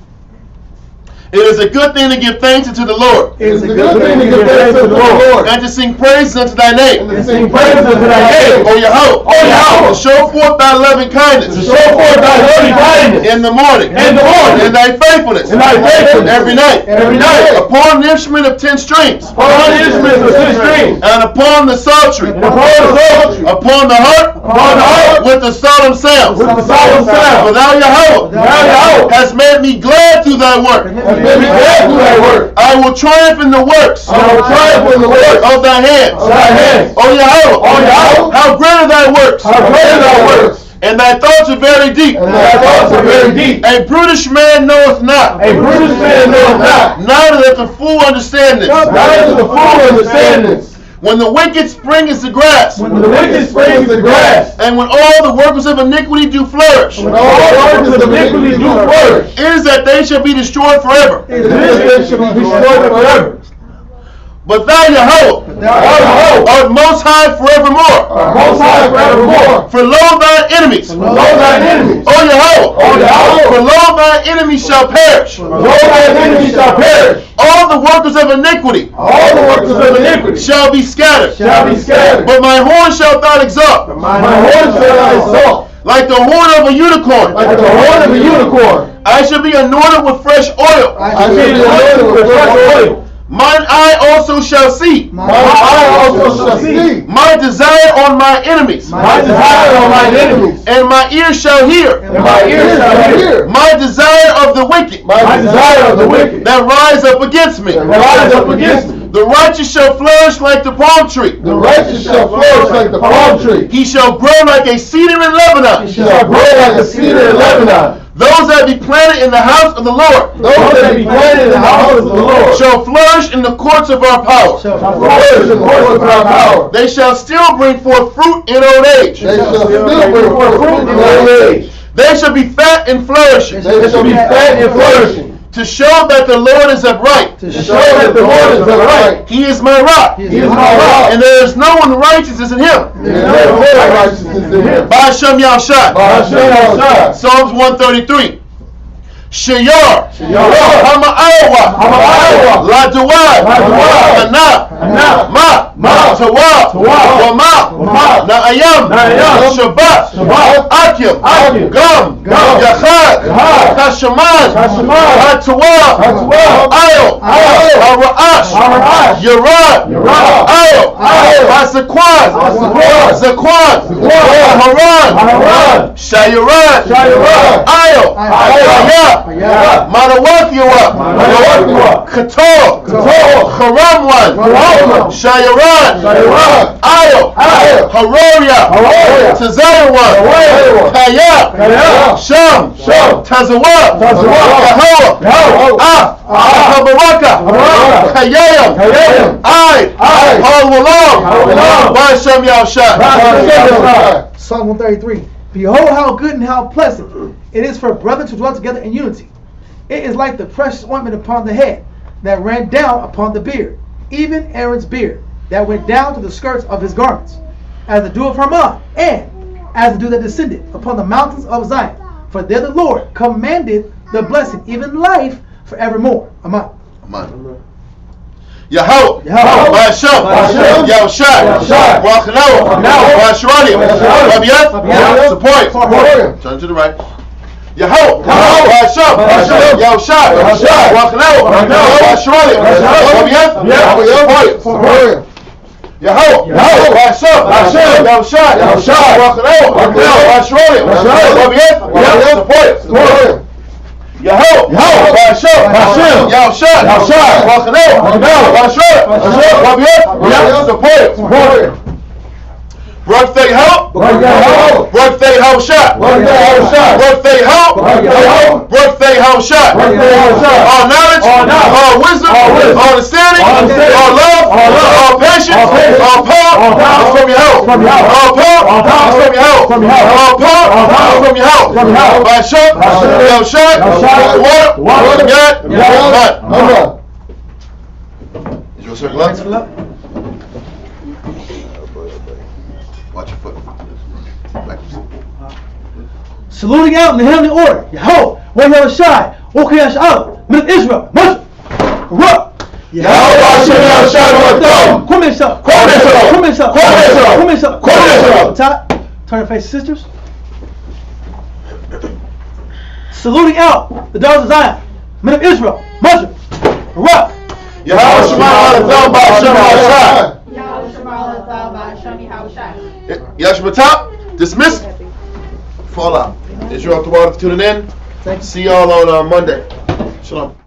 It is a good thing to give thanks unto the Lord. It is a good thing to give thanks unto the Lord. And to sing praises unto thy name. And to sing praises unto thy name. O Yahweh. To show forth thy loving kindness. To show forth thy loving kindness. In the morning. In the morning. In thy faithfulness. In thy faithfulness. Every night. Every night. Upon the instrument of 10 strings. Upon the instruments of 10 strings. And upon the psaltery. And upon the psaltery. Upon the harp. Upon the harp. With the solemn sounds. With the solemn sound. For thou, Yahweh, hast made me glad through thy work. Has made me glad through thy work. I will triumph in the works. I will triumph in the works of thy hands. of thy hands. O Yahweh, O Yahweh, how great are thy works. how great are thy works. And thy thoughts are very deep. And thy thoughts are very deep. A brutish man knoweth not. A brutish man knoweth not. Neither doth the fool understand this. Neither does the fool understand this. When the wicked spring as the grass. When the wicked springs the grass. And when all the workers of iniquity do flourish. When all the workers of iniquity do flourish. It is that they shall be destroyed forever. It is that they shall be destroyed forever. But thou, Yahweh, art most high forevermore. Most high forevermore. For lo, thine enemies. Lo, thine enemies. O Yahweh, for lo, thine enemies shall perish. Lo, thine enemies shall perish. All the workers of iniquity. All the workers of iniquity Shall be scattered. shall be scattered. But my horn shalt thou exalt. My horn shall I exalt. Like the horn of a unicorn. Like the horn of a unicorn. I shall be anointed with fresh oil. I shall be anointed with fresh oil. Mine eye also shall see. My eye also shall see. My desire on my enemies. My desire on mine enemies. And my ear shall hear. And my ears shall hear. My desire of the wicked. My desire of the wicked. That rise up against me. That rise up against me. The righteous shall flourish like the palm tree. The righteous shall flourish like the palm tree. He shall grow like a cedar in Lebanon. He shall grow like a cedar in Lebanon. Those that be planted in the house of the Lord. Those that be planted in the house of the Lord Shall flourish in the courts of our power. shall flourish in the course of our power. They shall still bring forth fruit in old age. They shall still bring forth fruit in old age. They shall be fat and flourishing. They shall be fat and flourishing. To show that the Lord is upright. To show that the Lord is upright. He is my rock. He is my rock. And there is no one righteous as in him. There is no righteousness in him. By Hashem Yahushua. By Hashem Yahushua. Psalms 133. Sheyar. Hama'awa. La Duwad. Ana. Ma. Tawab. Wama. Na'ayam. Shabbat. Akim. Gam. Yachad. Kashaman. Hatawab. Ayo. Hara'ash. Yarad. Ayo. Hasakwad. Zakwad. Haran. Shayarad. Ayo. Manawakiwa. Kator. Haramwan. Shayaran. Ayo. Haroria. Tazarawan. Kaya. Sham. Tazawab. Kahoa. Habaraka. Kayayam. Ai. Halwalam. By Hashem Yahushua. Psalm 133. Behold how good and how pleasant it is for brethren to dwell together in unity. It is like the precious ointment upon the head that ran down upon the beard, even Aaron's beard that went down to the skirts of his garments, as the dew of Hermon, and as the dew that descended upon the mountains of Zion. For there the Lord commanded the blessing, even life forevermore. Amen. Amen. Yahweh, Yahweh, Ba'ashem, Yahushua, Wachanawa, Ba'ashranim, Rabiyat, support. Turn to the right. Yahweh, Ba'ashem, Yahushua, Wachanawa, Ba'ashranim, Rabiyat, support. Yahweh, Ba'ashem, Yahushua, Wachanawa, Ba'ashranim, Rabiyat, support. Yahweh, Ba'ashem, Yahushua, Wachanawa, Ba'ashranim, Rabiyat, support. Work they help. Work they help shot. Work they help. Work they help shot. All knowledge, all wisdom, all understanding, all love, all patience, all power is from your help. All power is from your help. All power is from your help. By shot, water, God, is your circle up? Watch your foot. Saluting out in the heavenly order. Yahweh, Yahushua, Okayashah, Middle Israel, Moshe, Ruh. Yahweh, Yahushua, Turn your face, sisters. saluting out the daughters of Zion, men of Israel, Muslim, Iraq. Yahweh Shema Alatha Ba'Shem Hashai. Yahweh Shema Alatha Ba'Shem Hashai. Yashmatap, dismissed. Fall out. Israel, to tuning in. Thank you. See y'all on Monday. Shalom.